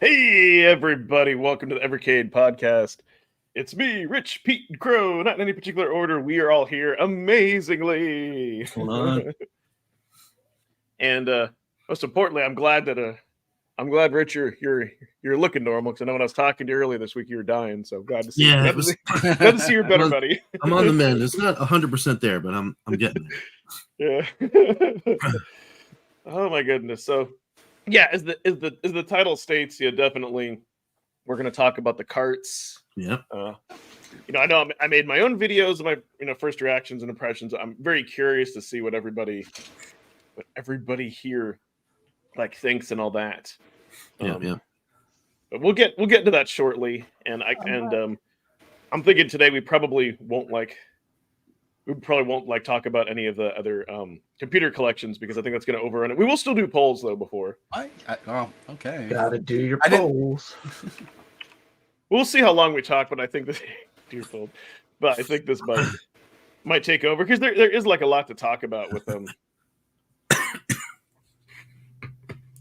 Hey, everybody. Welcome to the Evercade podcast. It's me, Rich, Pete, and Crow. Not in any particular order. We are all here amazingly. What's going on? And most importantly, I'm glad, Rich, you're looking normal, because I know when I was talking to you earlier this week, you were dying. So glad to see Yeah, glad to see you're better, buddy. I'm on the mend. It's not 100% there, but I'm getting there. Yeah. Oh my goodness. So yeah, as the title states, yeah, definitely we're going to talk about the carts. Yeah. I know I made my own videos of my first reactions and impressions. I'm very curious to see what everybody here thinks and all that. Yeah. But we'll get into that shortly. And I'm thinking today we probably won't talk about any of the other computer collections, because I think that's going to overrun it. We will still do polls though before. Okay. Gotta do your polls. We'll see how long we talk, but I think this but I think this might take over, because there is a lot to talk about with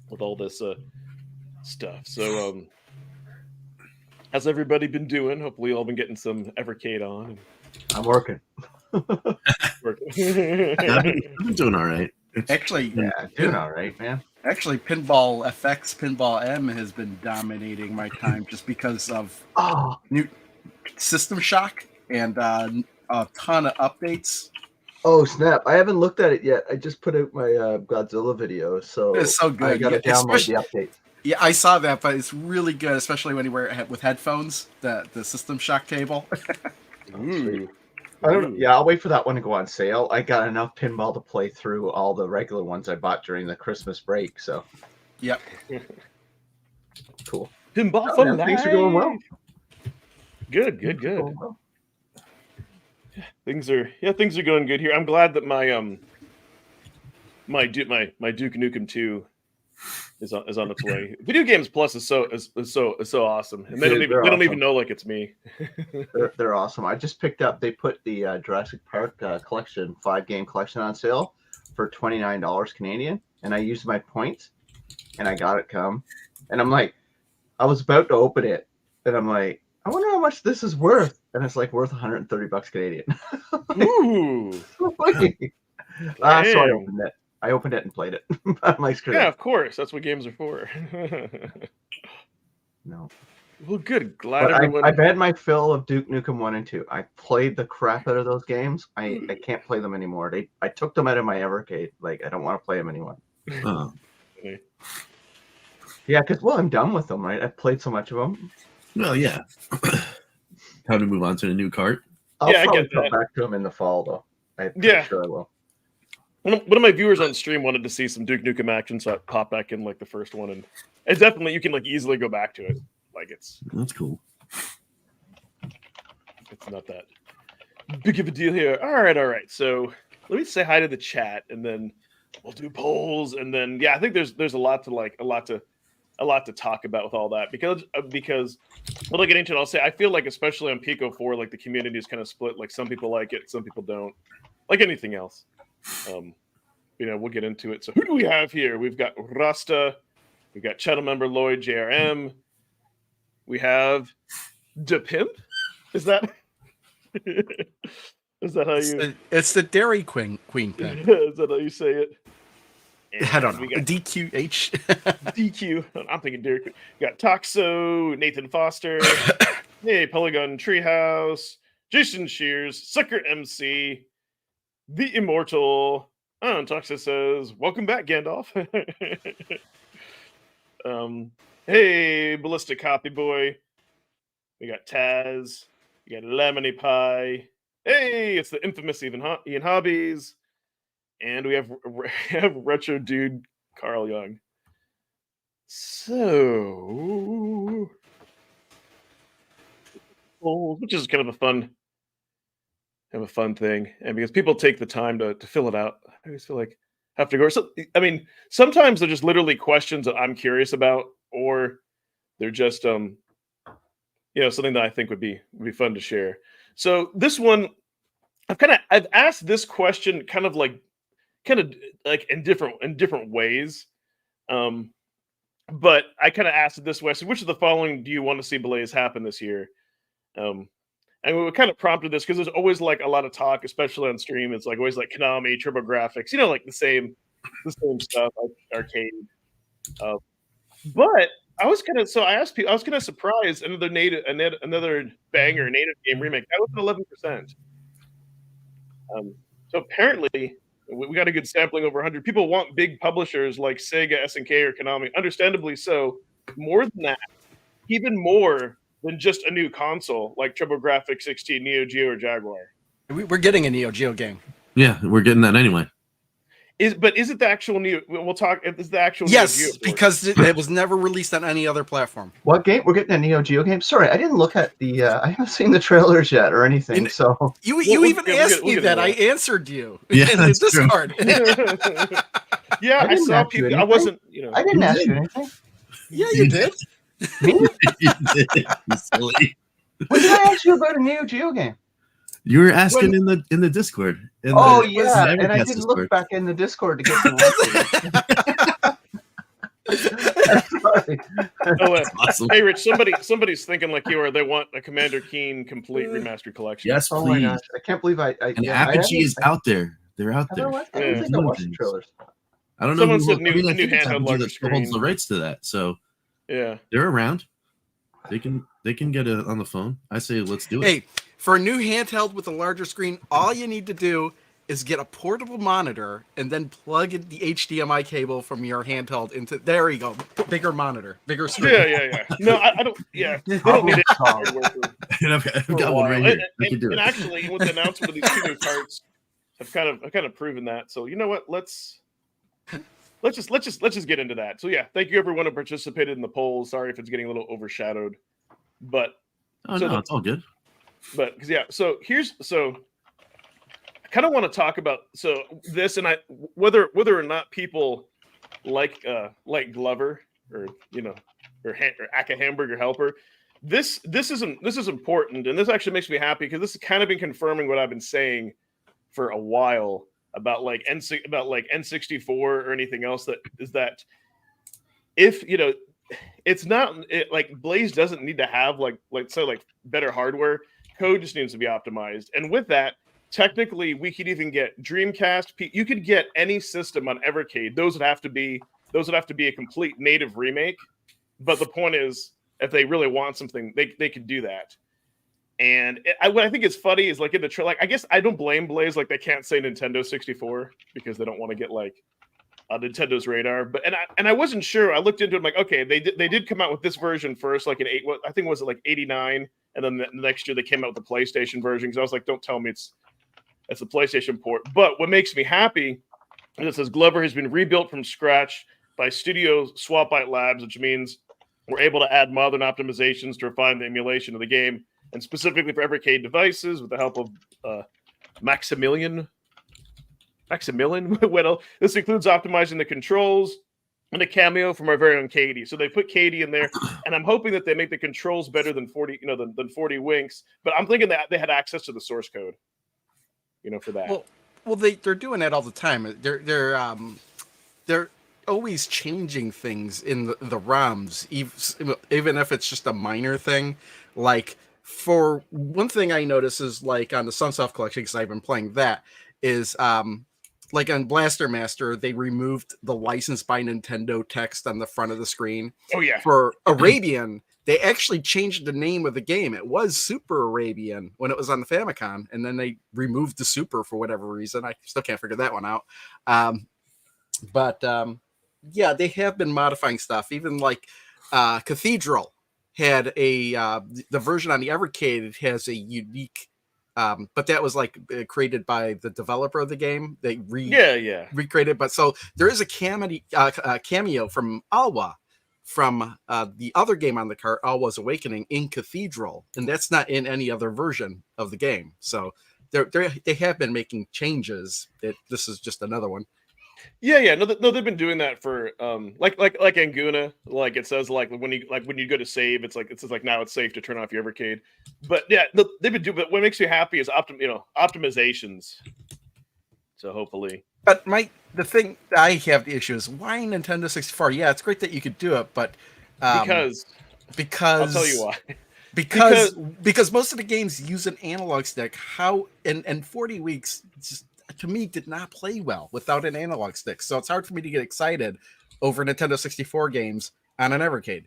with all this stuff. So how's everybody been doing? Hopefully you all been getting some Evercade on. I'm working. I've been doing all right. Doing all right, man. Actually, Pinball FX, Pinball M has been dominating my time just because of new System Shock and a ton of updates. Oh snap! I haven't looked at it yet. I just put out my Godzilla video, so it's so good. I gotta download the updates. Yeah, I saw that, but it's really good, especially when you wear it with headphones. The System Shock table. I'll wait for that one to go on sale. I got enough pinball to play through all the regular ones I bought during the Christmas break. So, yep, cool. Pinball for life. Things are going well. Good. Things are going good here. I'm glad that my my Duke Nukem 2 is on its way. Video Games Plus is so awesome, and they don't even know it's me. they're awesome. I just picked up. They put the Jurassic Park collection 5-game collection on sale for $29 Canadian, and I used my points, and I got it come. And I'm like, I was about to open it, and I'm like, I wonder how much this is worth, and it's worth $130 Canadian. Ooh. So I opened it and played it. I'm like, screw yeah, of course. That's what games are for. No. Well, good. Glad everyone. I've had my fill of Duke Nukem 1 and 2. I played the crap out of those games. I can't play them anymore. I took them out of my Evercade. I don't want to play them anymore. Oh. Yeah, because I'm done with them, right? I've played so much of them. Well, yeah. Time to move on to the new cart. I'll probably come back to them in the fall, though. I'm sure I will. One of my viewers on stream wanted to see some Duke Nukem action, so I popped back in the first one, and it's definitely, you can easily go back to it. That's cool. It's not that big of a deal here. All right. So let me say hi to the chat, and then we'll do polls, and then I think there's a lot to talk about with all that, because when I get into it, I'll say I feel especially on Piko 4, the community is kind of split. Some people like it, some people don't. Like anything else. We'll get into it. So who do we have here? We've got Rasta, we've got channel member Lloyd JRM, we have De Pimp. Is that how you? It's the Dairy Queen thing. Is that how you say it? And I don't know. We got DQH. DQ. I'm thinking Dairy Queen. We got Toxo, Nathan Foster, hey Polygon Treehouse, Jason Shears, Sucker MC, The Immortal. Toxa says, welcome back, Gandalf. Hey, Ballistic Copy Boy. We got Taz. We got Lemony Pie. Hey, it's the infamous Ian Hobbies. And we have Retro Dude Carl Young. So, which is kind of a fun thing, and because people take the time to fill it out, I always feel like I have to go. So, sometimes they're just literally questions that I'm curious about, or they're just something that I think would be fun to share. So this one, I've asked this question kind of in different ways, But I kind of asked it this way: so which of the following do you want to see Blaze happen this year? And we kind of prompted this because there's always like a lot of talk, especially on stream. It's like always like Konami, TurboGrafx, like the same stuff, like arcade. But I was kind of I asked people. I was kind of surprised another banger native game remake. That was at 11%. So apparently we got a good sampling over 100. People want big publishers like Sega, SNK, or Konami. Understandably so. More than that, even more than just a new console like TurboGrafx 16, Neo Geo, or Jaguar. We're getting a Neo Geo game. Yeah, we're getting that anyway. Is it the actual Neo? We'll talk. Is the actual yes, Neo Geo because it was never released on any other platform. What game? We're getting a Neo Geo game? Sorry, I didn't look at the. I haven't seen the trailers yet or anything. So you even asked me that. I answered you in the Discord. Yeah, I saw people. I wasn't. I didn't ask you anything. Yeah, you did. Me? You silly. When did I ask you about a Neo Geo game? You were asking in the Discord. Yeah, the and I Evercast didn't Discord. look back in the Discord to get the Sorry. Awesome. Hey, Rich, somebody's thinking like you are. They want a Commander Keen complete remastered collection. Yes, Oh my please. gosh, I can't believe I And Apogee is out there. They're out there. I don't think I watched the trailers. I don't know. Someone said I new think it's handheld Apogee larger that still holds screen. the rights to that. So Yeah. they're around. They can get it on the phone. I say let's do it. Hey, for a new handheld with a larger screen, all you need to do is get a portable monitor and then plug in the HDMI cable from your handheld into. There you go, bigger monitor, bigger screen. Yeah. No, I don't. Yeah, they don't need it. I've got one right here. I can do And it. actually, with the announcement of these two new carts, I've kind of proven that. So you know what? Let's just get into that. So yeah, thank you everyone who participated in the poll. Sorry if it's getting a little overshadowed, but It's all good. But because I kind of want to talk about this and whether or not people like Glover or Aka Hamburger Helper. This is important, and this actually makes me happy because this has kind of been confirming what I've been saying for a while about N64 or anything else. That is that if it's not like Blaze doesn't need to have like better hardware. Code just needs to be optimized, and with that, technically, we could even get Dreamcast. You could get any system on Evercade. Those would have to be a complete native remake. But the point is, if they really want something, they could do that. And what I think is funny is like in the I guess I don't blame Blaze. Like they can't say Nintendo 64 because they don't want to get like Nintendo's radar. But and I wasn't sure. I looked into it. I'm like, okay, they did come out with this version first, like I think was it like 89, and then the next year they came out with the PlayStation version. Because I was like, don't tell me it's a PlayStation port. But what makes me happy is it says Glover has been rebuilt from scratch by Studio Swapite Labs, which means we're able to add modern optimizations to refine the emulation of the game, and specifically for Evercade devices with the help of Maximilian. Well, this includes optimizing the controls and a cameo from our very own Katie. So they put Katie in there, and I'm hoping that they make the controls better than 40, than 40 Winks. But I'm thinking that they had access to the source code, for that. Well, they're doing that all the time. They're always changing things in the ROMs, even if it's just a minor thing. Like for one thing, I notice is like on the Sunsoft collection, because I've been playing that, is like on Blaster Master, they removed the licensed by Nintendo text on the front of the screen. Oh yeah. For Arabian, they actually changed the name of the game. It was Super Arabian when it was on the Famicom, and then they removed the Super for whatever reason. I still can't figure that one out. Yeah, they have been modifying stuff. Even like Cathedral had the version on the Evercade has a unique. But that was like created by the developer of the game. They recreated. But so there is a cameo from Alwa from the other game on the cart, Alwa's Awakening, in Cathedral, and that's not in any other version of the game. So they have been making changes. This is just another one. Yeah. No, they've been doing that for like Anguna. Like it says like when you go to save, it says like now it's safe to turn off your Evercade. But yeah, they've been doing. But what makes me happy is optimizations. So hopefully. But my The thing I have the issue is why Nintendo 64? Yeah, it's great that you could do it, but Because I'll tell you because why. because most of the games use an analog stick. How and 40 weeks just to me did not play well without an analog stick. So it's hard for me to get excited over Nintendo 64 games on an Evercade.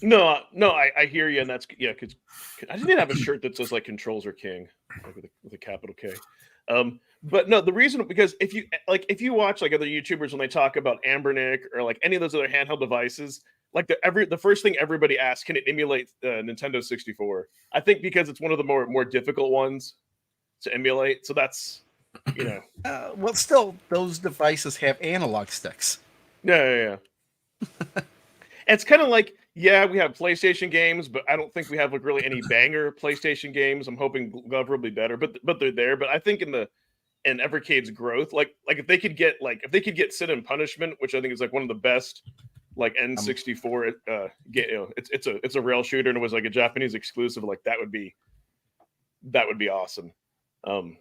No, I hear you, and that's because I just need to have a shirt that says like "Controls are King," like with a capital K. But no, the reason because if you watch like other YouTubers when they talk about Ambernick or like any of those other handheld devices, like the first thing everybody asks, can it emulate Nintendo 64? I think because it's one of the more difficult ones to emulate. So that's Well, still, those devices have analog sticks. yeah. It's kind of like, yeah, we have PlayStation games, but I don't think we have like really any banger PlayStation games. I'm hoping Glover will be better, but they're there. But I think in Evercade's growth, like if they could get Sin and Punishment, which I think is like one of the best like N64 it's a rail shooter and it was like a Japanese exclusive, like that would be awesome. So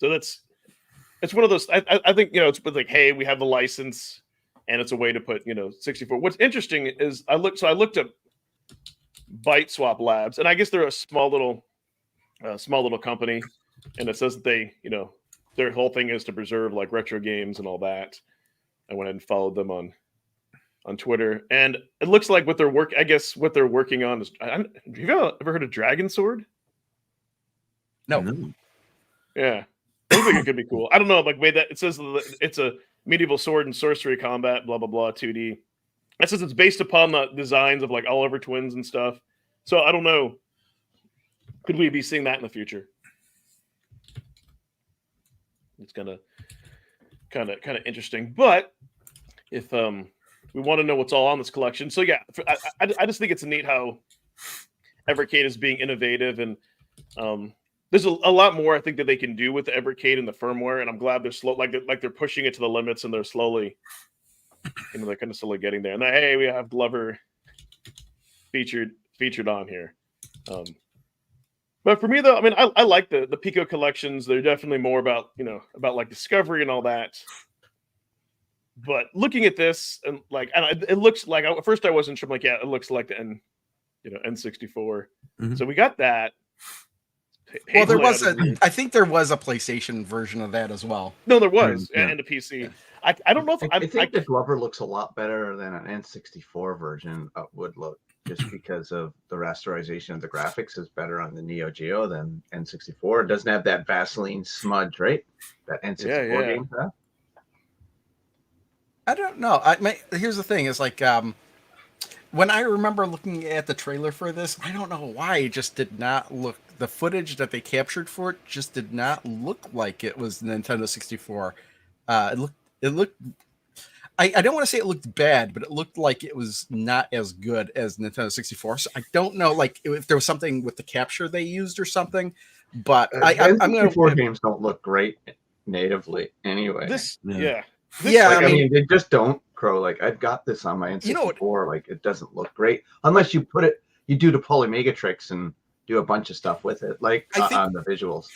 it's one of those I think it's like, hey, we have the license and it's a way to put 64. What's interesting is I looked up Byte Swap Labs, and I guess they're a small little company, and it says that they their whole thing is to preserve like retro games and all that. I went ahead and followed them on Twitter, and it looks like what they're working on is. Have you ever heard of Dragon Sword? No. Yeah, I think it could be cool. I don't know, like it says it's a medieval sword and sorcery combat, blah blah blah, 2D. It says it's based upon the designs of like Oliver Twins and stuff. So I don't know. Could we be seeing that in the future? It's kind of interesting. But if we want to know what's all on this collection, so yeah, I just think it's neat how Evercade is being innovative, and there's a lot more I think that they can do with the Evercade and the firmware, and I'm glad they're slow, like they're pushing it to the limits, and they're slowly, they're kind of slowly getting there. And hey, we have Glover featured on here. But for me though, I mean, I like the Piko collections. They're definitely more about about like discovery and all that. But looking at this and like, it looks like at first I wasn't sure. I'm like, yeah, it looks like the N64. Mm-hmm. So we got that. Well, there was I think there was a PlayStation version of that as well. No, there was, and the PC. Yeah. I don't know if I think the Glover looks a lot better than an N64 version would look, just because of the rasterization of the graphics is better on the Neo Geo than N64. It doesn't have that Vaseline smudge, right? That N64 game have. I don't know. Here's the thing: is like when I remember looking at the trailer for this, I don't know why it just did not look. The footage that they captured for it just did not look like it was Nintendo 64. It looked. I don't want to say it looked bad, but it looked like it was not as good as Nintendo 64. So I don't know, like if there was something with the capture they used or something. But I'm going to. Games don't look great natively anyway. I mean, they just don't, Crow. Like I've got this on my N64. Like it doesn't look great unless you do the Polymega tricks and do a bunch of stuff with it, like on the visuals.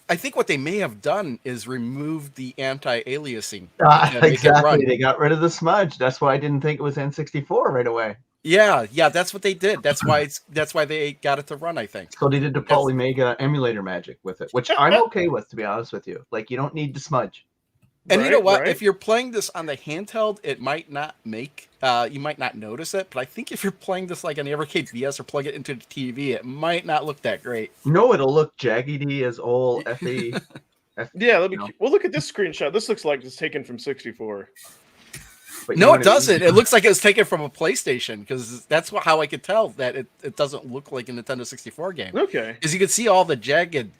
I think what they may have done is remove the anti-aliasing. Exactly. They got rid of the smudge. That's why I didn't think it was N64 right away. Yeah, that's what they did. That's why they got it to run, I think. So they did the Polymega emulator magic with it, which I'm okay with, to be honest with you. Like you don't need the smudge. And you know what? Right? If you're playing this on the handheld, it might not you might not notice it. But I think if you're playing this like on the Evercade VS or plug it into the TV, it might not look that great. No, it'll look jaggedy as old FE. Yeah, well, look at this screenshot. This looks like it's taken from 64. But no, it doesn't. It looks like it was taken from a PlayStation, because that's how I could tell that it doesn't look like a Nintendo 64 game. Okay. Because you can see all the jagged,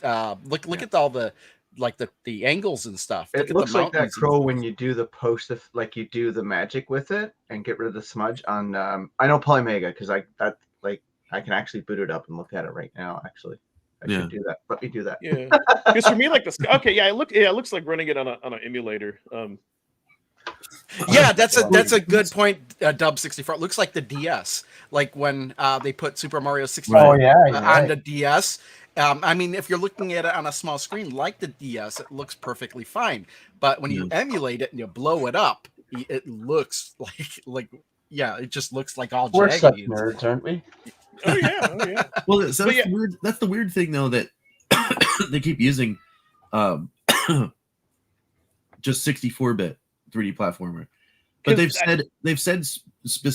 look at all the, like the angles and stuff. It looks like that, Crow, when you do the like you do the magic with it and get rid of the smudge on. I know Polymega because I can actually boot it up and look at it right now. Actually, I should do that. Let me do that. Yeah, because for me, like it looks like running it on an emulator. Yeah, that's a good point. Dub 64. It looks like the DS, like when they put Super Mario 64 on the DS. I mean, if you're looking at it on a small screen like the DS, it looks perfectly fine. But when you emulate it and you blow it up, it looks it just looks like all We're such jaggedy. nerds, aren't we? Oh yeah. Well, so But that's weird. That's the weird thing, though, that they keep using just 64-bit 3D platformer. But they've said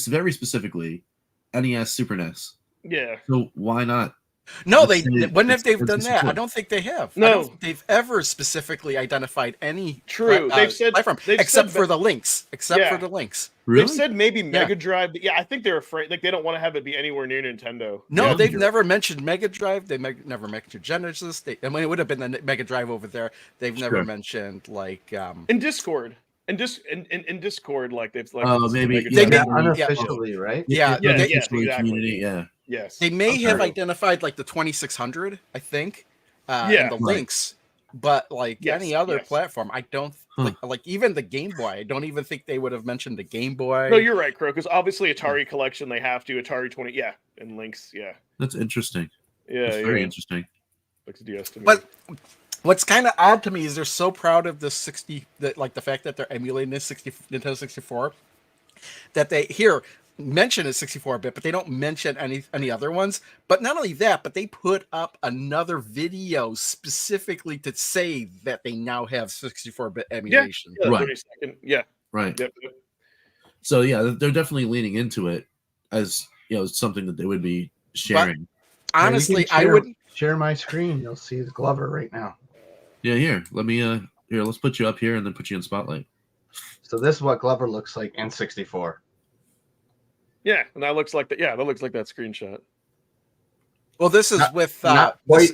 very specifically NES, Super NES. Yeah. So why not? No, When have they done that? I don't think they have. No. I don't think they've ever specifically identified any They've said platform except for the links. Yeah. Really? They've said maybe Mega Drive, but yeah, I think they're afraid. Like they don't want to have it be anywhere near Nintendo. No, Yeah, they've never mentioned Mega Drive. They never mentioned Genesis. I mean, it would have been the Mega Drive over there. They've never mentioned like in Discord. In Discord, like they've like maybe they may, unofficially, right? Yeah, exactly. Community, yeah. Yes. They may have identified like the 2600, I think, and the links, but like any other platform, I don't like even the Game Boy. I don't even think they would have mentioned the Game Boy. No, you're right, Crow, because obviously Atari Collection, they have to Atari 20, and links, That's interesting. Yeah, That's very interesting. Looks DS to me. But what's kind of odd to me is they're so proud of the the fact that they're emulating this Nintendo 64, that they mention a 64-bit, but they don't mention any other ones. But not only that, but they put up another video specifically to say that they now have 64-bit emulation. Right. 30-second. Yeah. Right. Yep. So yeah, they're definitely leaning into it as something that they would be sharing. But honestly, I wouldn't share my screen. You'll see the Glover right now. Yeah, here. Let me let's put you up here and then put you in spotlight. So this is what Glover looks like in 64. Yeah, and that looks like that. Yeah, that looks like that screenshot. Well, this is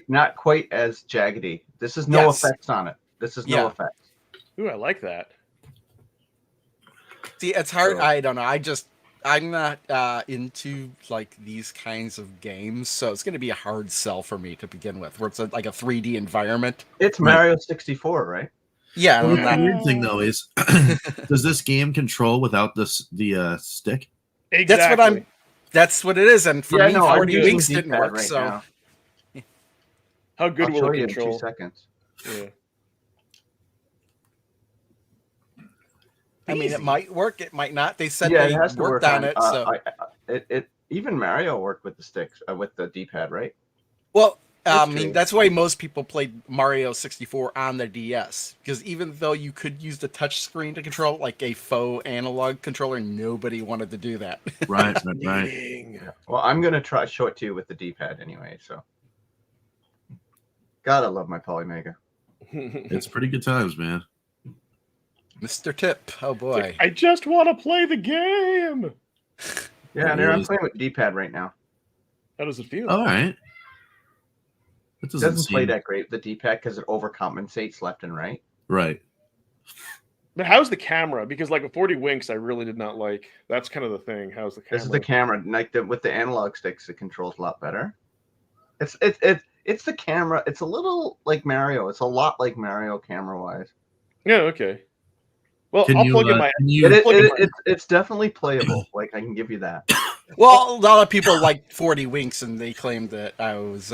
not quite as jaggedy. This is no effects on it. This is no effects. Ooh, I like that. See, it's hard. I don't know. I'm not into like these kinds of games, so it's going to be a hard sell for me to begin with. Where it's like a 3D environment. It's Mario 64, right? Yeah. Well, the weird thing though is, does this game control without the stick? Exactly. That's what it is, and for me, 40 Winks didn't work. Right so, now. How good I'll will show it you control? in 2 seconds. Yeah. I mean, it might work, it might not. They said it they has to worked work on it. So, even Mario worked with the sticks, with the D-pad, right? well, I That's mean, true. that's why most people played Mario 64 on the DS, because even though you could use the touch screen to control like a faux analog controller, nobody wanted to do that. Right. Well, I'm gonna show it to you with the D-pad anyway. So, God, I love my Polymega. It's pretty good times, man. Mr. Tip, oh boy. I just want to play the game. Yeah, and I'm playing with the D-pad right now. How does it feel? All right. It doesn't play that great, the D-pad, because it overcompensates left and right. Right. But how's the camera? Because like with 40 Winks, I really did not like. That's kind of the thing. How's the camera? This is the camera. Like with the analog sticks, it controls a lot better. It's the camera. It's a little like Mario. It's a lot like Mario camera-wise. Yeah. Okay. Well, I'll plug in my. It's definitely playable. Like I can give you that. Well, a lot of people like 40 Winks, and they claimed that I was.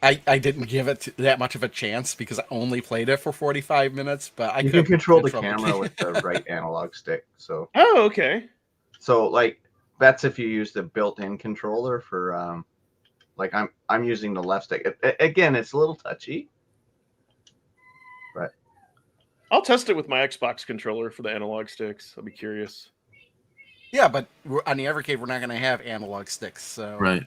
I didn't give it that much of a chance because I only played it for 45 minutes. But you can control the camera with the right analog stick. So. Oh, okay. So like that's if you use the built-in controller for like I'm using the left stick. Again, it's a little touchy. But I'll test it with my Xbox controller for the analog sticks. I'll be curious. Yeah, but on the Evercade, we're not going to have analog sticks. So Right.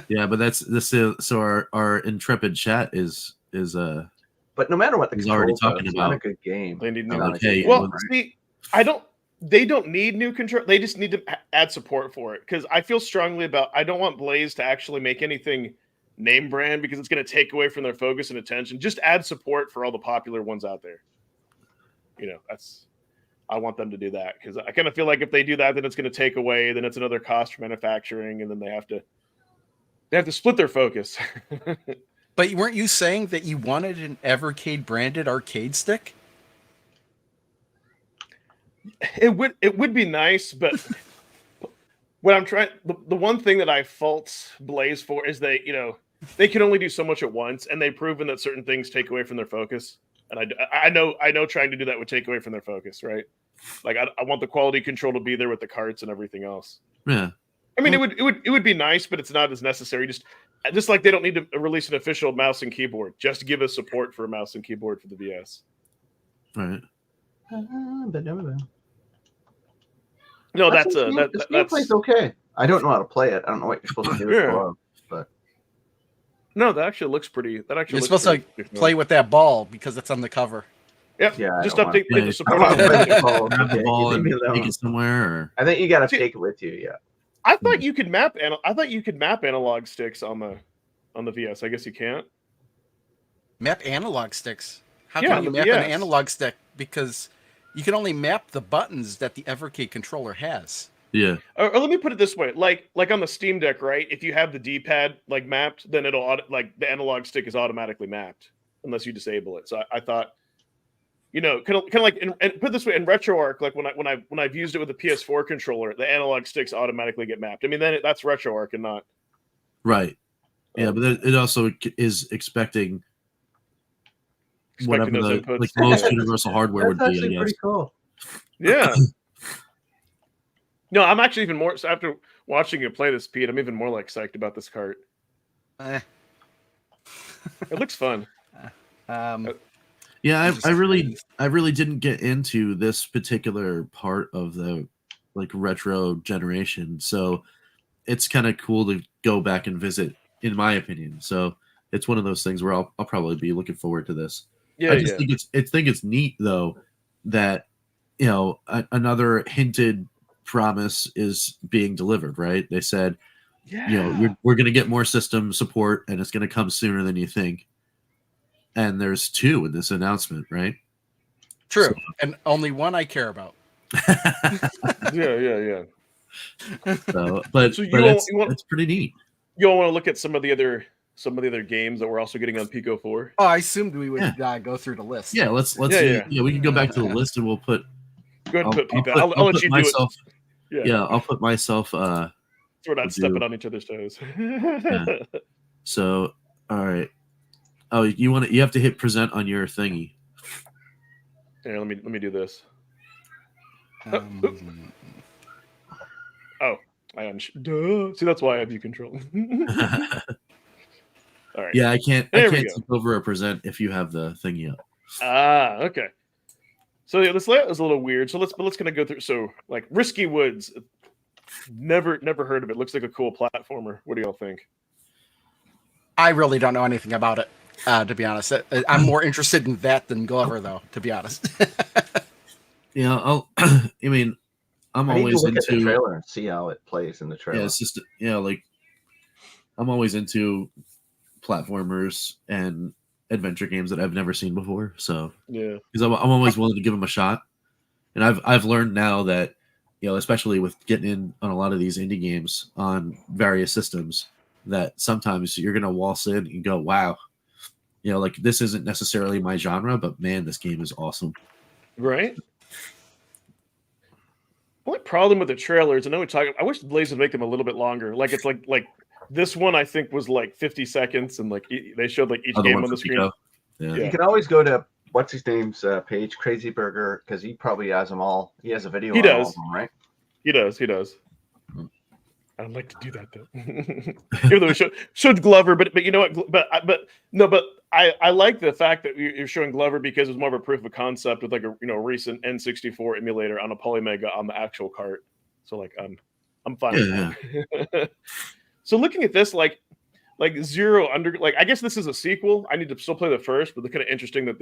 Yeah, but that's this. So our intrepid chat is. But no matter what the controls already talking it's about not a good game. They need new. Okay. Well, see, They don't need new control. They just need to add support for it because I feel strongly about. I don't want Blaze to actually make anything name brand because it's going to take away from their focus and attention. Just add support for all the popular ones out there. I want them to do that because I kind of feel like if they do that, then it's going to take away. Then it's another cost for manufacturing, and then they have to split their focus. But weren't you saying that you wanted an Evercade branded arcade stick? It would be nice, but what I'm trying the one thing that I fault Blaze for is they they can only do so much at once, and they've proven that certain things take away from their focus. And I know trying to do that would take away from their focus, right? Like I want the quality control to be there with the carts and everything else. Yeah. I mean, it would be nice, but it's not as necessary. Just like they don't need to release an official mouse and keyboard just to give us support for a mouse and keyboard for the VS. Right. No, This gameplay's okay. I don't know how to play it. I don't know what you're supposed to do. Yeah. But no, that actually looks pretty. You're supposed to play with that ball because it's on the cover. Yep. Yeah, just I don't update want- the support. Grab the Okay, ball leave and me alone. take it somewhere. Or... I think you got to See- take it with you. Yeah. I thought you could map analog sticks on the VS. I guess you can't. Map analog sticks. How Yeah, can you the map VS. an analog stick? Because you can only map the buttons that the Evercade controller has. Yeah. Or let me put it this way: like on the Steam Deck, right? If you have the D-pad like mapped, then like the analog stick is automatically mapped unless you disable it. So I thought, kind of like, and put it this way, in RetroArch, like when I've used it with the PS4 controller, the analog sticks automatically get mapped. I mean, then that's RetroArch and not Right. Yeah, but then it also is expecting whatever those the inputs. like most universal hardware would That's be. I actually guess. pretty cool. Yeah. No, I'm actually even more. So after watching you play this, Pete, I'm even more like psyched about this cart. Eh. It looks fun. Yeah, I really didn't get into this particular part of the like retro generation, so it's kind of cool to go back and visit, in my opinion. So it's one of those things where I'll probably be looking forward to this. Yeah, I just think it's neat though that another hinted promise is being delivered. Right? They said we're going to get more system support and it's going to come sooner than you think. And there's 2 in this announcement, right? True, So- and only one I care about. yeah. So, but So it's pretty neat. You all want to look at some of the other games that we're also getting on Pico 4? Oh, I assumed we would Yeah. go through the list. Yeah, let's Yeah. we can go back to the list and we'll put. Go ahead and put Pete. I'll I'll let put you myself. do it. Yeah, I'll put myself. So we're not I'll stepping do- on each other's toes. So, all right. Oh, you have to hit present on your thingy. Here, let me do this. Um, Duh. See, that's why I have you control. All right. Yeah, I can't There we go. take over a present if you have the thingy up. Okay. So yeah, this layout is a little weird. So let's kind of go through. So like Risky Woods, never heard of it. Looks like a cool platformer. What do y'all think? I really don't know anything about it, to be honest. I'm more interested in that than Glover, though, to be honest. Yeah, I mean, I'm I need to always look at the into. trailer and see how it plays in the trailer. Yeah, it's just like I'm always into platformers and adventure games that I've never seen before. So Yeah. because I'm always willing to give them a shot, and I've learned now that especially with getting in on a lot of these indie games on various systems, that sometimes you're gonna waltz in and go, wow, like this isn't necessarily my genre, but man, this game is awesome. Right. Only problem with the trailers, I know we talk. I wish Blaze would make them a little bit longer. Like it's like this one, I think was like 50 seconds, and like they showed like each Other game one on for the screen. Piko. Yeah. Yeah. You can always go to what's his name's page, Crazy Burger, because he probably has them all. He has a video. He on all does. of them, right? He does. Hmm. I'd like to do that though. Even though we showed Glover, but you know what? But I like the fact that you're showing Glover because it's more of a proof of concept with like a recent N64 emulator on a Polymega on the actual cart. So like I'm fine. Yeah, with that. So looking at this, like Zero Under, like I guess this is a sequel. I need to still play the first, but it's kind of interesting that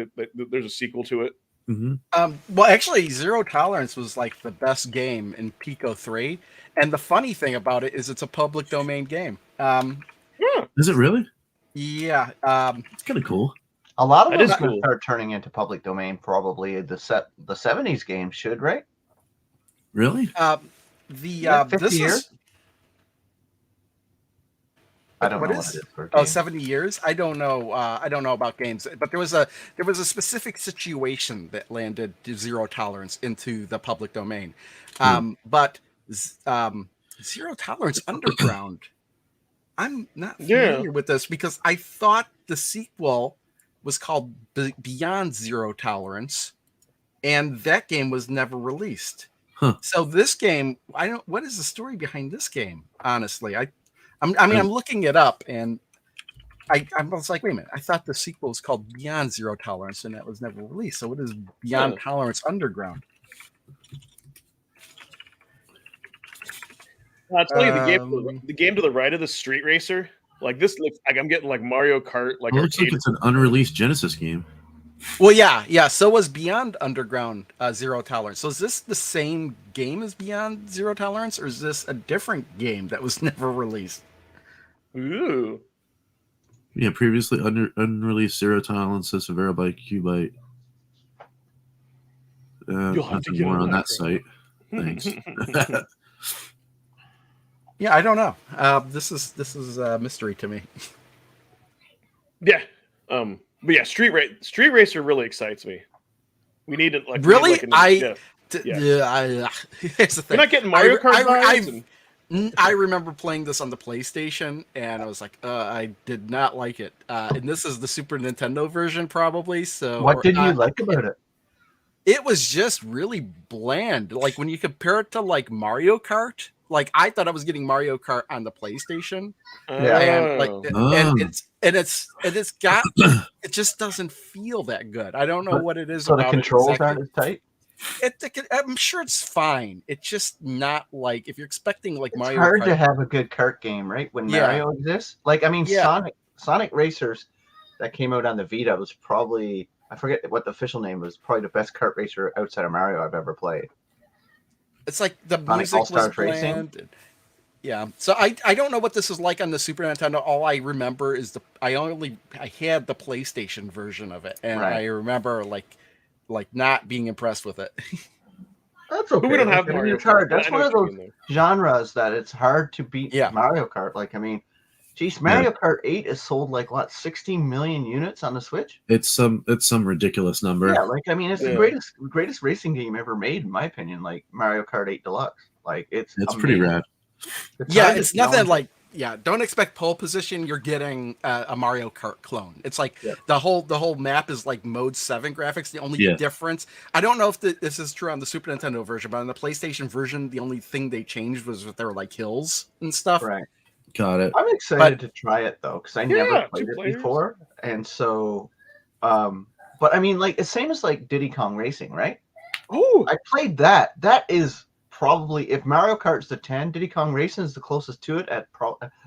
there's a sequel to it. Mm-hmm. Well, actually, Zero Tolerance was like the best game in Pico 3. And the funny thing about it is it's a public domain game. Yeah. Is it really? Yeah. It's kind of cool. A lot of That them is should cool. start turning into public domain. Probably the 70s games should, right? Really? Yeah, 50 this years? was I don't What know is- what it is for a Oh, game. 70 years? I don't know. I don't know about games, but there was a specific situation that landed Zero Tolerance into the public domain. But Zero Tolerance Underground, I'm not familiar with this because I thought the sequel was called Beyond Zero Tolerance, and that game was never released. Huh. So this game, I don't. What is the story behind this game? Honestly, I'm looking it up, and I was like, wait a minute. I thought the sequel was called Beyond Zero Tolerance, and that was never released. So what is Beyond Tolerance Underground? I'll tell you the game to the right of the Street Racer. Like this looks like I'm getting like Mario Kart. Like It looks like it's an unreleased Genesis game. Well, yeah. So was Beyond Underground Zero Tolerance. So is this the same game as Beyond Zero Tolerance, or is this a different game that was never released? Ooh. Yeah, previously unreleased Zero Tolerance, Severa by Qbyte. You'll have to Nothing get more on on that that, site. Thanks. Yeah, I don't know. This is a mystery to me. Yeah. But yeah, Street Racer really excites me. We need it like Really? here's the thing. You're not getting Mario Kart vibes? I remember playing this on the PlayStation, and I was like, I did not like it. And this is the Super Nintendo version, probably. So, What did you like about it? It was just really bland. Like when you compare it to like Mario Kart, like I thought I was getting Mario Kart on the PlayStation, and like, it's got, it just doesn't feel that good. I don't know what it is. So about the controls exactly. aren't as tight. I'm sure it's fine. It's just not like if you're expecting like It's Mario hard Kart. to have a good kart game, right? When Mario exists, like I mean, Sonic Racers that came out on the Vita was probably, I forget what the official name was, probably the best kart racer outside of Mario I've ever played. It's like the Sonic music was All-Stars bland. Racing. Yeah, so I don't know what this is like on the Super Nintendo. All I remember is I had the PlayStation version of it, and I remember like not being impressed with it. That's okay. But we don't have Mario Kart. That's one of those genres that it's hard to beat Mario Kart. Like, I mean, geez, Mario Kart 8 is sold like what, 16 million units on the Switch? It's some ridiculous number. Yeah, like I mean, it's the greatest racing game ever made, in my opinion. Like Mario Kart 8 Deluxe. Like it's pretty rad. It's nothing like don't expect pole position. You're getting a Mario Kart clone. It's like the whole map is like Mode 7 graphics. The only difference, I don't know if this is true on the Super Nintendo version, but on the PlayStation version, the only thing they changed was that there were like hills and stuff. Right. Got it. I'm excited to try it though, because I never played it before, and so, but I mean, like it's same as like Diddy Kong Racing, right? Oh, I played that. That is probably, if Mario Kart's the 10, Diddy Kong Racing is the closest to it at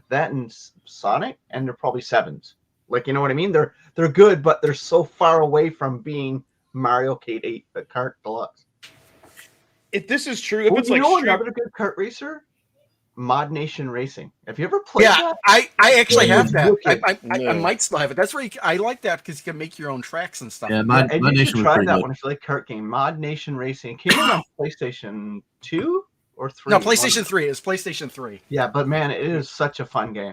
that and Sonic, and they're probably 7s. Like, you know what I mean? They're good, but they're so far away from being Mario Kart Deluxe. If this is true, if it's you like know another good kart racer, Mod Nation Racing. Have you ever played that? I actually have that. I might still have it. That's where I like that because you can make your own tracks and stuff. Yeah, Mod and you should Nation try that one if you like kart game. Mod Nation Racing. It came out on PlayStation 2 or 3. No, PlayStation 3. It's PlayStation 3. Yeah, but man, it is such a fun game.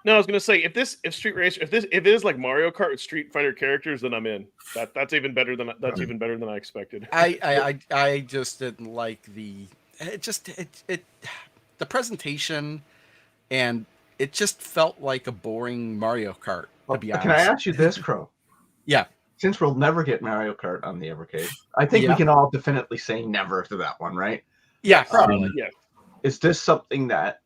No, I was gonna say if Street Racer, if it is like Mario Kart with Street Fighter characters, then I'm in. That's even better than I expected. I just didn't like the presentation, and it just felt like a boring Mario Kart. To be honest, can I ask you this, Crow? Yeah. Since we'll never get Mario Kart on the Evercade, I think we can all definitely say never to that one, right? Yeah, probably. Yeah. Is this something that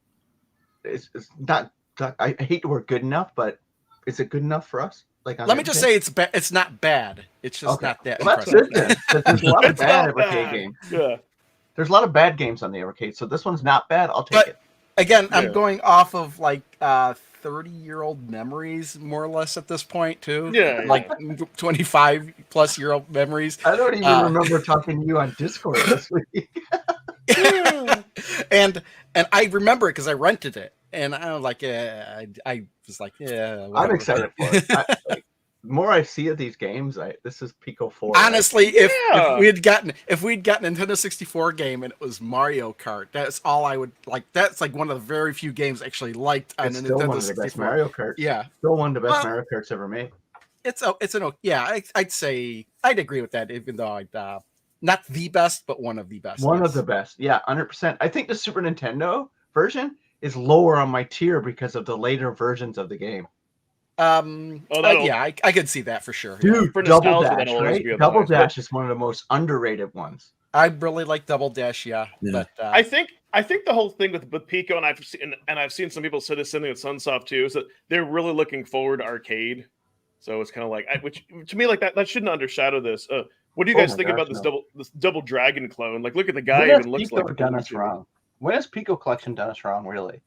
is not? I hate the word good enough, but is it good enough for us? Like, let me just say it's not bad. It's just not that. Well, that's good then. There's a lot of bad Evercade games. Yeah. There's a lot of bad games on the Evercade, so this one's not bad. I'll take it. Again, I'm going off of like 30-year-old memories, more or less, at this point, too. Yeah. Like 25-plus-year-old memories. I don't even remember talking to you on Discord this week. and I remember it because I rented it, and I was like, I was like, whatever. I'm excited for it. The more I see of these games, this is Piko 4. Honestly, if we'd gotten Nintendo 64 game and it was Mario Kart, that's all I would like. That's like one of the very few games I actually liked on the still Nintendo one of 64. the best Mario Karts. Yeah, still one of the best Mario Karts ever made. I'd say I'd agree with that, even though not the best, but one of the best. One of the best, yeah, 100%. I think the Super Nintendo version is lower on my tier because of the later versions of the game. Yeah, I could see that for sure. Dude, For Double nostalgia, Dash, that'll always right? be on the Double highest. But Dash is one of the most underrated ones. I really like Double Dash, yeah. Yeah. But I think the whole thing with Pico, and I've seen some people say this thing at Sunsoft too, is that they're really looking forward to arcade. So it's kind of like, which to me, like that shouldn't undershadow this. What do you Oh guys my think gosh, about no. this double dragon clone? Like, look at the guy When has even looks Pico like done us wrong? When has Pico Collection done us wrong? Really?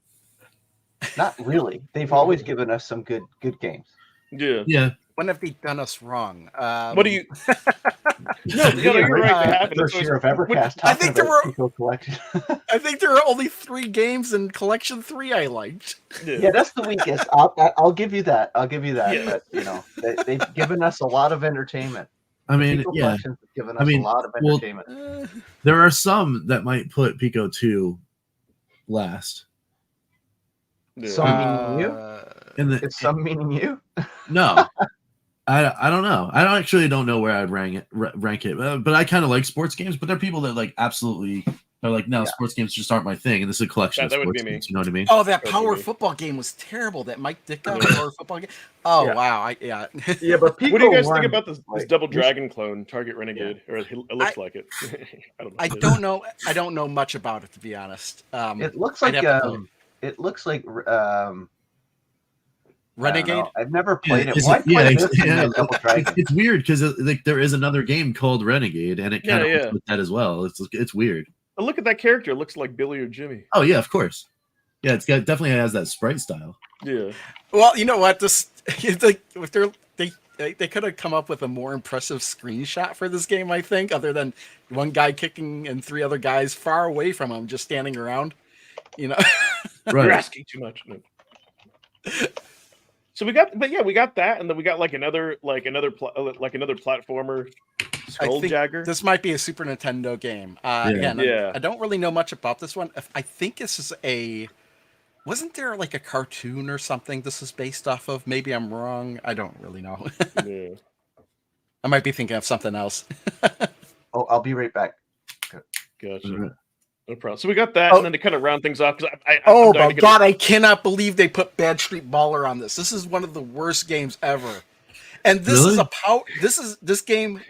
Not really. They've always given us some good games. Yeah. Yeah. when have they done us wrong? What do you? No, you're right. They haven't. First year of Evercast I talking think there about were- Pico Collection. I think there are only 3 games in Collection 3 I liked. Yeah, that's the weakest. I'll give you that. I'll give you that. Yeah. But you know, they've given us a lot of entertainment. I mean, Pico yeah. Collections have given us a lot of well, entertainment. There are some that might put Pico 2 last. Yeah. Some meaning you? And the, It's some meaning you? no, I don't know. I don't know where I'd rank it. But I kind of like sports games. But there are people that like absolutely are like, no, sports games just aren't my thing. And this is a collection of That would sports be me. games. You know what I mean? Oh, that That's power me. football game was terrible. That Mike Ditka Yeah. power football game. Oh Yeah. wow, Yeah, but Pico What do you guys won, think about this like, double we dragon clone, Target Renegade? Or it looks like it. I don't know. I don't know. I don't know much about it, to be honest. It looks I'd like have to play it looks like Renegade. I don't know. I've never played it. It's- Why play this and yeah, then Double Dragon? it's weird because like there is another game called Renegade, and it kind of Yeah. with that as well. It's weird. Oh, look at that character. It looks like Billy or Jimmy. Oh yeah, of course. Yeah, definitely has that sprite style. Yeah. Well, you know what? This like if they could have come up with a more impressive screenshot for this game. I think, other than one guy kicking and 3 other guys far away from him, just standing around. You know. You're Right. asking too much. No. So we got that, and then we got like another platformer, Skulljagger. This might be a Super Nintendo game. Again, Yeah. I don't really know much about this one. I think this is wasn't there like a cartoon or something this is based off of? Maybe I'm wrong. I don't really know. Yeah. I might be thinking of something else. Oh, I'll be right back. Gotcha. Mhm. No problem. So we got that, and then to kind of round things off, because Oh I'm dying my to get god, I cannot believe they put Bad Street Baller on this. This is one of the worst games ever. And this is Really? this game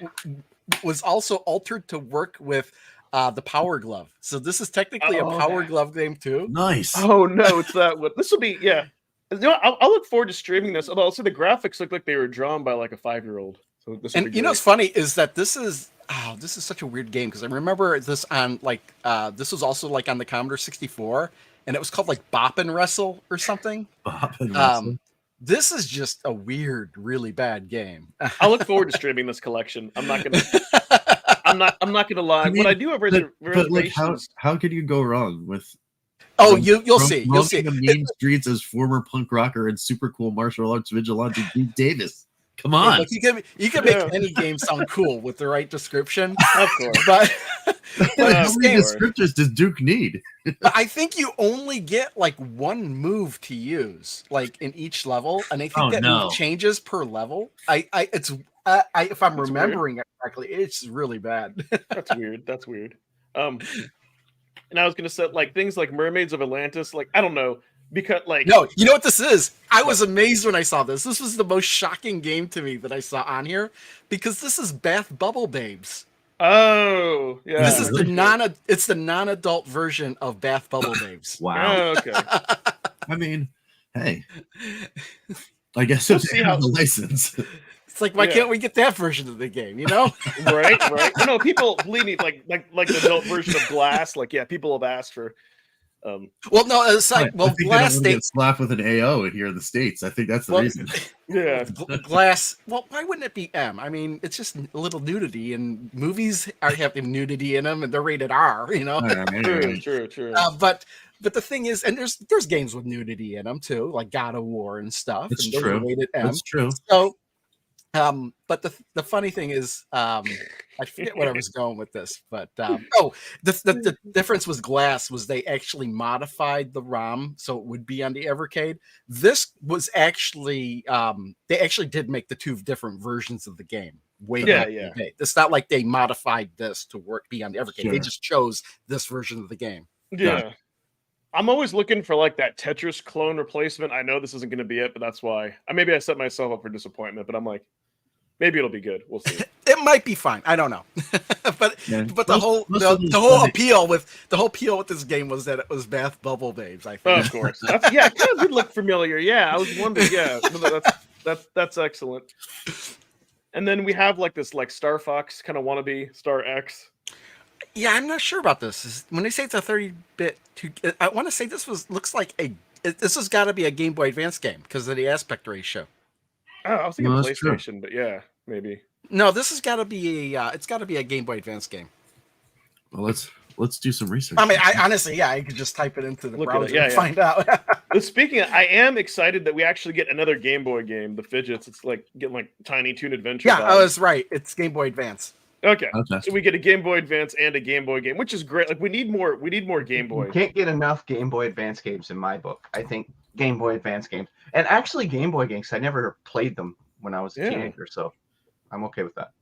was also altered to work with the Power Glove. So this is technically a Power Glove game too. Nice. Oh no, it's that one. This will be You know, I'll look forward to streaming this. Although I'll say the graphics look like they were drawn by like a 5-year-old. So this. And you know what's funny is that this is such a weird game because I remember this on like this was also like on the Commodore 64 and it was called like Bop and Wrestle or something. Bop and Wrestle. This is just a weird, really bad game. I'll look forward to streaming this collection. I'm not gonna lie. I mean, What I do have but like, reservations. how could you go wrong with? Oh, you'll see. You'll see. Roaming the mean streets as former punk rocker and super cool martial arts vigilante Pete Davis. Come on. Look, you can make any game sound cool with the right description. Of course. But How many game- descriptors does Duke need? I think you only get like one move to use, like in each level, and I think move changes per level. If I'm remembering it correctly, it's really bad. That's weird. That's weird. And I was gonna say like things like Mermaids of Atlantis. Like I don't know because like No, you know what this is? I was amazed when I saw this. This was the most shocking game to me that I saw on here because this is Bath Bubble Babes. Oh yeah. This is really? it's the non-adult version of Bath Bubble Babes. Wow. Oh, okay. I mean, hey. I guess We'll if see they how- have the license. It's like, why Yeah. can't we get that version of the game? You know? right. No, people believe me. Like the adult version of Glass. Like yeah, people have asked for. Well, no, it's like I think they Glass. don't want to get slapped with an AO here in the States. I think that's the reason. Yeah. Glass. Well, why wouldn't it be M? I mean, it's just a little nudity, and movies have nudity in them, and they're rated R. You know. True. But the thing is, and there's games with nudity in them too, like God of War and stuff. It's and those true. are rated M. That's true. So, but the funny thing is, I forget what I was going with this, but the difference with Glass was they actually modified the ROM so it would be on the Evercade. This was actually they actually did make the 2 different versions of the game. Back in the day. It's not like they modified this to be on the Evercade. Sure. They just chose this version of the game. Yeah. I'm always looking for like that Tetris clone replacement. I know this isn't going to be it, but that's why. Maybe I set myself up for disappointment. But I'm like, maybe it'll be good. We'll see. It might be fine. I don't know. but Yeah. but the whole appeal with this game was that it was bath bubble babes. I think. Oh, of course. It kind of did look familiar. Yeah, I was wondering. Yeah, that's excellent. And then we have like this like Star Fox kind of wannabe Star X. Yeah, I'm not sure about this. When they say it's a 30-bit, I want to say this looks like this has got to be a Game Boy Advance game because of the aspect ratio. Oh, I was thinking No, PlayStation, but yeah, maybe. No, this has got to be it's got to be a Game Boy Advance game. Well, let's do some research. I mean, I honestly, I could just type it into the browser and find out. But speaking of, I am excited that we actually get another Game Boy game, the Fidgets. It's like getting like Tiny Toon Adventure. Yeah, I was right. It's Game Boy Advance. Okay. So we get a Game Boy Advance and a Game Boy game, which is great. Like we need more Game Boy. You can't get enough Game Boy Advance games in my book. I think Game Boy Advance games, and actually Game Boy games, I never played them when I was a teenager, so I'm okay with that.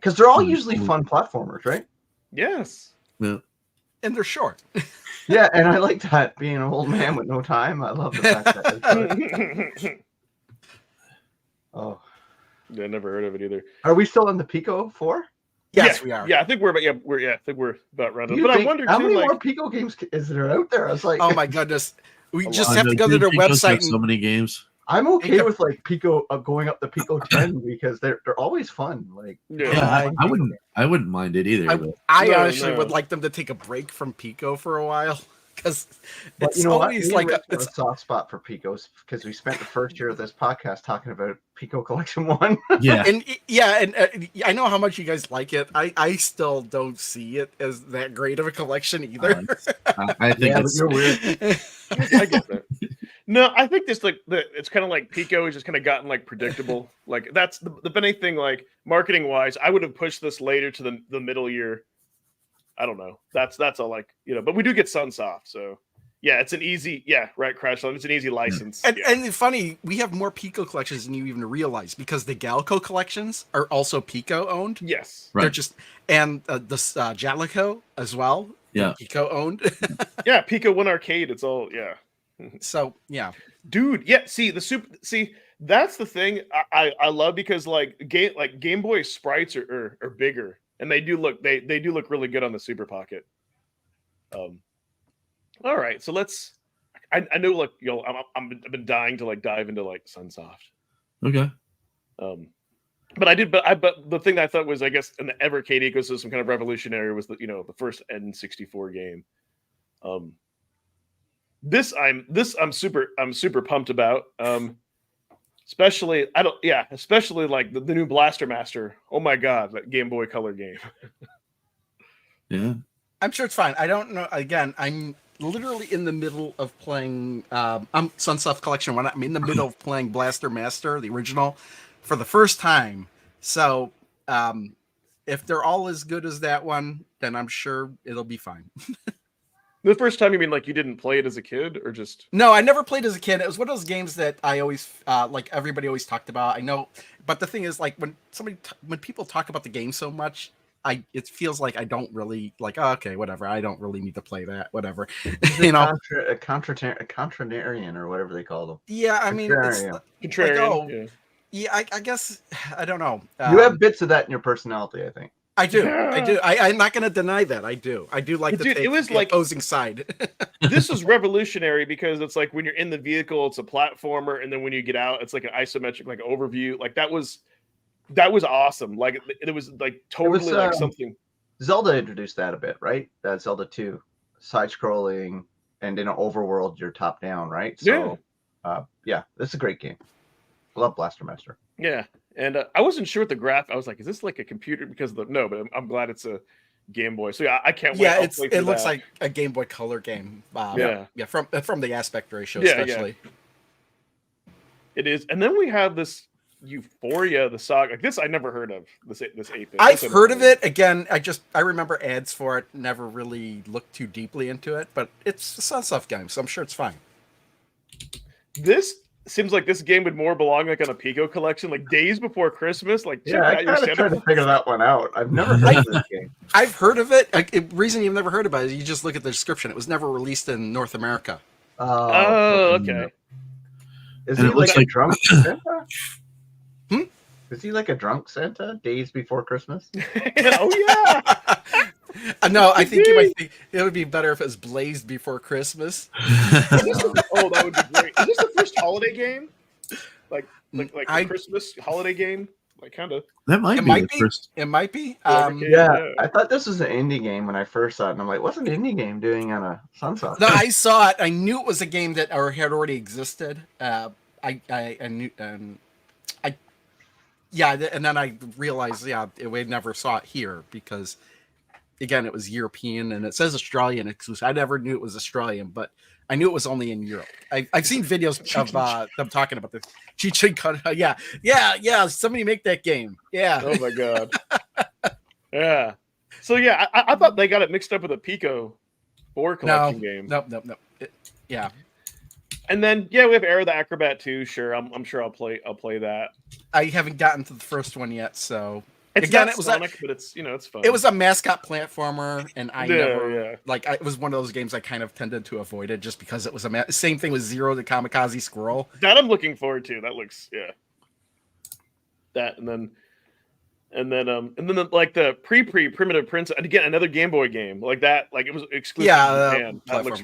Because they're all usually fun platformers, right? Yes. Yeah. And they're short. Yeah, and I like that, being an old man with no time. I love the fact that. Oh. Yeah, never heard of it either. Are we still on the Piko 4? Yes, we are. Yeah, I think we're about rounded. But I wonder how too, many like, more Piko games is there out there? I was like, oh my goodness, we just I have know, to go to their Pico's got website. so many games. I'm okay with like Piko going up the Piko 10 because they're always fun. Like, Yeah, I wouldn't mind it either. I honestly would like them to take a break from Pico for a while because it's always like it's a soft spot for Picos because we spent the first year of this podcast talking about Piko Collection 1. Yeah, and I know how much you guys like it. I still don't see it as that great of a collection either. I think you're weird. I get that. No, I think this it's kind of like Piko has just kind of gotten like predictable. Like that's the funny thing. Like marketing wise, I would have pushed this later to the middle year. I don't know. That's all like but we do get Sunsoft, so yeah, it's an easy Crash Land. It's an easy license. And it's funny, we have more Piko collections than you even realize because the Galco collections are also Piko owned. Yes, they're just the Jalico as well. Yeah, Piko owned. Yeah, Piko 1 Arcade. It's all So yeah, dude. Yeah, see that's the thing I love because Game Boy sprites are bigger and they do look really good on the Super Pocket. All right, so I know I've been dying to dive into Sunsoft. Okay. But the thing that I thought was, I guess, in the Evercade ecosystem kind of revolutionary was the first N64 game. I'm super pumped about. Especially like the new Blaster Master. Oh my god, that Game Boy Color game. Yeah. I'm sure it's fine. I don't know. Again, I'm literally in the middle of playing Sunsoft Collection 1. I'm in the middle of playing Blaster Master, the original, for the first time. So if they're all as good as that one, then I'm sure it'll be fine. The first time, you mean like you didn't play it as a kid, or just? No, I never played as a kid. It was one of those games that I always everybody always talked about. I know, but the thing is, like when people talk about the game so much, it feels like I don't really okay, whatever. I don't really need to play that, whatever. A contrarian or whatever they call them. Yeah, I mean, contrarian. I guess I don't know. You have bits of that in your personality, I think. I do. Yeah. I do. I'm not going to deny that. I do. I do like it was the opposing side. This was revolutionary because it's like when you're in the vehicle, it's a platformer, and then when you get out, it's like an isometric overview. Like that was awesome. Like it was like totally something. Zelda introduced that a bit, right? Zelda 2, side scrolling, and in an overworld, you're top down, right? So, yeah, this is a great game. I love Blaster Master. Yeah. And I wasn't sure what the graph. I was like, "Is this like a computer?" Because but I'm glad it's a Game Boy. So yeah, I can't wait. Yeah, it looks like a Game Boy Color game. Yeah, from the aspect ratio, especially. Yeah. It is, and then we have this Euphoria, the saga. Like this, I never heard of this 8-bit. I've heard of it. Again, I remember ads for it. Never really looked too deeply into it, but it's a Sunsoft game, so I'm sure it's fine. This seems like this game would more belong like on a Piko collection, like days before Christmas. Like, check Yeah, I out your kind of Santa tried to Claus. figure that one out. I've never heard of this game. I've heard of it. The reason you've never heard about it is you just look at the description. It was never released in North America. Oh, okay. Is And he it looks like a like- drunk Santa? Hmm? Is he like a drunk Santa days before Christmas? Oh yeah. No, I think you might think it would be better if it was blazed before Christmas. Oh, that would be great. Is this the first holiday game? Like I- Christmas holiday game? Like kind of. That might It be might the be. first. It might be. Evercade. Yeah, I thought this was an indie game when I first saw it, and I'm like, what's an indie game doing on a Sunsoft? No, I saw it. I knew it was a game that had already existed. I knew, and then I realized, we never saw it here because, again, it was European and it says Australian exclusive. I never knew it was Australian, but I knew it was only in Europe. I've seen videos of them talking about this. Yeah. Somebody make that game. Yeah. Oh my god. Yeah. So yeah, I thought they got it mixed up with a Piko board collection game. No. Yeah. And then yeah, we have Air the Acrobat too. Sure, I'm sure I'll play that. I haven't gotten to the first one yet, so It's again, not it was Sonic, but it's it's fun. it was a mascot platformer, and I never yeah. it was one of those games I kind of tended to avoid it just because it was same thing with Zero the Kamikaze Squirrel. That I'm looking forward to. That looks that and then like the Primitive Prince again, another Game Boy game like that. Like it was exclusive to Japan. That looks.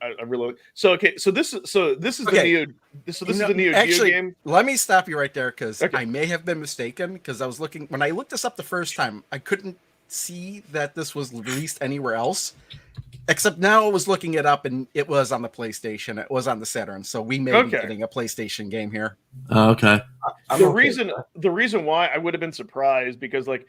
I really so this is the Okay. Neo Geo game. Let me stop you right there because Okay. I may have been mistaken because I was looking when I looked this up the first time. I couldn't see that this was released anywhere else, except now I was looking it up and it was on the PlayStation. It was on the Saturn, so we may be getting a PlayStation game here. Oh, okay. The reason why I would have been surprised because like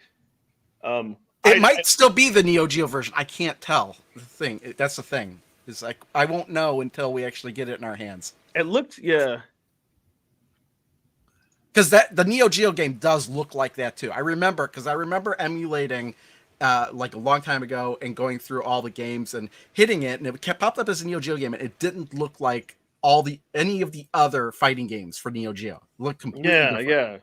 It might still be the Neo Geo version. I can't tell. That's the thing. It's like I won't know until we actually get it in our hands. it looked Because the Neo Geo game does look like that too. I remember emulating like a long time ago and going through all the games and hitting it, and it kept popped up as a Neo Geo game, and it didn't look like any of the other fighting games for Neo Geo. It looked completely different. yeah.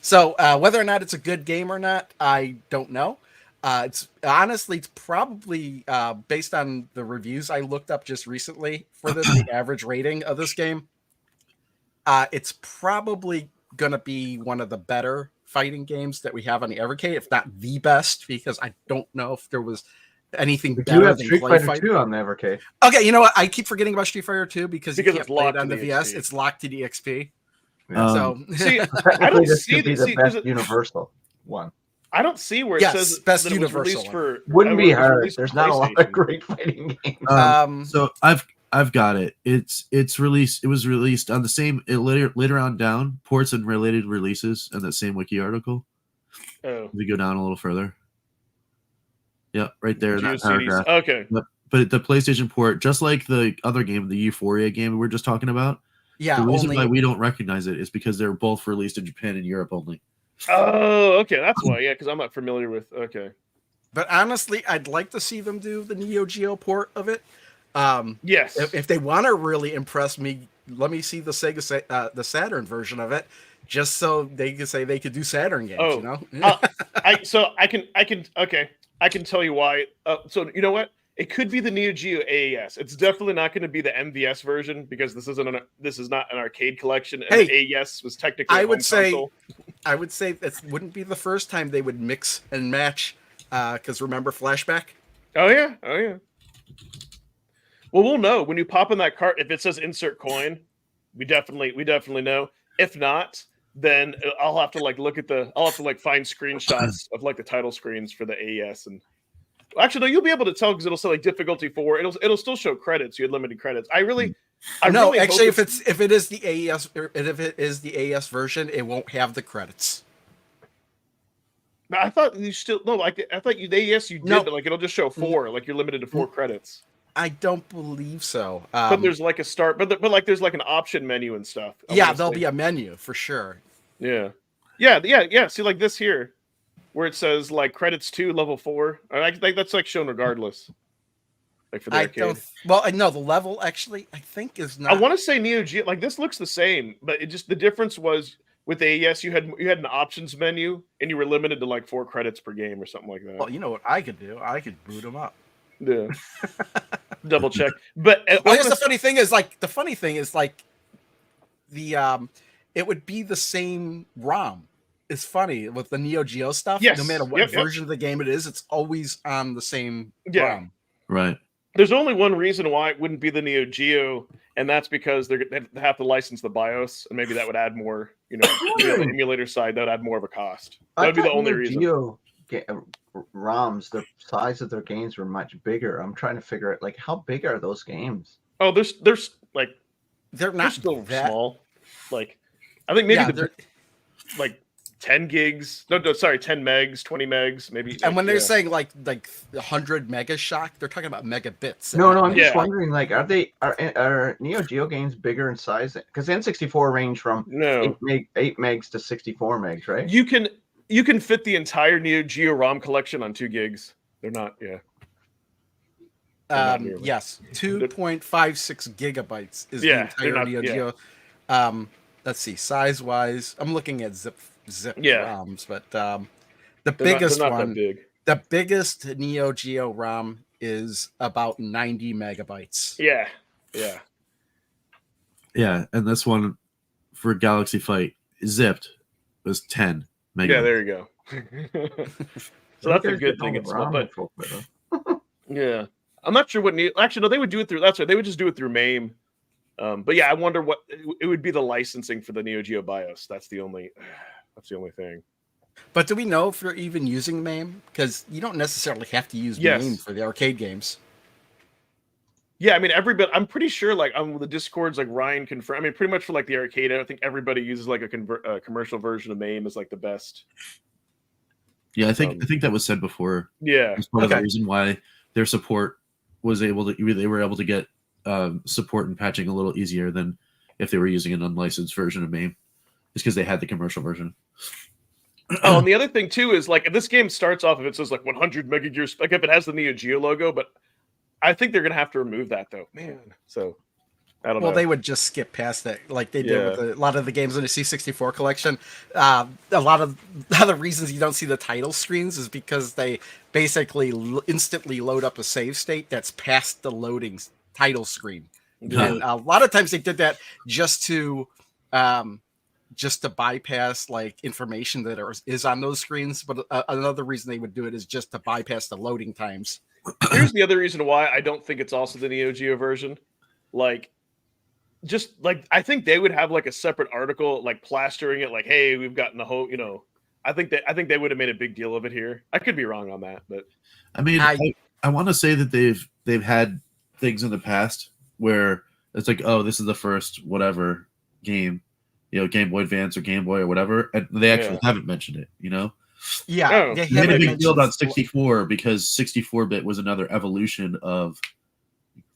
So whether or not it's a good game or not, I don't know. It's probably based on the reviews I looked up just recently for this, the average rating of this game. It's probably gonna be one of the better fighting games that we have on the Evercade, if not the best, because I don't know if there was anything We do better have than Street Play Fighter Fight. 2 on the Evercade. Okay, you know what? I keep forgetting about Street Fighter 2 because you can't it's play it locked on to the the VS. XP. It's locked to the XP. Yeah. So See, I Technically, don't this see could be the the best Universal one. I don't see where it Yes, says best that it was Universal released one. for. Wouldn't be it was hard. released for There's not a lot of PlayStation. great fighting games. So I've got it. It's released. It was released on the same later on down ports and related releases in that same wiki article. Oh, We go down a little further. Yep, right there in that GeoCities. paragraph. Okay. But the PlayStation port, just like the other game, the Euphoria game we were just talking about, yeah, the reason only why we don't recognize it is because they're both released in Japan and Europe only. Oh, okay. That's why. Yeah, because I'm not familiar with. Okay. But honestly, I'd like to see them do the Neo Geo port of it. Yes. If they want to really impress me, let me see the the Saturn version of it, just so they can say they could do Saturn games. Oh, You know, I can tell you why. So you know what? It could be the Neo Geo AES. It's definitely not going to be the MVS version because this is not an arcade collection. And Hey, the AES was technically. I a would home say- console. I would say that wouldn't be the first time they would mix and match. Because remember Flashback? Oh yeah. Well, we'll know when you pop in that cart. If it says insert coin, we definitely know. If not, then I'll have to find screenshots of like the title screens for the AES and. Actually, no, you'll be able to tell because it'll say like difficulty 4. It'll still show credits. You had limited credits. I really hope actually, if it is the AES or if it is the AES version, it won't have the credits. I thought you still no. Like I thought you the AES you did, No. but like it'll just show 4. Like you're limited to 4 credits. I don't believe so. But there's like a start, but like there's like an option menu and stuff. Yeah, there'll be a menu for sure. Yeah. See, like this here, where it says like credits 2 level 4. Like that's like shown regardless. like for the I arcade? don't. Well, I know the level actually. I think is not. I want to say Neo Geo. Like this looks the same, but it just the difference was with AES you had an options menu and you were limited to like 4 credits per game or something like that. Well, you know what I could do? I could boot them up. Yeah. Double check. But Well, here's the funny thing is like the it would be the same ROM. It's funny with the Neo Geo stuff. Yes. No matter what Yep. version of the game it is, it's always on the same Yeah. ROM. Right. There's only one reason why it wouldn't be the Neo Geo, and that's because they have to license the BIOS, and maybe that would add more. The emulator side that would add more of a cost. That would be the only reason. Geo ROMs, the size of their games were much bigger. I'm trying to figure out like how big are those games? Oh, there's like They're they're not still that small. Like I think maybe they're- like 10 gigs. No, sorry, 10 megs, 20 megs, maybe. and when they're yeah. saying like 100 mega shock, they're talking about megabits. No, I'm just Yeah. wondering like are Neo Geo games bigger in size? Because N64 range from No, 8 megs to 64 megs, right? you can fit the entire Neo Geo ROM collection on 2 gigs. They're not. Yeah. Not nearly. Yes, 2.56 gigabytes is Yeah, the they're entire not- Neo yeah. Geo. Let's see, size wise, I'm looking at zip Yeah. ROMs, but They're the not- biggest they're not one, that big. the biggest Neo Geo ROM is about 90 megabytes. Yeah. Yeah. Yeah, and this one for Galaxy Fight zipped was 10 megabytes. Yeah, there you go. So that's a good thing. It's small, but yeah, I'm not sure what. Actually, no, they would do it through. That's right. They would just do it through MAME. But yeah, I wonder what it would be the licensing for the Neo Geo BIOS. That's the only thing. But do we know if you're even using MAME? Because you don't necessarily have to use Yes. MAME for the arcade games. Yeah, I mean, everybody. I'm pretty sure, like on the Discords, like Ryan confirmed. I mean, pretty much for like the arcade, I think everybody uses like a commercial version of MAME as like the best. Yeah, I think that was said before. Yeah, It's part of the Okay. reason why their support was able to. They were able to get support and patching a little easier than if they were using an unlicensed version of MAME, just because they had the commercial version. Oh, and the other thing too is like if this game starts off, if it says like 100 megagears, like if it has the Neo Geo logo, but I think they're gonna have to remove that though, man. So I don't know. Well, they would just skip past that, like they did with a lot of the games in the C64 collection. A lot of the reasons you don't see the title screens is because they basically instantly load up a save state that's past the loading title screen. Yeah. And a lot of times they did that just to bypass like information that is on those screens. But another reason they would do it is just to bypass the loading times. Here's the other reason why I don't think it's also the Neo Geo version. Like, just like I think they would have like a separate article, like plastering it, like, "Hey, we've gotten the whole," I think they would have made a big deal of it here. I could be wrong on that, but I mean, I want to say that they've had things in the past where it's like, oh, this is the first whatever game, Game Boy Advance or Game Boy or whatever, and they actually haven't mentioned it. Yeah, Oh. they They made a haven't big deal mentioned- about 64 because 64-bit was another evolution of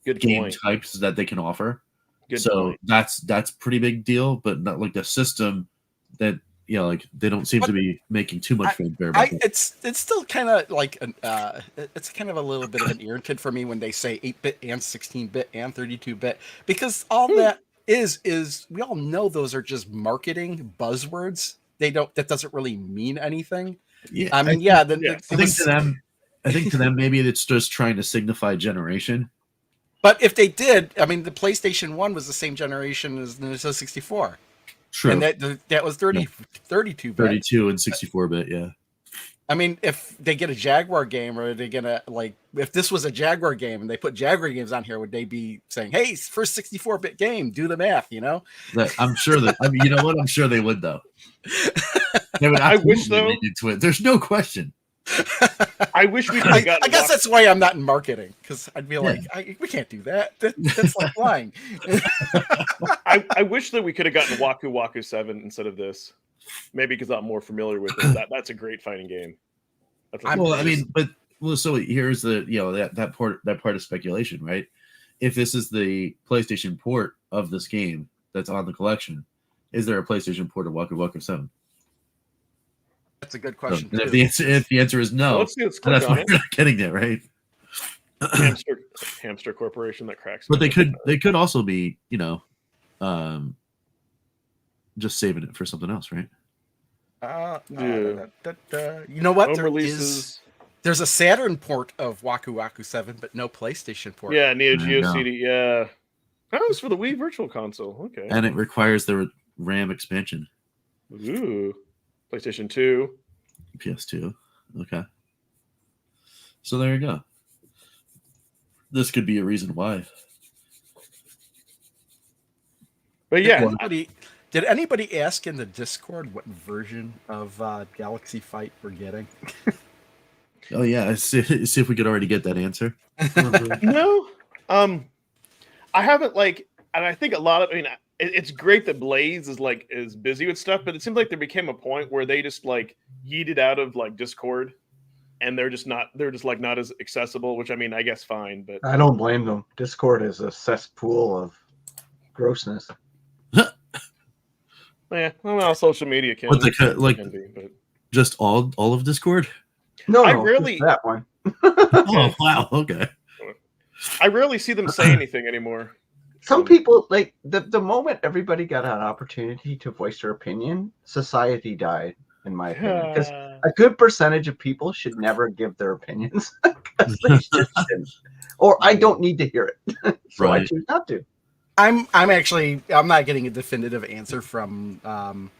good game point. types that they can offer. Good So point. that's pretty big deal, but not like the system that like they don't seem to be making too much fanfare about that. It's still kind of like it's kind of a little bit of an irritant for me when they say 8-bit and 16-bit and 32-bit, because all that is we all know those are just marketing buzzwords. That doesn't really mean anything. Yeah, I mean, I think to them maybe it's just trying to signify generation. But if they did, I mean, the PlayStation 1 was the same generation as the Nintendo 64. True. And that was 32-bit. 32 and 64-bit, yeah. I mean, if they get a Jaguar game, or are they gonna if this was a Jaguar game and they put Jaguar games on here, would they be saying, "Hey, first 64-bit game, do the math"? I'm sure that. I mean, you know what? I'm sure they would though. They would I wish, absolutely though- lean into it. There's no question. I wish we could have gotten. I guess that's why I'm not in marketing, because I'd be like, Yeah. we can't do that. That's like lying. I wish that we could have gotten Waku Waku 7 instead of this. Maybe because I'm more familiar with it. That's a great fighting game. So here's the that part of speculation, right? If this is the PlayStation port of this game that's on the collection, is there a PlayStation port of Waku Waku 7? That's a good question. And too. if the answer is no, Let's see. Let's then click that's on why it. we're not getting it, right? hamster corporation that cracks. But they could also be, just saving it for something else, right? You know what? Home releases. There's a Saturn port of Waku Waku 7, but no PlayStation port. Yeah, Neo Geo CD. Yeah, that was for the Wii Virtual Console. Okay, and it requires the RAM expansion. Ooh, PlayStation 2, PS2. Okay, so there you go. This could be a reason why. But yeah, did anybody ask in the Discord what version of Galaxy Fight we're getting? Oh yeah, see if we could already get that answer. No, I haven't and I think a lot of. I mean, it's great that Blaze is busy with stuff, but it seems like there became a point where they just yeeted out of Discord, and they're just not as accessible. Which I mean, I guess fine, but I don't blame them. Discord is a cesspool of grossness. Yeah, well, social media can. But but just all of Discord. No, I just rarely that one. Oh wow, okay. I rarely see them say anything anymore. Some people the moment everybody got an opportunity to voice their opinion, society died, in my opinion. Because a good percentage of people should never give their opinions. They shouldn't. Or I don't need to hear it, so I choose not to. I'm not getting a definitive answer from Your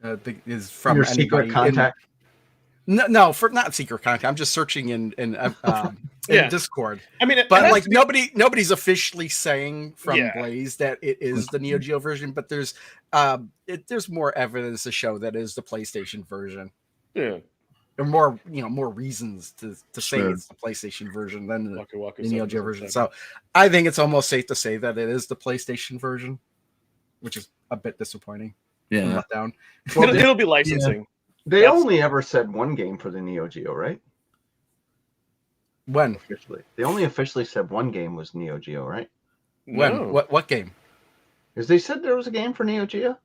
anybody secret contact. No, for not secret contact. I'm just searching in Discord. I mean, but nobody's officially saying from Blaze that it is the Neo Geo version, but there's more evidence to show that it is the PlayStation version. Yeah. There are more reasons to say it's the PlayStation version than the Neo Geo version. So I think it's almost safe to say that it is the PlayStation version, which is a bit disappointing. Yeah. Letdown. Well, it'll be licensing. Yeah. They only ever said one game for the Neo Geo, right? When? Officially. They only officially said one game was Neo Geo, right? When? No. What game? Because they said there was a game for Neo Geo?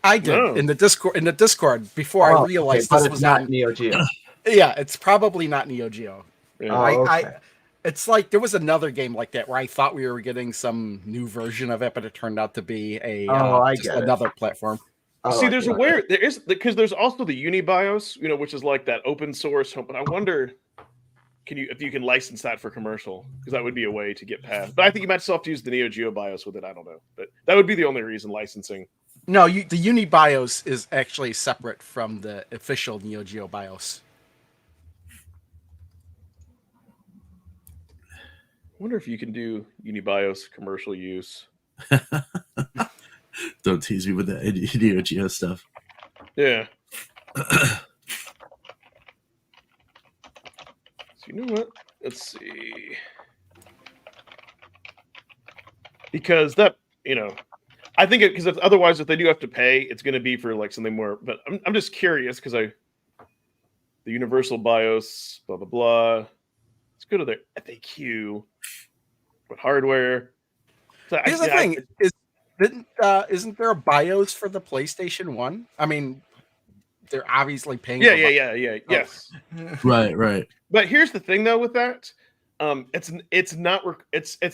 I did in the Discord before I realized this was not Neo Geo. Yeah, it's probably not Neo Geo. Yeah. It's like there was another game like that where I thought we were getting some new version of it, but it turned out to be another platform. See, there's there's also the Unibios, which is like that open source. But I wonder, if you can license that for commercial, because that would be a way to get past. But I think you might still have to use the Neo Geo BIOS with it. I don't know, but that would be the only reason licensing. No, the Unibios is actually separate from the official Neo Geo BIOS. I wonder if you can do Unibios commercial use. Don't tease me with that Neo Geo stuff. Yeah. So you know what? Let's see. Because that, I think because otherwise, if they do have to pay, it's going to be for something more. But I'm just curious because the Universal BIOS, blah blah blah. Let's go to their FAQ. What hardware? So Here's the thing: isn't there a BIOS for the PlayStation 1? I mean, they're obviously paying. Yes. Right. But here's the thing, though, with that. It's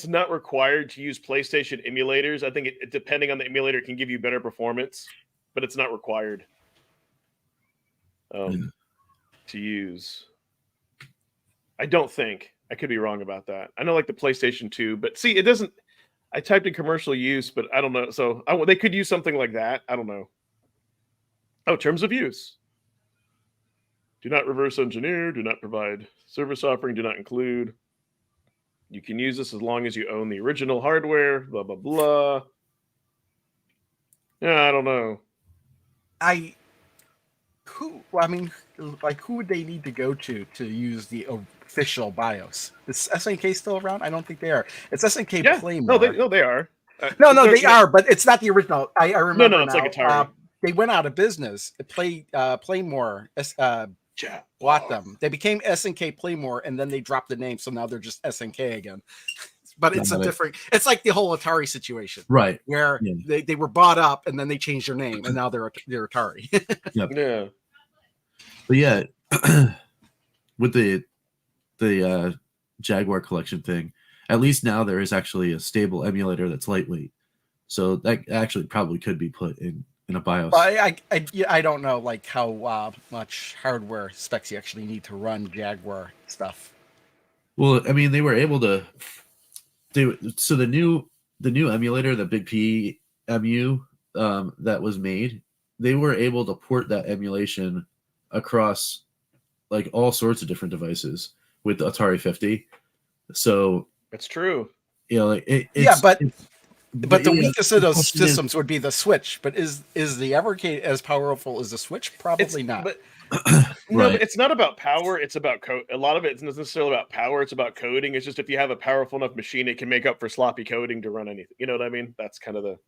not required to use PlayStation emulators. I think it depending on the emulator, it can give you better performance, but it's not required to use. I don't think. I could be wrong about that. I know the PlayStation 2, but see, it doesn't. I typed in commercial use, but I don't know. So they could use something like that. I don't know. Oh, terms of use. Do not reverse engineer. Do not provide service offering. Do not include. You can use this as long as you own the original hardware. Blah blah blah. Yeah, I don't know. Who would they need to go to use the official BIOS? Is SNK still around? I don't think they are. It's SNK Playmore. No, they are. They are, but it's not the original. I remember. No, it's like Atari. They went out of business. Playmore bought them. They became SNK Playmore, and then they dropped the name, so now they're just SNK again. But it's it's like the whole Atari situation, right? Where they were bought up, and then they changed their name, and now they're Atari. Yep. Yeah. But yeah, with the Jaguar collection thing, at least now there is actually a stable emulator that's lightweight. So that actually probably could be put in a BIOS. I don't know like how much hardware specs you actually need to run Jaguar stuff. Well, I mean, they were able to do so. The new emulator, the Big P MU that was made, they were able to port that emulation across like all sorts of different devices with the Atari 50. So It's true. you know, like but the weakest of those question is- systems would be the Switch. But is the Evercade as powerful as the Switch? Probably not. But no, Right. but it's not about power. It's about code. A lot of it isn't necessarily about power. It's about coding. It's just if you have a powerful enough machine, it can make up for sloppy coding to run anything. You know what I mean? That's kind of the.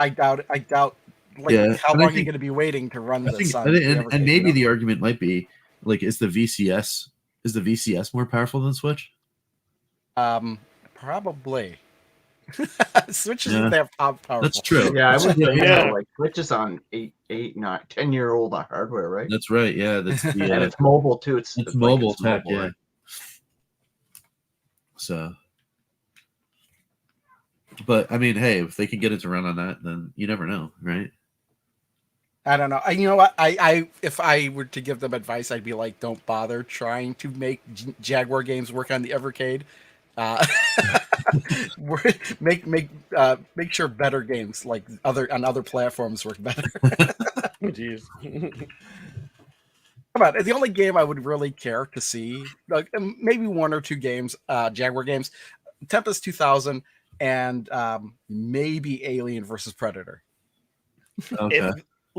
I doubt. Like, Yeah, how and long I are you think- going to be waiting to run I this? think, On and, the and, Evercade, and maybe you know? the argument might be like, is the VCS more powerful than Switch? Probably. Switch Yeah. isn't that powerful. That's true. Yeah, I would think Yeah. so. Like Switch is on 10-year-old hardware, right? That's right. Yeah, that's the And it's mobile too. It's it's like mobile it's tech. mobile, Yeah. right? So, but I mean, hey, if they can get it to run on that, then you never know, right? I don't know. You know what? I if I were to give them advice, I'd be like, don't bother trying to make Jaguar games work on the Evercade. Make sure better games like on other platforms work better. Jeez. Come on, the only game I would really care to see, like maybe one or two games, Jaguar games, Tempest 2000, and maybe Alien versus Predator. Okay.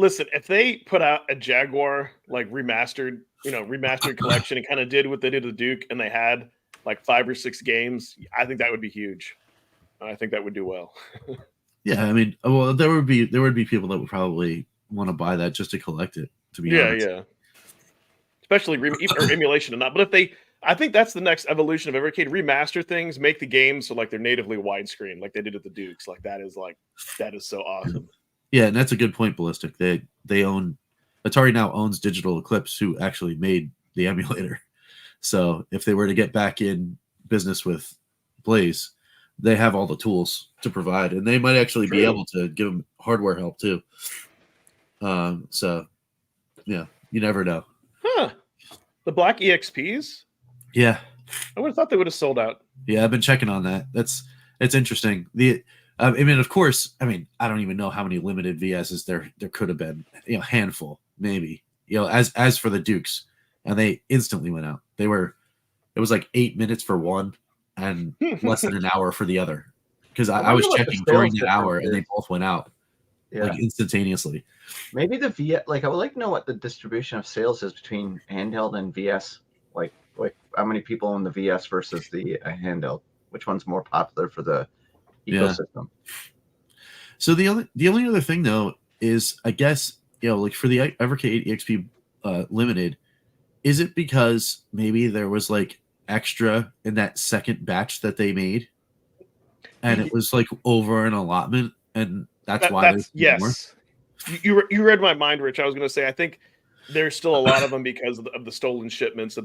If they put out a Jaguar like remastered collection and kind of did what they did to Duke, and they had like 5 or 6 games, I think that would be huge. I think that would do well. Yeah, I mean, well, there would be people that would probably want to buy that just to collect it. To be honest. Yeah. Especially or emulation and not. But I think that's the next evolution of Evercade. Remaster things, make the games so like they're natively widescreen, like they did at the Dukes. That is so awesome. Yeah, and that's a good point, Ballistic. They own Atari now owns Digital Eclipse, who actually made the emulator. So if they were to get back in business with Blaze, they have all the tools to provide, and they might actually be able to give them hardware help too. So yeah, you never know. Huh. The black EXPs? Yeah. I would have thought they would have sold out. Yeah, I've been checking on that. It's interesting. I mean, of course, I don't even know how many limited VSs there could have been. Handful, maybe. As for the Dukes, and they instantly went out. It was like 8 minutes for one and less than an hour for the other. Because I was checking during that hour, and they both went out like instantaneously. Maybe the VS, I would like to know what the distribution of sales is between handheld and VS. Like how many people own the VS versus the handheld? Which one's more popular for the ecosystem? So the only other thing though is, I guess, like for the Evercade EXP Limited, is it because maybe there was like extra in that second batch that they made, and it was like over an allotment, and that's why there's yes. more? You read my mind, Rich. I was going to say I think there's still a lot of them because of the stolen shipments that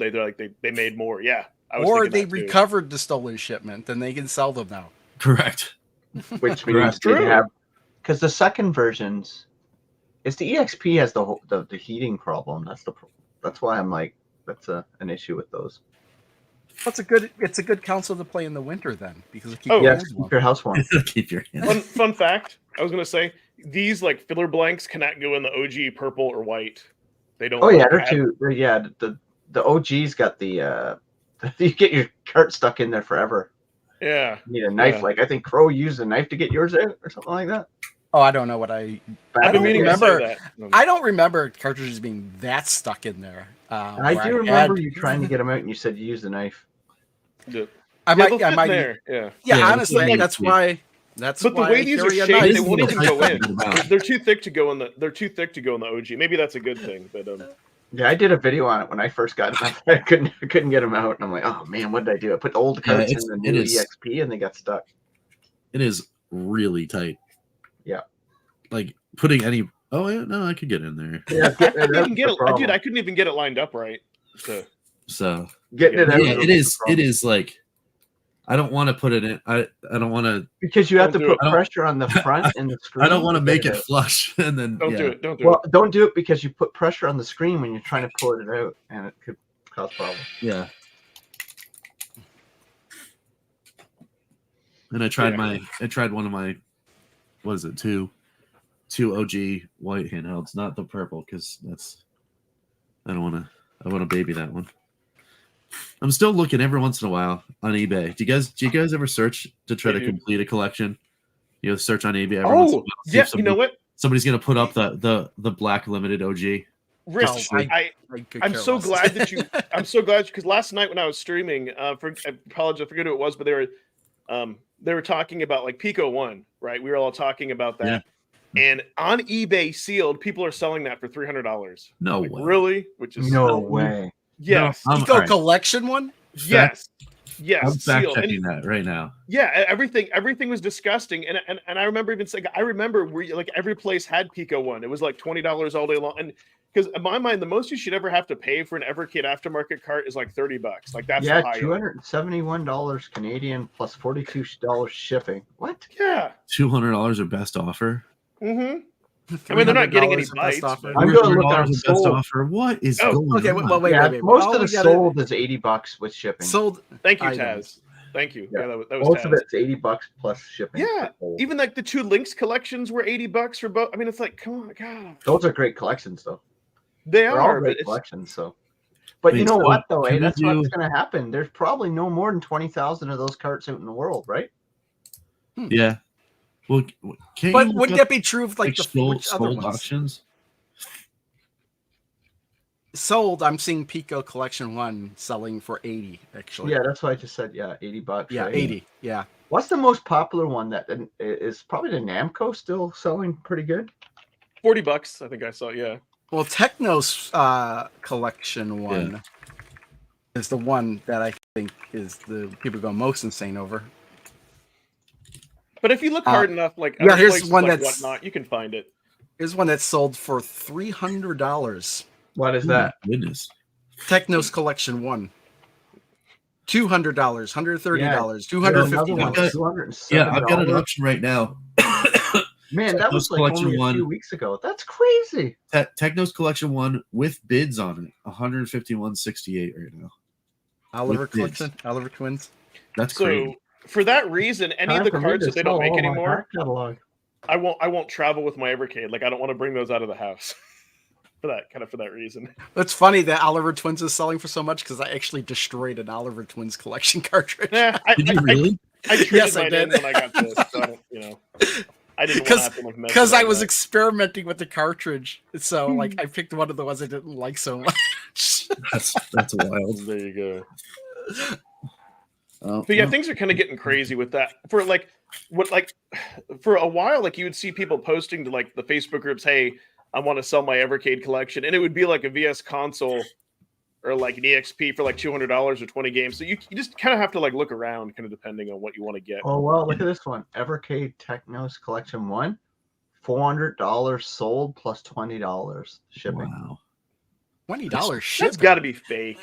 they made more. Yeah, or they recovered the stolen shipment and they can sell them now. Correct. Which means they have, because the second versions is the EXP has the heating problem. That's why I'm like, that's an issue with those. It's a good console to play in the winter then, because it keep your house warm. Keep your hands. Fun fact, I was gonna say these like filler blanks cannot go in the OG purple or white. They don't. Oh yeah, they're too. Yeah, the OG's got the you get your cart stuck in there forever. Yeah. You need a knife. Like I think Crow used a knife to get yours out or something like that. Oh, I don't know what I don't remember. I don't remember cartridges being that stuck in there. I do remember you trying to get them out, and you said you used a knife. Yeah. I might. There. Yeah. Honestly, that's why. But the way these are shaped, they won't even go in. They're too thick to go in the. They're too thick to go in the OG. Maybe that's a good thing, but Yeah, I did a video on it when I first got it. I couldn't get them out, and I'm like, oh man, what did I do? I put the old cards in the new EXP, and they got stuck. It is really tight. Yeah, like putting any. Oh yeah, no, I could get in there. Yeah, I couldn't even get it lined up right. So. So Getting it out. yeah, it is. It is like I don't want to put it in. I don't want to because you have to Don't do put pressure on the front and the screen. I don't want to make get it flush and then Don't yeah. do it. Don't do Well, it. don't do it because you put pressure on the screen when you're trying to pull it out, and it could cause problems. Yeah. And I tried one of my what is it, two OG white handhelds, not the purple, because I want to baby that one. I'm still looking every once in a while on eBay. Do you guys ever search to try to complete a collection? You know, search on eBay every once in a while. See if you know what? Somebody's gonna put up the black limited OG. Rich, No, I'm so glad that you. I'm so glad because last night when I was streaming, I apologize, I forget who it was, but they were talking about like Piko 1, right? We were all talking about that, and on eBay sealed, people are selling that for $300. No like, way, really? Which is No way. Yes, No, Piko right. collection one. yes, I'm fact sealed. checking that right now. Yeah, everything was disgusting, and I remember even saying, I remember where like every place had Piko 1. It was like $20 all day long, and because in my mind, the most you should ever have to pay for an Evercade aftermarket cart is like $30. Like that's the high end. $271 Canadian plus $42 shipping. What? Yeah. $200 or best offer. Mm-hmm. I mean, they're not getting any $300 bites. best offer. I'm going to look $200 on best sold. offer. What is going Okay, on? wait. Most All of the we gotta- sold is $80 with shipping. Sold. Thank you, items. Taz. Thank you. Yeah. Yeah, that was Most Taz. of it's $80 plus shipping. Yeah, even like the 2 Lynx collections were $80 for both. I mean, it's like, come on, God. Those are great collections, though. They They're all are, but great it's collections. So, but you Wait, know so what, though? can we That's do- what's going to happen. There's probably no more than 20,000 of those carts out in the world, right? Yeah. Well, can't But you look wouldn't up, that be true of like the sold, which other sold ones? auctions? Sold. I'm seeing Piko collection 1 selling for 80 actually. Yeah, that's what I just said. Yeah, $80. Yeah, right? 80. Yeah. What's the most popular one that is probably the Namco still selling pretty good? $40. I think I saw. Yeah. Well, Techno's collection 1 is the one that I think is the people go most insane over. But if you look hard enough, like yeah, other here's places one like that's- whatnot, you can find it. Here's one that's sold for $300. What is Oh, that? my goodness. Techno's collection 1. $200, $130, There's another $250. one, Okay. $207. Yeah, I've got an auction right now. Man, that was Techno's like collection only a 1. few weeks ago. That's crazy. Techno's collection 1 with bids on it, $151.68 right now. Oliver With bids. collection, Oliver twins. That's So crazy. for that reason, any of Time the for me cards to that they don't sell make all my anymore, card catalog. I won't travel with my Evercade. Like I don't want to bring those out of the house. for that reason. It's funny that Oliver Twins is selling for so much because I actually destroyed an Oliver Twins collection cartridge. Yeah, Did you really? I traded Yes, I mine did. in when I got this. So I don't, I didn't want to have to like mess Because with I all was that. experimenting with the cartridge, so like I picked one of the ones I didn't like so much. That's wild. There you go. Oh, But yeah, well, things are kind of getting crazy with that. For a while, like you would see people posting to like the Facebook groups, "Hey, I want to sell my Evercade collection," and it would be like a VS console or like an EXP for like $200 or 20 games. So you just kind of have to like look around, kind of depending on what you want to get. Oh well, look at this one. Evercade Technos Collection 1, $400 sold plus $20 shipping. wow. $20 shit. That's got to be fake.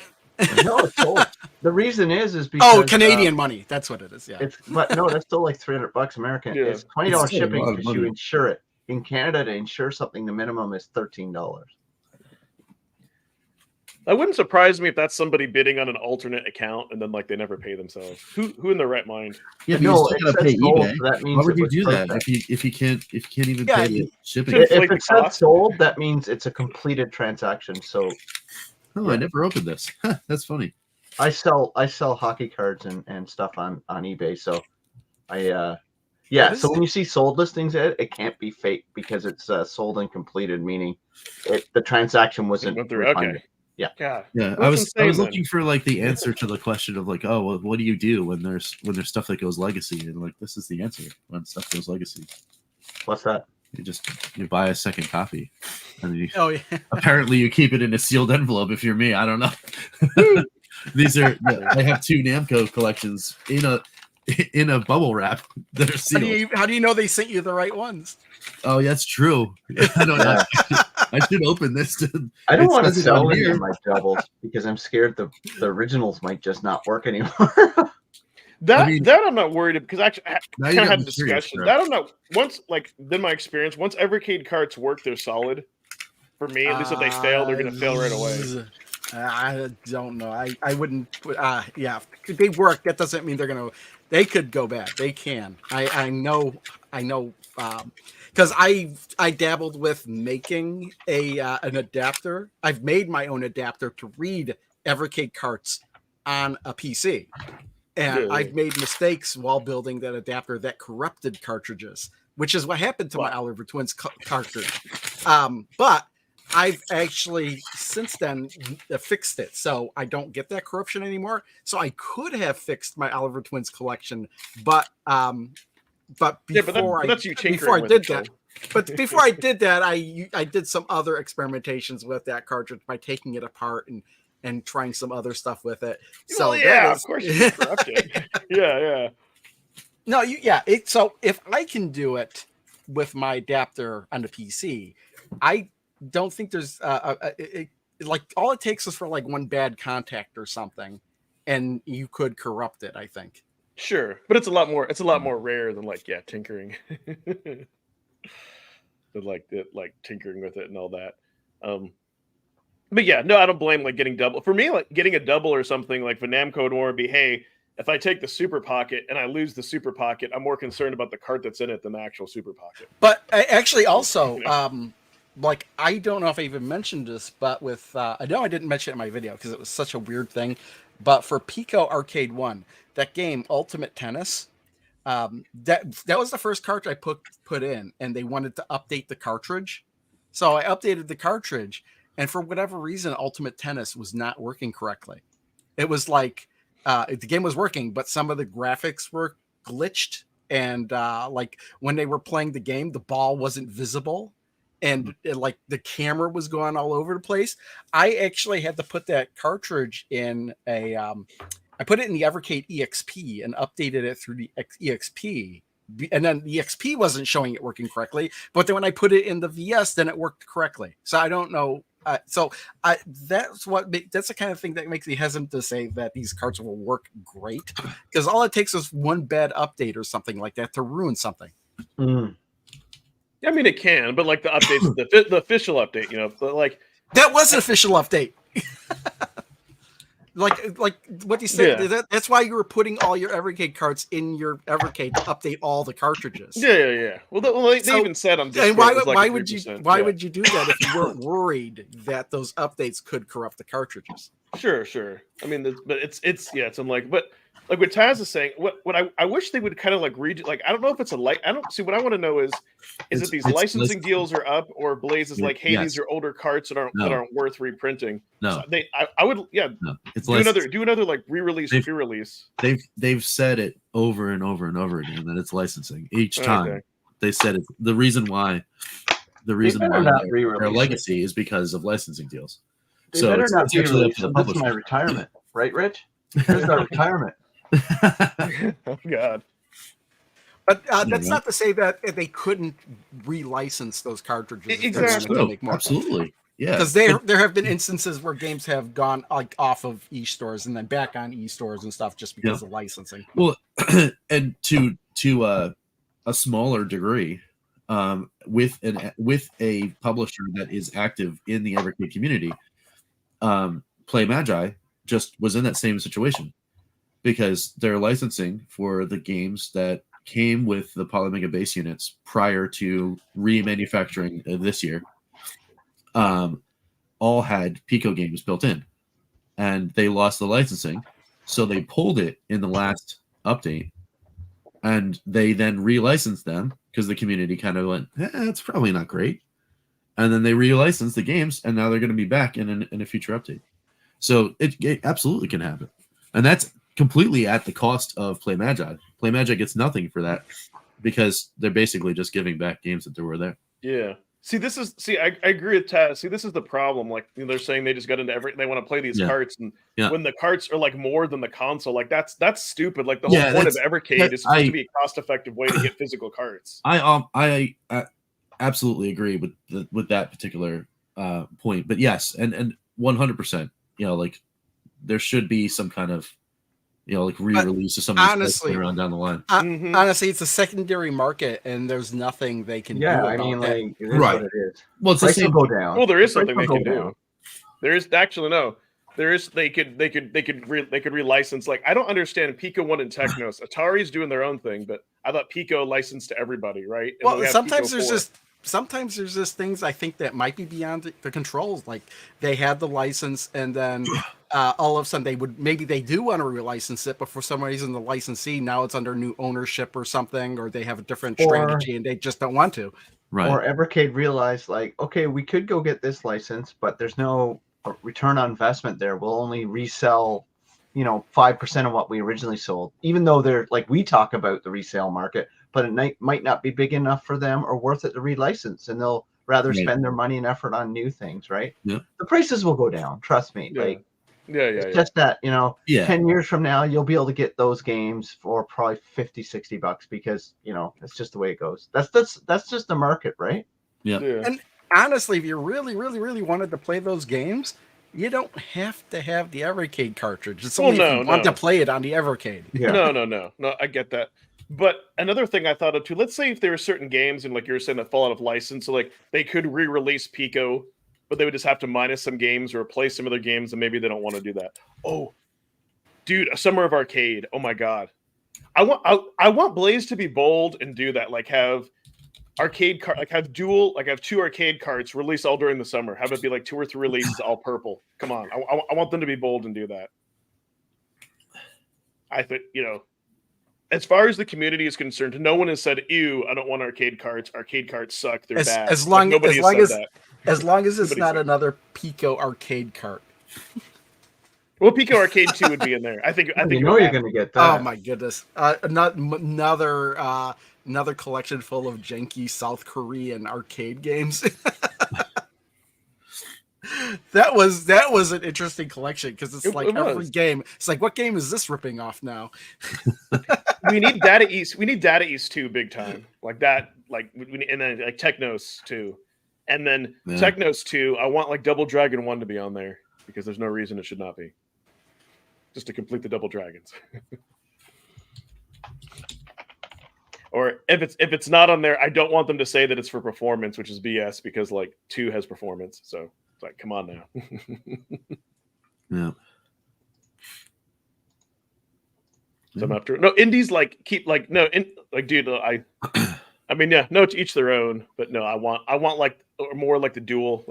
No, it's sold. The reason is because Oh, Canadian money. That's what it is. Yeah. but no, that's still like $300 American. Yeah. It's $20 It's still a shipping lot of because you money. insure it. In Canada, to insure something, the minimum is $13. That wouldn't surprise me if that's somebody bidding on an alternate account and then like they never pay themselves. Who in their right mind? Yeah, but No, you it still gotta says pay sold, eBay. so that means Why would it you was do that perfect. if you can't even Yeah, pay the shipping? Should- If like the it says cost? sold, that means it's a completed transaction. So Oh, I never opened this. That's funny. I sell hockey cards and stuff on eBay. So What is so when you see sold listings, it can't be fake because it's sold and completed, meaning the transaction wasn't Went through. refunded. Okay. Yeah. God. Yeah, That's I was insane, then. looking for like the answer to the question of like, oh, well, what do you do when there's stuff that goes legacy? And like, this is the answer when stuff goes legacy. What's that? You buy a second copy, and you, Oh yeah. apparently you keep it in a sealed envelope. If you're me, I don't know. These are I have 2 Namco collections in a bubble wrap that are How sealed. do you know they sent you the right ones? Oh, that's true. I don't know. I should open this. I don't it want to says it sell on any here. of my doubles because I'm scared the originals might just not work anymore. That I mean- that I'm not worried because actually I Now kind you of got had a me curious, discussion. bro. That I'm not once like then my experience once Evercade carts work, they're solid. For me, at least if they fail, they're gonna fail right away. I don't know. I wouldn't put. Yeah, if they work. That doesn't mean they're gonna. They could go bad. They can. I know. I know. Because I dabbled with making an adapter. I've made my own adapter to read Evercade carts on a PC, and Yeah. I've made mistakes while building that adapter that corrupted cartridges, which is what happened to my Oliver Twins cartridge. But I've actually since then fixed it, so I don't get that corruption anymore. So I could have fixed my Oliver Twins collection, but before that's you tinkering before I with did it, that, though. but before I did that, I did some other experimentations with that cartridge by taking it apart and trying some other stuff with it. So Well, yeah, that of course you can corrupt it. Yeah. No, so if I can do it with my adapter on the PC, I don't think there's like all it takes is for like one bad contact or something, and you could corrupt it. I think. Sure, but it's a lot more rare than like tinkering. Than like tinkering with it and all that. But yeah, no, I don't blame like getting double. For me, like getting a double or something like for Namco would more be, hey, if I take the Super Pocket and I lose the Super Pocket, I'm more concerned about the cart that's in it than the actual Super Pocket. But actually, also, like I don't know if I even mentioned this, but with I know I didn't mention it in my video because it was such a weird thing. But for Piko Arcade 1, that game Ultimate Tennis, that was the first cartridge I put in, and they wanted to update the cartridge, so I updated the cartridge, and for whatever reason, Ultimate Tennis was not working correctly. It was like the game was working, but some of the graphics were glitched, and like when they were playing the game, the ball wasn't visible, and like the camera was going all over the place. I actually had to put that cartridge in I put it in the Evercade EXP and updated it through the EXP, and then the EXP wasn't showing it working correctly. But then when I put it in the VS, then it worked correctly. So I don't know. That's the kind of thing that makes me hesitant to say that these cards will work great, because all it takes is one bad update or something like that to ruin something. I mean, it can, but like the updates, the official update, but like that was an official update. like what you said, that's why you were putting all your Evercade cards in your Evercade to update all the cartridges. Yeah. Well, they even said on Discord. And why would you do that if you weren't worried that those updates could corrupt the cartridges? Sure. I mean, but it's I'm like, but like what Taz is saying, what I wish they would kind of like redo. Like, I don't know if it's I don't see. What I want to know is it these licensing deals are up, or Blaze is like, hey, these are older carts that aren't worth reprinting. No, so I would no. It's do another like re-release, pre-release. They've said it over and over and over again that it's licensing each time. They said it. The reason why their legacy is because of licensing deals. They better not be released unless my retirement, right, Rich? There's our retirement. Oh God! But that's not to say that they couldn't relicense those cartridges. Exactly. Absolutely. Yeah. Because there have been instances where games have gone like off of e-stores and then back on e-stores and stuff just because of licensing. Well, and to a smaller degree, with a publisher that is active in the Evercade community, Play Magi just was in that same situation, because they're licensing for the games that came with the Polymega base units prior to remanufacturing this year. All had Piko games built in, and they lost the licensing, so they pulled it in the last update, and they then relicensed them because the community kind of went, it's probably not great, and then they relicensed the games, and now they're going to be back in a future update. So it absolutely can happen, and that's completely at the cost of Play Magi. Play Magi gets nothing for that because they're basically just giving back games that were there. Yeah. I agree with Taz. See, this is the problem. Like, they're saying they just got into they want to play these carts, and when the carts are like more than the console, like that's stupid. Like the whole point of Evercade is supposed to be a cost-effective way to get physical carts. I absolutely agree with that particular point. But yes, and 100%. Like there should be some kind of like re-release of some of these honestly, later on down the line. Honestly, it's a secondary market, and there's nothing they can do Yeah, about I mean, that. like it is Right. what it is. Well, it's the Price same. will go down. Well, there is The price something they will can go do. down. There is actually no. There is they could relicense. Like I don't understand Piko One and Technos. Atari's doing their own thing, but I thought Piko licensed to everybody, right? And Well, we have sometimes Piko there's 4. just things I think that might be beyond the controls. Like they had the license, and then all of a sudden they do want to relicense it, but for some reason the licensee now it's under new ownership or something, or they have a different strategy and they just don't want to. Right. Or Evercade realized, like, okay, we could go get this license, but there's no return on investment there. We'll only resell, 5% of what we originally sold, even though they're like we talk about the resale market, but it might not be big enough for them or worth it to relicense, and they'll rather spend their money and effort on new things, right? Yeah. The prices will go down. Trust me. Yeah. Like, Yeah. it's just that, Yeah. 10 years from now, you'll be able to get those games for probably $50-$60 because, it's just the way it goes. That's just the market, right? Yeah. And honestly, if you really, really, really wanted to play those games, you don't have to have the Evercade cartridge. It's only if you want to play it on the Evercade. Yeah. No, I get that. But another thing I thought of too, let's say if there are certain games and like you were saying that fall out of license, so like they could re-release Piko, but they would just have to minus some games or replace some of their games, and maybe they don't want to do that. Oh, dude, a Summer of Arcade. Oh my god. I want Blaze to be bold and do that. Like have arcade card, like have two arcade carts released all during the summer. Have it be like 2 or 3 releases all purple. Come on. I want them to be bold and do that. I think, as far as the community is concerned, no one has said, "Ew, I don't want arcade carts. Arcade carts suck. They're bad." As long as it's not that. another Piko arcade cart. Well, Piko Arcade 2 would be in there. I think you're going to get that. Oh my goodness! Another collection full of janky South Korean arcade games. That was an interesting collection because it's every game. It's like, what game is this ripping off now? We need Data East. We need Data East 2 big time. Like that. And then like Technos 2, and then Technos 2. I want like Double Dragon 1 to be on there because there's no reason it should not be. Just to complete the Double Dragons. Or if it's not on there, I don't want them to say that it's for performance, which is BS because like 2 has performance. So it's like, come on now. Yeah. So I'm after indies dude. I mean, yeah, no, to each their own. But no, I want like more like the dual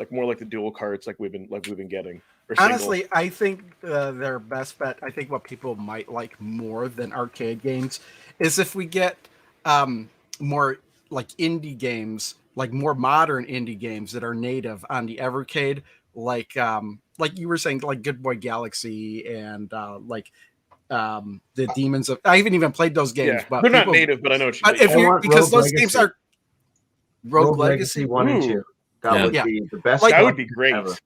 carts like we've been getting. Honestly, I think their best bet. I think what people might like more than arcade games is if we get more like indie games, like more modern indie games that are native on the Evercade, like you were saying, like Good Boy Galaxy and the Demons of. I haven't even played those games, but they're not native. But I know what you mean. Because those games are Rogue Legacy 1 and 2. That would be the best. That would be great. Ever.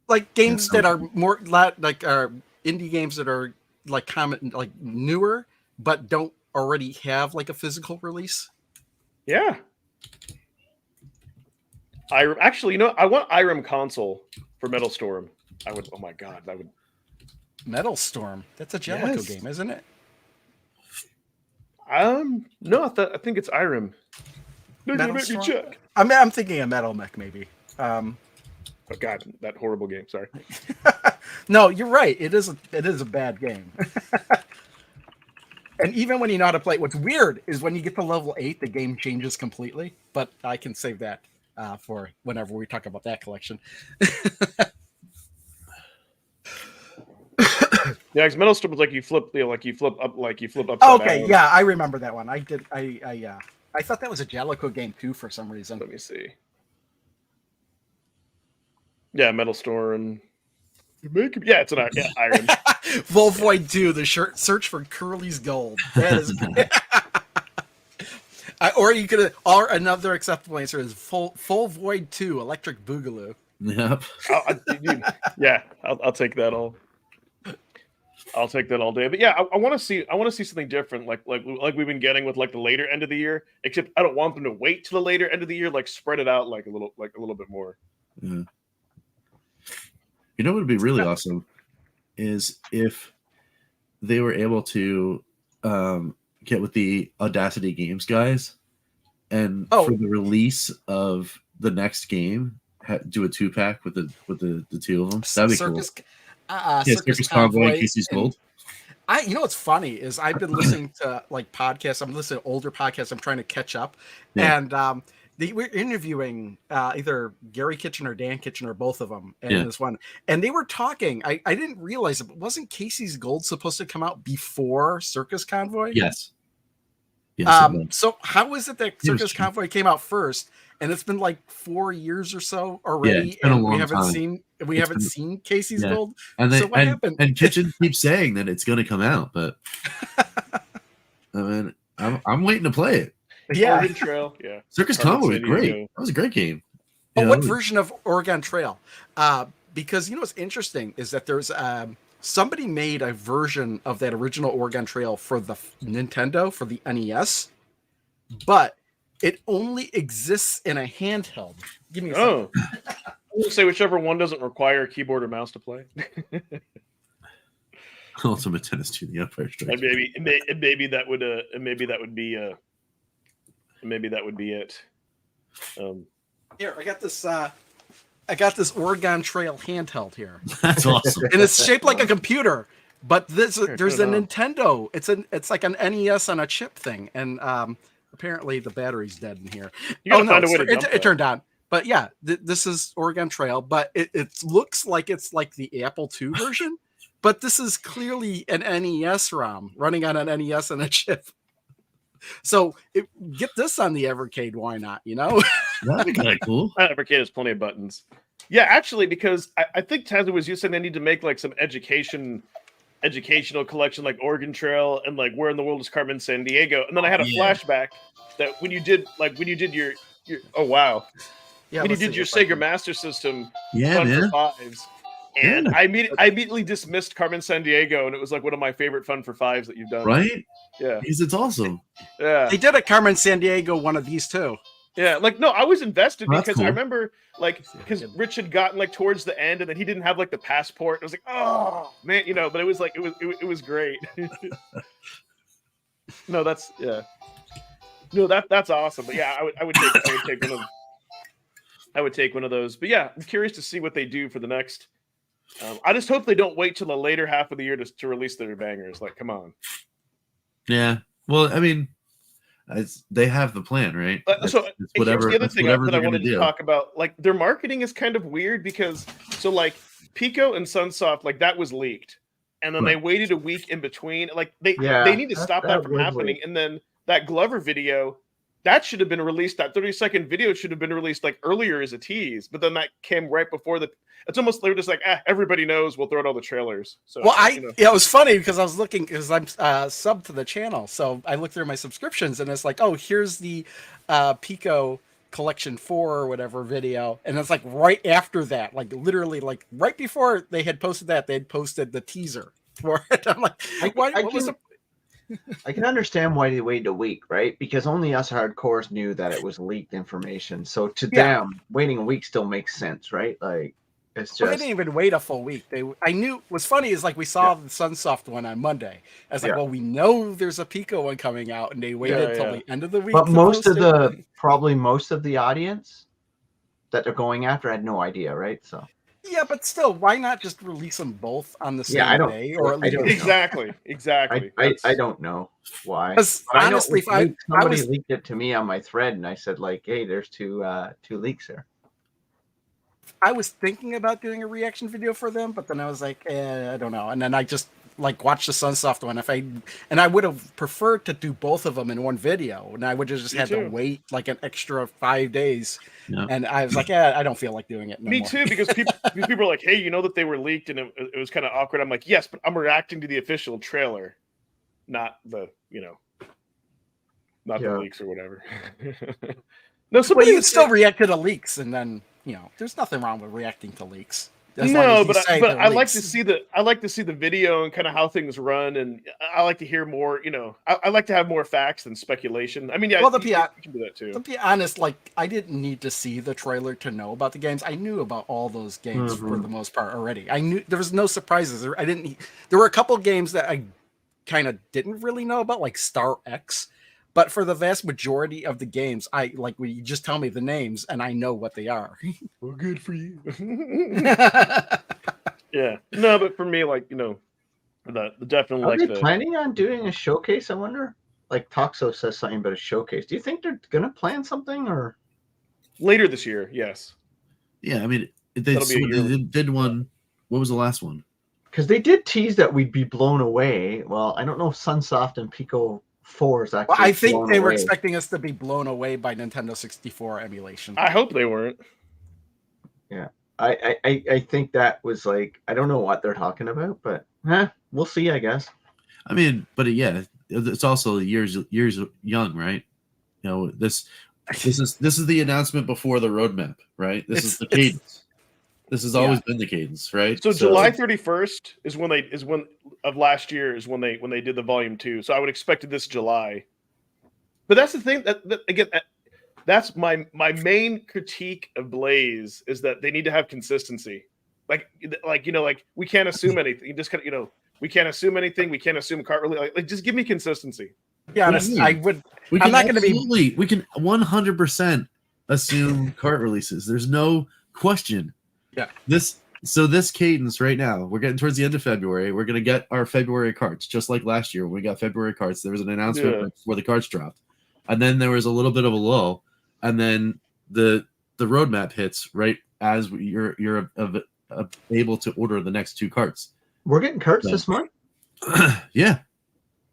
Like games that are more like indie games that are like common, like newer, but don't already have like a physical release. Yeah. I want Irem console for Metal Storm. I would. Oh my god, that would. Metal Storm. That's a Jellicoe game, isn't it? No, I think it's Irem. Metal Make me check. I'm thinking of Metal Mech, maybe. Oh god, that horrible game. Sorry. No, you're right. It is a bad game. And even when you know how to play it, what's weird is when you get to level 8, the game changes completely. But I can save that for whenever we talk about that collection. Yeah, because Metal Storm was like you flip up, like you flip upside down. Okay, down. yeah, I remember that one. I did. I thought that was a Jellicoe game too for some reason. Let me see. Yeah, Metal Storm. Yeah, it's an Iron. Volvoid 2, the search for Curly's gold. That is. Or another acceptable answer is Full Void 2, Electric Boogaloo. Yep. I'll take that all. I'll take that all day. But yeah, I want to see something different, like we've been getting with like the later end of the year. Except I don't want them to wait till the later end of the year. Like spread it out like a little bit more. Yeah. You know what would be really awesome is if they were able to get with the Audacity Games guys and for the release of the next game, do a 2-pack with the two of them. That'd be Circus, cool. Circus Convoy and Convoy. Casey's Gold. You know what's funny is I've been listening to like podcasts. I'm listening to older podcasts. I'm trying to catch up, and they were interviewing either Gary Kitchen or Dan Kitchen or both of them in this one, and they were talking. I didn't realize it, but wasn't Casey's Gold supposed to come out before Circus Convoy? Yes. So how is it that Circus Convoy came out first, and it's been like 4 years or so already, and we haven't seen Casey's Gold? And so what happened? And Kitchen keeps saying that it's going to come out, but I mean, I'm waiting to play it. Oregon Trail, Circus Convoy was great. That was a great game. But what version of Oregon Trail? Because you know what's interesting is that there's somebody made a version of that original Oregon Trail for the Nintendo, for the NES, but it only exists in a handheld. Give me a second. I would say whichever one doesn't require a keyboard or mouse to play. Ultimate Tennis 2, the Empire Strikes. And maybe that would be it. Here, I got this Oregon Trail handheld here. That's awesome. And it's shaped like a computer, but there's a Nintendo. It's like an NES on a chip thing, and apparently the battery's dead in here. It turned on. But yeah, this is Oregon Trail, but it looks like it's like the Apple II version, but this is clearly an NES ROM running on an NES and a chip. So get this on the Evercade, why not? You know, that'd be kind of cool. Evercade has plenty of buttons. Yeah, actually, because I think Tazza was saying they need to make like some educational collection, like Oregon Trail and like Where in the World is Carmen Sandiego. And then I had a flashback that when you did your oh wow, when you did your Sega Master System, Fun for Fives. And I immediately dismissed Carmen Sandiego, and it was like one of my favorite Fun for Fives that you've done. Right? Yeah. Because it's awesome. Yeah. They did a Carmen Sandiego one of these too. Yeah, like no, I was invested because cool. I remember like because Rich had gotten like towards the end, and then he didn't have like the passport. I was like, oh man, you know. But it was like it was great. No, that's awesome. But yeah, I would take one of those. But yeah, I'm curious to see what they do for the next. I just hope they don't wait till the later half of the year to release their bangers. Like, come on. Yeah. Well, I mean, they have the plan, right? So here's the other thing that I wanted to talk about. Like, their marketing is kind of weird because, so like Piko and Sunsoft, like that was leaked, and then they waited a week in between. Like they need to stop that from happening. And then that Glover video, that should have been released. That 30-second video should have been released like earlier as a tease, but then that came right before the. It's almost they were just like, everybody knows. We'll throw out all the trailers. So it was funny because I was looking because I'm subbed to the channel, so I looked through my subscriptions and it's like, oh, here's the Piko Collection 4 or whatever video, and it's like right after that, like literally like right before they had posted that, they had posted the teaser for it. I'm like, I can understand why they waited a week, right? Because only us hardcores knew that it was leaked information. So to them, waiting a week still makes sense, right? Like. It's just... Well, they didn't even wait a full week. I knew what's funny is like we saw the Sunsoft one on Monday. I was like, well, we know there's a Piko one coming out, and they waited till the end of the week. But probably most of the audience that they're going after had no idea, right? So yeah, but still, why not just release them both on the same day? Or at least... Exactly. I don't know why. Honestly, somebody leaked it to me on my thread, and I said like, hey, there's two leaks there. I was thinking about doing a reaction video for them, but then I was like, I don't know. And then I just like watched the Sunsoft one. I would have preferred to do both of them in one video, and I would have just had to wait like an extra 5 days. Yeah. And I was like, I don't feel like doing it. Me too, because people are like, hey, you know that they were leaked, and it was kind of awkward. I'm like, yes, but I'm reacting to the official trailer, not the the leaks or whatever. No, somebody would still react to the leaks, and then. There's nothing wrong with reacting to leaks. As long No, as you but say but they're I like to leaks. see the video and kind of how things run, and I like to hear more. You know, I like to have more facts than speculation. I mean, yeah, Well, you can do that To too. be honest, like I didn't need to see the trailer to know about the games. I knew about all those games for Mhm. the most part already. I knew there was no surprises. I didn't. There were a couple games that I kind of didn't really know about, like Star X. But for the vast majority of the games, I like when you just tell me the names and I know what they are. Well, good for you. Yeah, no, but for me, like the definitely Are like they the planning on doing a showcase? I wonder. Like Toxo says something about a showcase. Do you think they're gonna plan something or? later this year. Yes, Yeah, I mean, that'll be a yearly. they did one. What was the last one? Because they did tease that we'd be blown away. Well, I don't know if Sunsoft and Pico 4 is Well, actually I think blown they were away. expecting us to be blown away by Nintendo 64 emulation. I hope they weren't. Yeah, I think that was like I don't know what they're talking about, but we'll see. I guess. I mean, but yeah, it's also years young, right? You know, this is the announcement before the roadmap, right? This is the cadence. This has always been the cadence, right? So July 31st is when of last year is when they did the volume 2. So I would expect it this July. But that's the thing that again that's my main critique of Blaze is that they need to have consistency. Like we can't assume anything. You just we can't assume anything. We can't assume cart release. Like just give me consistency. Yeah, honest, I would. I'm not going to be. We can 100% assume cart releases. There's no question. Yeah. This cadence right now, we're getting towards the end of February. We're gonna get our February carts, just like last year when we got February carts. There was an announcement right before the carts dropped, and then there was a little bit of a lull, and then the roadmap hits right as you're able to order the next 2 carts. We're getting carts this month. Yeah.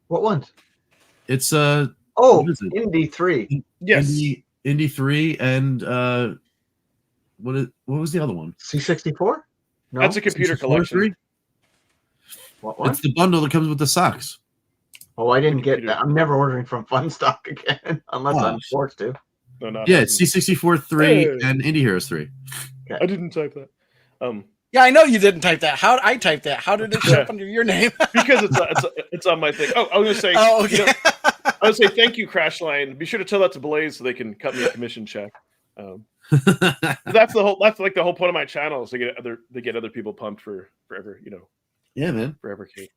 What ones? It's what is it? Indy 3. Yes. Indy 3 and what was the other one? C64? No, that's a computer collection. 3? What? It's the bundle that comes with the socks. Oh, I didn't get that. I'm never ordering from Funstock again unless I'm forced to. No, yeah, it's C64 3 and Indie Heroes 3. Okay. I didn't type that. Yeah, I know you didn't type that. How I typed that? How did it show up under your name? Because it's on my thing. Oh, I was gonna say. Oh, okay. I was gonna say thank you, Crashline. Be sure to tell that to Blaze so they can cut me a commission check. That's like the whole point of my channel is to get other people pumped for forever. Yeah, man. For Evercade.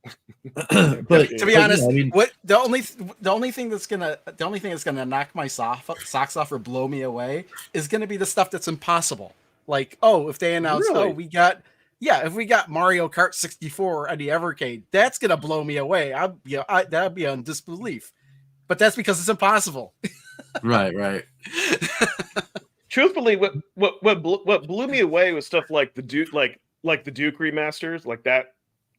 But to be honest, yeah, I mean, what the only thing that's gonna knock my socks off or blow me away is gonna be the stuff that's impossible. Like, if they announce, really? if we got Mario Kart 64 at the Evercade, that's gonna blow me away. That'd be on disbelief. But that's because it's impossible. Right. Truthfully, what blew me away was stuff like the Duke, like the Duke remasters, like that.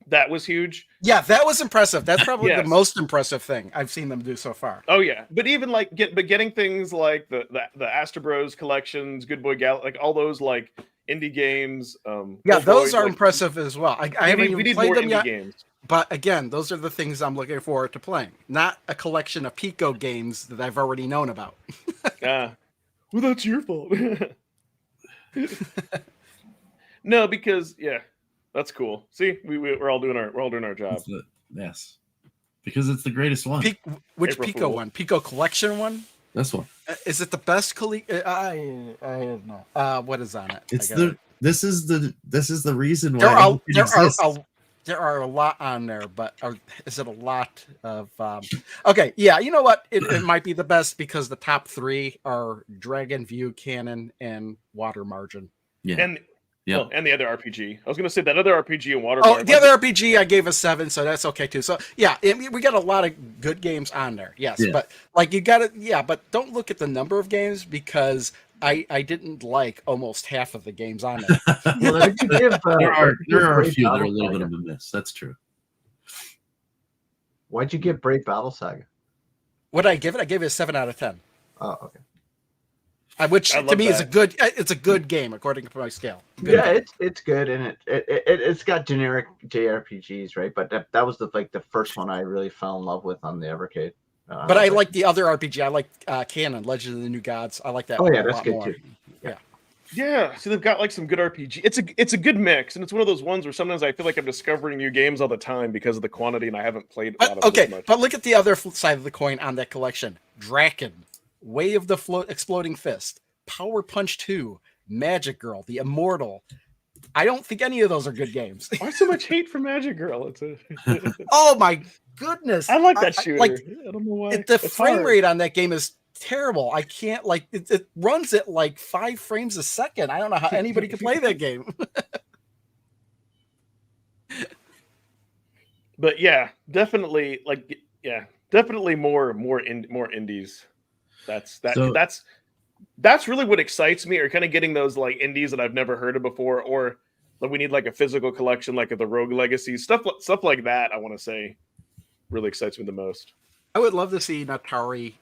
That was huge. Yeah, that was impressive. That's probably the most impressive thing I've seen them do so far. Oh yeah, but even getting things like the Astro Bros collections, Good Boy Gal, like all those like indie games. Those are impressive as well. I haven't even played them yet. Games. But again, those are the things I'm looking forward to playing, not a collection of Piko games that I've already known about. Well, that's your fault. No, because that's cool. See, we're all doing our job. Yes, because it's the greatest one. Which April Piko Fool. one? Piko collection one? This one. Is it the best? I don't know. What is on it? This is the reason why there are a lot on there, but is it a lot of? Okay, yeah. You know what? It might be the best because the top 3 are Dragon View, Cannon, and Water Margin. Yeah. And the other RPG. I was going to say that other RPG and Water. The other RPG I gave a 7, so that's okay too. So yeah, we got a lot of good games on there. Yes, but like you got to but don't look at the number of games because I didn't like almost half of the games on there. There are a few that are a little bit of a miss. That's true. Why'd you give Brave Battle Saga? What did I give it? I gave it a 7 out of 10. Oh, okay. Which to me is it's a good game according to my scale. It's good and it's got generic JRPGs, right? But that was the first one I really fell in love with on the Evercade. But I like the other RPG. I like Canon, Legend of the New Gods. I like that. Oh yeah, that's good more. too. Yeah. Yeah, so they've got like some good RPG. It's a good mix, and it's one of those ones where sometimes I feel like I'm discovering new games all the time because of the quantity, and I haven't played a lot of them as much. But look at the other side of the coin on that collection: Draken, Way of the Exploding Fist, Power Punch 2, Magic Girl, The Immortal. I don't think any of those are good games. Why so much hate for Magic Girl? It's a Oh my goodness! I like that shooter. Like, I don't know why. the It's frame hard. rate on that game is terrible. I can't like it runs at like 5 frames a second. I don't know how anybody could play that game. But yeah, definitely definitely more indies. That's really what excites me, or kind of getting those like indies that I've never heard of before, or like we need like a physical collection like of the Rogue Legacy stuff like that. I want to say really excites me the most. I would love to see an Atari,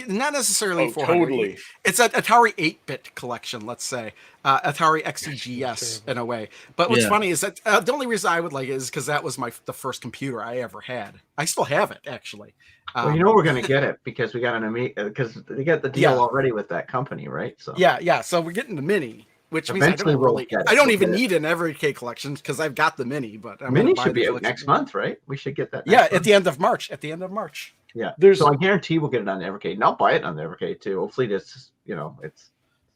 not necessarily 400. Totally. It's an Atari 8-bit collection, let's say. Atari XEGS in a way. But what's funny is that the only reason I would like it is because that was the first computer I ever had. I still have it, actually. Well, we're going to get it because we got because they got the deal already with that company, right? So yeah. So we're getting the Mini, which eventually means I don't even need an Evercade collection because I've got the Mini. But Mini should be out next month, right? We should get that. At the end of March. Yeah, so I guarantee we'll get it on the Evercade, and I'll buy it on the Evercade too. Hopefully, it'll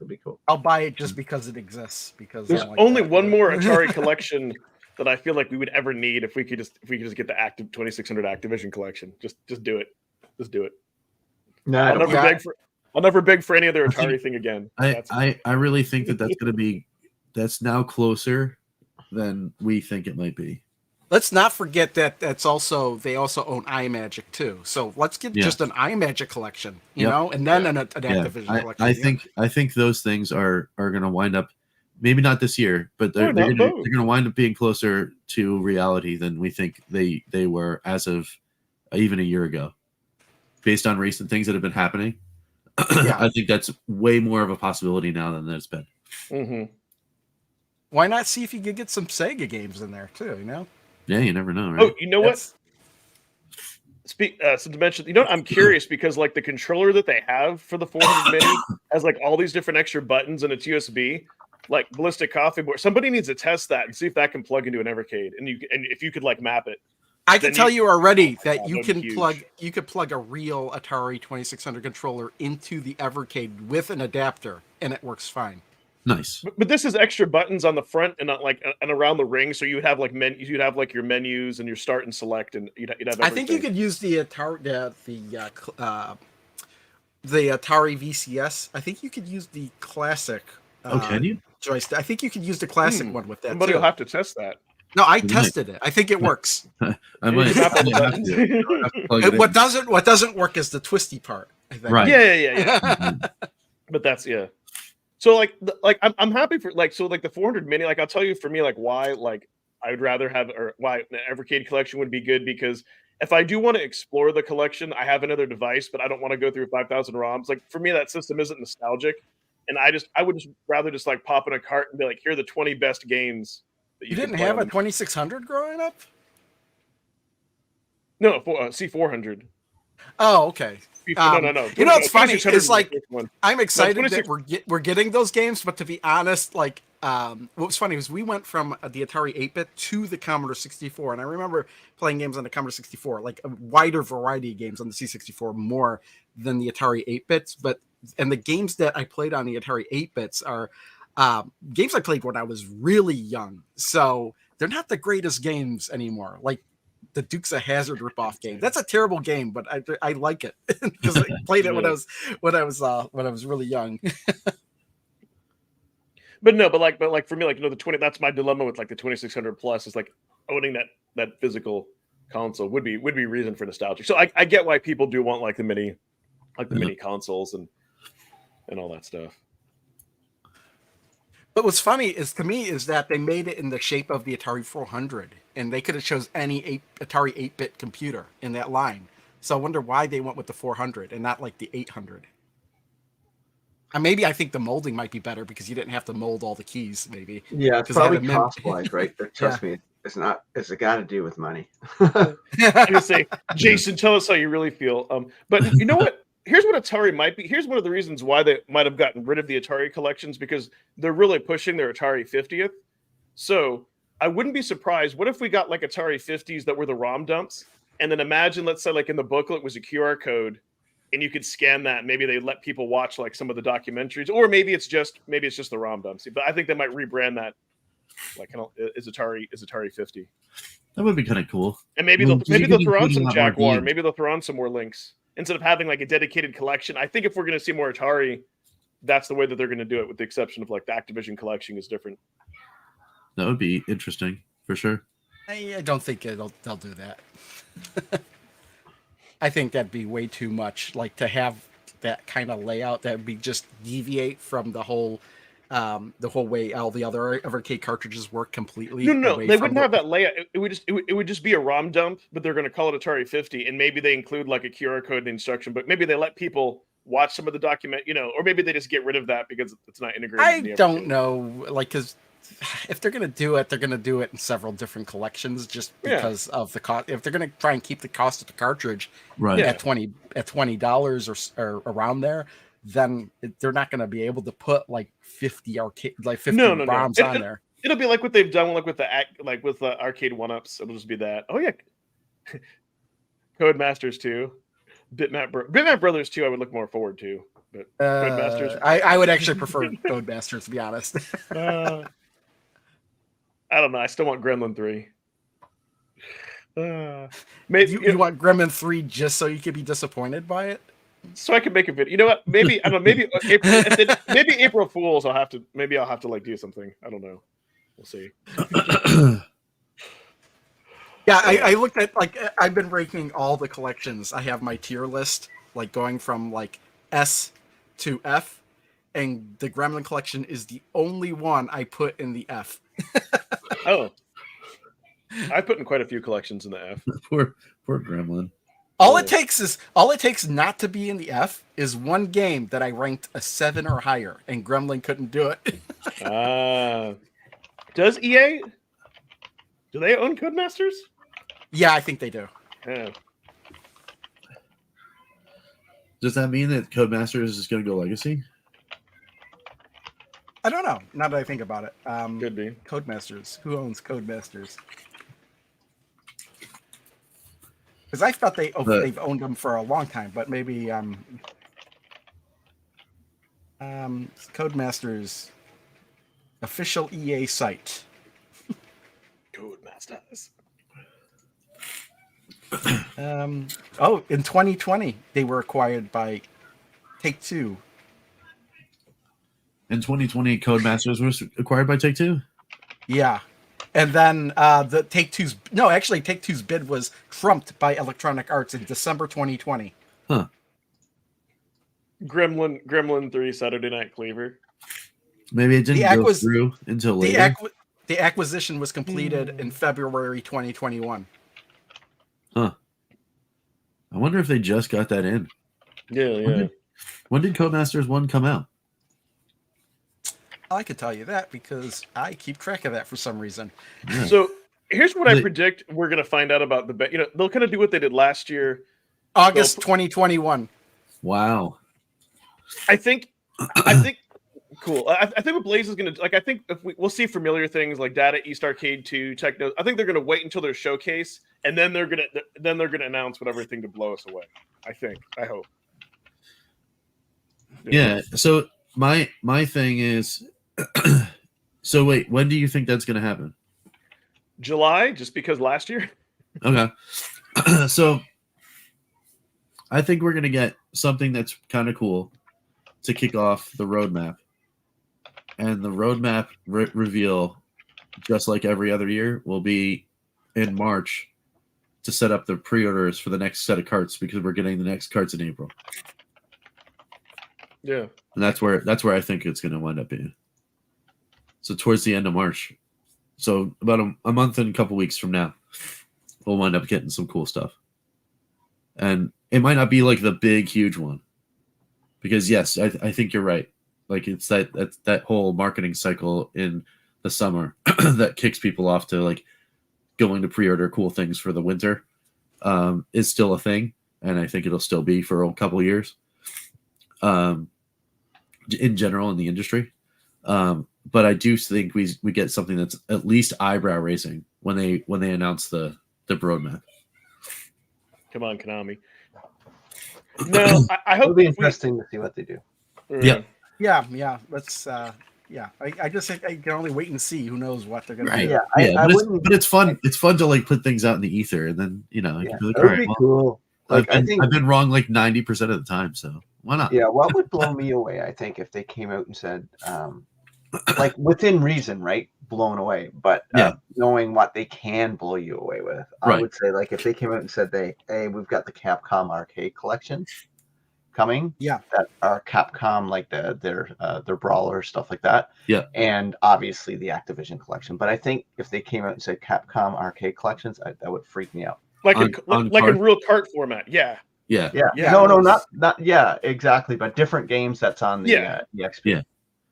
be cool. I'll buy it just because it exists. Because there's only one more Atari collection that I feel like we would ever need if we could just get the active 2600 Activision collection. Just do it. Just do it. No, I'll never beg for any other Atari thing again. I really think that's now closer than we think it might be. Let's not forget that they also own iMagic too. So let's get just an iMagic collection, you know, and then an Activision collection. I think those things are going to wind up, maybe not this year, but they're going to wind up being closer to reality than we think they were as of even a year ago, based on recent things that have been happening. I think that's way more of a possibility now than there's been. Mm-hmm. Why not see if you could get some Sega games in there too? You know. Yeah, you never know, right? Oh, you know what? Some dimension. You know what? I'm curious because like the controller that they have for the 400 Mini has like all these different extra buttons and it's USB. Like Ballistic Coffee Board. Somebody needs to test that and see if that can plug into an Evercade, and if you could like map it. I can tell you already that you could plug a real Atari 2600 controller into the Evercade with an adapter, and it works fine. Nice. But this is extra buttons on the front and not like and around the ring, so you would have like you'd have like your menus and your start and select, and you'd have everything. I think you could use the Atari the Atari VCS. I think you could use the classic. Can you? Joystick. I think you could use the classic one with that. Somebody will have to test that. No, I tested it. I think it works. I might have to. What doesn't work is the twisty part. I think. Right. Yeah. But that's So I'm happy for the 400 Mini. Like I'll tell you for me why I would rather have why an Evercade collection would be good, because if I do want to explore the collection, I have another device, but I don't want to go through 5,000 ROMs. Like for me, that system isn't nostalgic, and I would rather pop in a cart and be like, here are the 20 best games. That you didn't have a 2600 growing up? No, C400. Oh, okay. No. You know what's funny is I'm excited that we're getting those games, but to be honest, what was funny was we went from the Atari 8-bit to the Commodore 64, and I remember playing games on the Commodore 64, like a wider variety of games on the C64 more than the Atari 8-bits. And the games that I played on the Atari 8-bits are games I played when I was really young, so they're not the greatest games anymore. Like the Dukes of Hazzard ripoff game. That's a terrible game, but I like it because I played it when I was really young. but for me, the 20. That's my dilemma with the 2600 plus is owning that physical console would be reason for nostalgia. So I get why people do want the mini, mini consoles and all that stuff. But what's funny is that they made it in the shape of the Atari 400, and they could have chose any Atari 8-bit computer in that line. So I wonder why they went with the 400 and not the 800. And maybe I think the molding might be better because you didn't have to mold all the keys. Maybe. Yeah, it's probably cost-wise, right? But trust me, it's not. It's got to do with money. I'm gonna say, Jason, tell us how you really feel. But you know what? here's what Atari might be. Here's one of the reasons why they might have gotten rid of the Atari collections, because they're really pushing their Atari 50th. So I wouldn't be surprised. What if we got like Atari 50s that were the ROM dumps? And then imagine, let's say, like in the booklet was a QR code, and you could scan that. And maybe they let people watch like some of the documentaries, or maybe it's just the ROM dumps. But I think they might rebrand that, like, is Atari 50. That would be kind of cool. And maybe they'll throw on some Jaguar. Maybe they'll throw on some more links instead of having like a dedicated collection. I think if we're going to see more Atari, that's the way that they're going to do it. With the exception of like the Activision collection is different. That would be interesting for sure. I don't think they'll do that. I think that'd be way too much. Like to have that kind of layout, that would be just deviate from the whole way all the other Evercade cartridges work completely. No, they wouldn't have that layout. It would just be a ROM dump, but they're going to call it Atari 50, and maybe they include like a QR code in the instruction, but maybe they let people watch some of the document, or maybe they just get rid of that because it's not integrated. I don't know, like, because if they're going to do it, they're going to do it in several different collections just because of the cost. If they're going to try and keep the cost of the cartridge at $20 or around there, then they're not going to be able to put like 50 ROMs on there. It'll be like what they've done, like with the arcade 1-ups. It'll just be that. Oh yeah, Codemasters 2, Bitmap Brothers 2. I would look more forward to, but Codemasters. I would actually prefer Codemasters, to be honest. I don't know. I still want Gremlin 3. Maybe you want Gremlin 3 just so you could be disappointed by it? So I can make a video. You know what? Maybe I don't know. Maybe maybe April Fools. I'll have to like do something. I don't know. We'll see. Yeah, I looked at, like, I've been ranking all the collections. I have my tier list, like going from like S to F, and the Gremlin collection is the only one I put in the F. Oh, I put in quite a few collections in the F. Poor Gremlin. All it takes not to be in the F is one game that I ranked a 7 or higher, and Gremlin couldn't do it. Does EA? Do they own Codemasters? Yeah, I think they do. Yeah. Does that mean that Codemasters is going to go legacy? I don't know. Now that I think about it, Could be. Codemasters. Who owns Codemasters? Because I thought they've owned them for a long time, but maybe Codemasters official EA site. Codemasters. In 2020 they were acquired by Take-Two. In 2020, Codemasters was acquired by Take-Two? Yeah. And then the Take-Two's bid was trumped by Electronic Arts in December 2020. Huh. Gremlin 3 Saturday Night Cleaver. Maybe it didn't go through until later. The acquisition was completed in February 2021. Huh. I wonder if they just got that in. Yeah. When did Codemasters 1 come out? I could tell you that because I keep track of that for some reason. Yeah. So here's what I predict we're going to find out about they'll kind of do what they did last year. August 2021. Wow. I think cool. I think what Blaze is going to, like, I think if we'll see familiar things like Data East Arcade 2, Techno. I think they're going to wait until their showcase, and then they're going to announce whatever thing to blow us away. I hope. Yeah. So my thing is, so wait, when do you think that's going to happen? July, just because last year. Okay. So I think we're going to get something that's kind of cool to kick off the roadmap. And the roadmap reveal, just like every other year, will be in March to set up the pre-orders for the next set of carts, because we're getting the next carts in April. Yeah. And that's where I think it's going to wind up being. So towards the end of March. So about a month and a couple weeks from now, we'll wind up getting some cool stuff. And it might not be like the big, huge one. Because yes, I think you're right. Like, it's that whole marketing cycle in the summer that kicks people off to like going to pre-order cool things for the winter is still a thing, and I think it'll still be for a couple years. in general in the industry. But I do think we get something that's at least eyebrow raising when they announce the roadmap. Come on, Konami. No, I hope It'll be interesting to see what they do. Yeah. Yeah. Let's. I just think I can only wait and see. Who knows what they're gonna Right. do? Yeah, But it's fun. It's fun to like put things out in the ether, and then you know, you can be like, that all would right, be well, cool. Like I think I've been wrong like 90% of the time, so why not? Yeah, what would blow me away, I think, if they came out and said, like within reason, right? Blown away, but knowing what they can blow you away with, I would say, like, if they came out and said, hey, we've got the Capcom arcade collection coming, that are Capcom, like their brawler stuff like that, and obviously the Activision collection. But I think if they came out and said Capcom arcade collections, that would freak me out. Like in real cart format, yeah. No, not exactly, but different games that's on the XP. Yeah.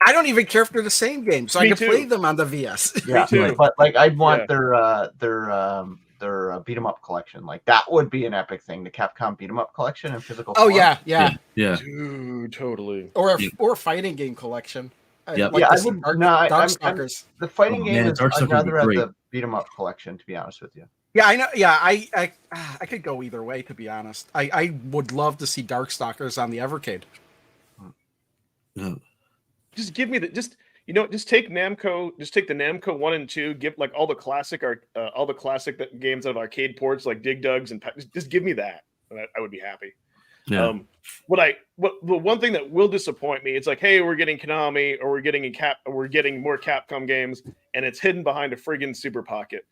I don't even care if they're the same game, so I can play them on the VS. Yeah, but like I'd want their beat 'em up collection. Like that would be an epic thing. The Capcom beat 'em up collection in physical form. Yeah. Dude, totally. Or a fighting game collection. Yep. Like Darkstalkers. The fighting game is. I'd rather have great. the beat 'em up collection, to be honest with you. Yeah, I know. Yeah, I could go either way, to be honest. I would love to see Darkstalkers on the Evercade. No. Just give me just take Namco, just take the Namco 1 and 2, give like all the classic games out of arcade ports like Dig Dugs and just give me that. I would be happy. Yeah. The one thing that will disappoint me, it's like, hey, we're getting Konami or we're getting more Capcom games, and it's hidden behind a friggin' Super Pocket.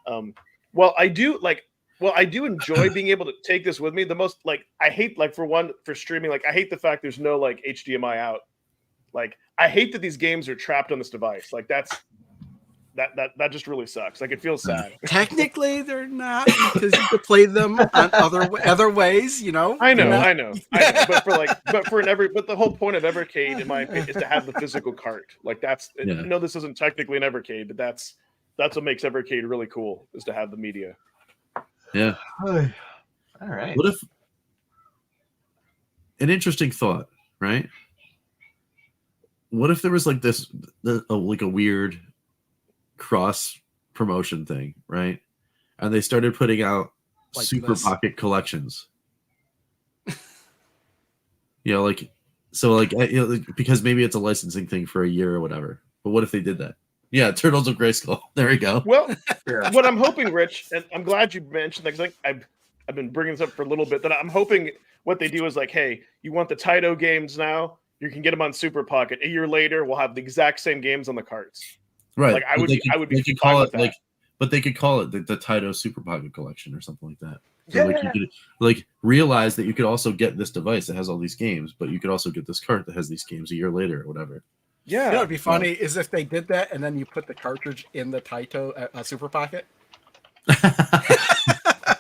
I do enjoy being able to take this with me. The most I hate for streaming, I hate the fact there's no HDMI out. I hate that these games are trapped on this device. That just really sucks. It feels sad. Technically, they're not, because you could play them on other ways. You know. I know. But the whole point of Evercade, in my opinion, is to have the physical cart. I know this isn't technically an Evercade, but that's what makes Evercade really cool, is to have the media. Yeah. All right. What if an interesting thought, right? What if there was a weird cross promotion thing, right? And they started putting out Super Pocket collections. Because maybe it's a licensing thing for a year or whatever. But what if they did that? Yeah, Turtles of Grayskull. There you go. Well, what I'm hoping, Rich, and I'm glad you mentioned that, because I've been bringing this up for a little bit, that I'm hoping what they do is hey, you want the Taito games now? You can get them on Super Pocket. A year later, we'll have the exact same games on the carts. Right. I would be call it but they could call it the Taito Super Pocket collection or something like that. So you could realize that you could also get this device that has all these games, but you could also get this cart that has these games a year later or whatever. Yeah. You know, it'd be funny is if they did that and then you put the cartridge in the Taito Super Pocket.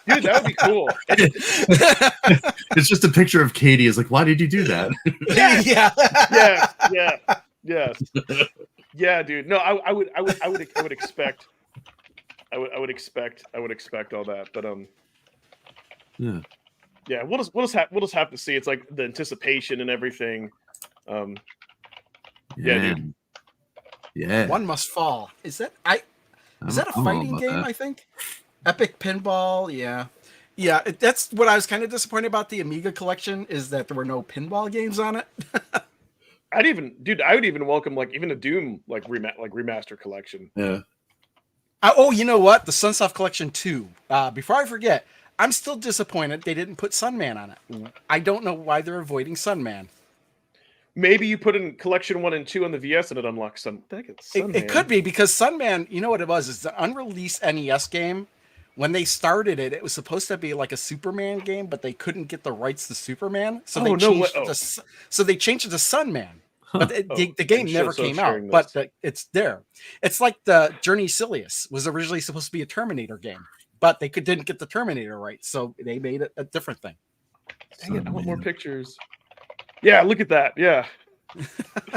Dude, that would be cool. It's just a picture of Katie. It's why did you do that? Yeah, dude. No, I would expect all that, but yeah. We'll just have to see. It's the anticipation and everything. Dude. Yeah. One Must Fall. Is that a fighting game? I think. Epic Pinball. Yeah. That's what I was kind of disappointed about the Amiga collection, is that there were no pinball games on it. I would even welcome even a Doom remaster collection. Yeah. You know what? The Sunsoft Collection 2. Before I forget, I'm still disappointed they didn't put Sunman on it. I don't know why they're avoiding Sunman. Maybe you put in Collection 1 and 2 on the VS and it unlocks some. It could be, because Sunman, you know what it was? It's an unreleased NES game. When they started it, it was supposed to be like a Superman game, but they couldn't get the rights to Superman, so they changed it to Sunman. But the game never came out, but it's there. It's like the Journey Silius was originally supposed to be a Terminator game, but they didn't get the Terminator right, so they made it a different thing. Dang it, I want more pictures. Yeah, look at that. Yeah.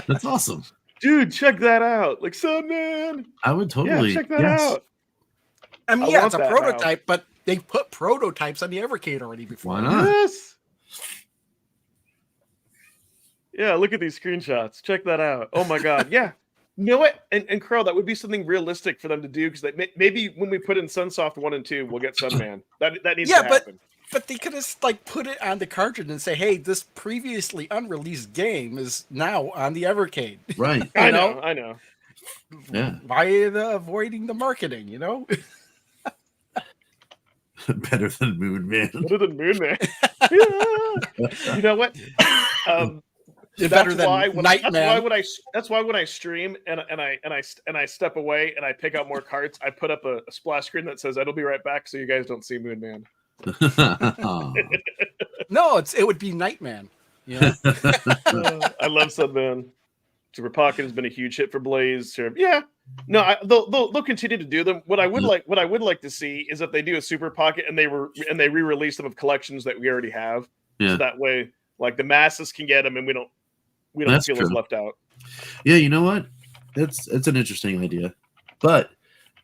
That's awesome. Dude, check that out. Sunman. I would totally check that out. I mean, it's a prototype, but they put prototypes on the Evercade already before. Why not? Yes. Yeah, look at these screenshots. Check that out. Oh my god. Yeah. You know what? And Crow, that would be something realistic for them to do because maybe when we put in Sunsoft 1 and 2, we'll get Sunman. That needs to happen. But they could have like put it on the cartridge and say, "Hey, this previously unreleased game is now on the Evercade." Right. I know. Yeah. Why are they avoiding the marketing? You know. Better than Moon Man. Better than Moon Man. Yeah. You know what? Better than Nightman. That's why when I stream and I step away and I pick out more cards, I put up a splash screen that says "I'll be right back" so you guys don't see Moon Man. No, it would be Nightman. Yeah. I love Sunman. Super Pocket has been a huge hit for Blaze. Yeah. No, they'll continue to do them. What I would like to see is if they do a Super Pocket and they re-release them of collections that we already have. Yeah. So that way, like the masses can get them and we don't That's feel true. as left out. Yeah, you know what? It's an interesting idea. But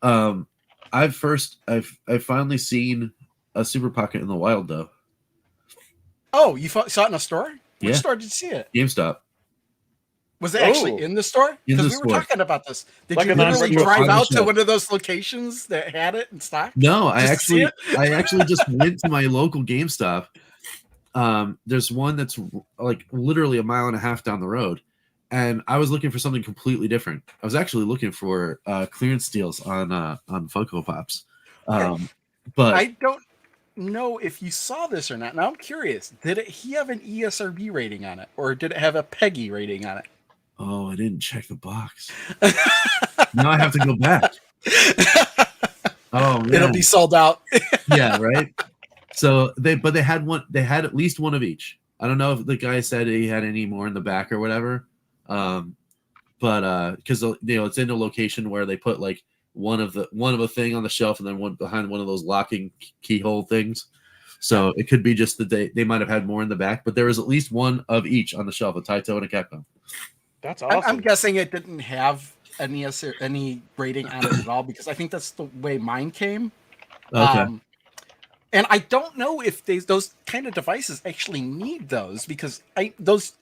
I've finally seen a Super Pocket in the wild though. Oh, you saw it in a store? Which Yeah. store did you see it? GameStop. Was it actually in the store? In the Because we were store. talking about this. Did Like you a literally non-store drive on the out to shelf. one of those locations that had it in stock? No, I Just to see actually just went to my local GameStop. There's one that's like literally a mile and a half down the road, and I was looking for something completely different. I was actually looking for clearance deals on Funko Pops. But I don't know if you saw this or not. Now I'm curious. Did he have an ESRB rating on it, or did it have a PEGI rating on it? oh, I didn't check the box. Now I have to go back. Oh man. It'll be sold out. Yeah, right. So they had one. They had at least one of each. I don't know if the guy said he had any more in the back or whatever. But because it's in a location where they put like one of a thing on the shelf and then one behind one of those locking keyhole things. So it could be just that they might have had more in the back, but there was at least one of each on the shelf, a Taito and a Capcom. That's awesome. I'm guessing it didn't have any rating on it at all because I think that's the way mine came. Okay. And I don't know if those kind of devices actually need those because those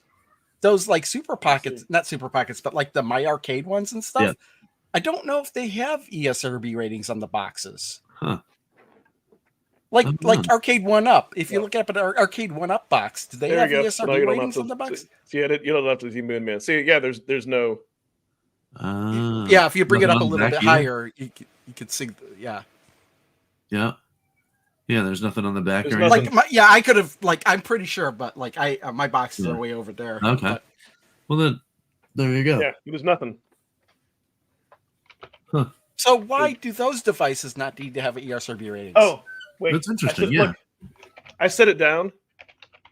like Super Pockets, not Super Pockets, but like the My Arcade ones and stuff. Yeah. I don't know if they have ESRB ratings on the boxes. Huh. Like I don't know. Arcade 1-Up. If you look up at our Arcade 1-Up box, do they There have we go. ESRB No, you don't ratings have on the to box? see it. You don't have to see Moon Man. See, yeah, there's no. Yeah, if you bring it up a nothing on the little back bit either? higher, you could see. Yeah. Yeah. Yeah, there's nothing on the back There's or nothing. anything. I could have I'm pretty sure, but like my boxes Yeah. are way over there. Okay. But Well then, there you go. Yeah, there's nothing. so why do those devices not need to have an ESRB ratings? Oh, wait. That's interesting, I said, yeah. Look, I set it down,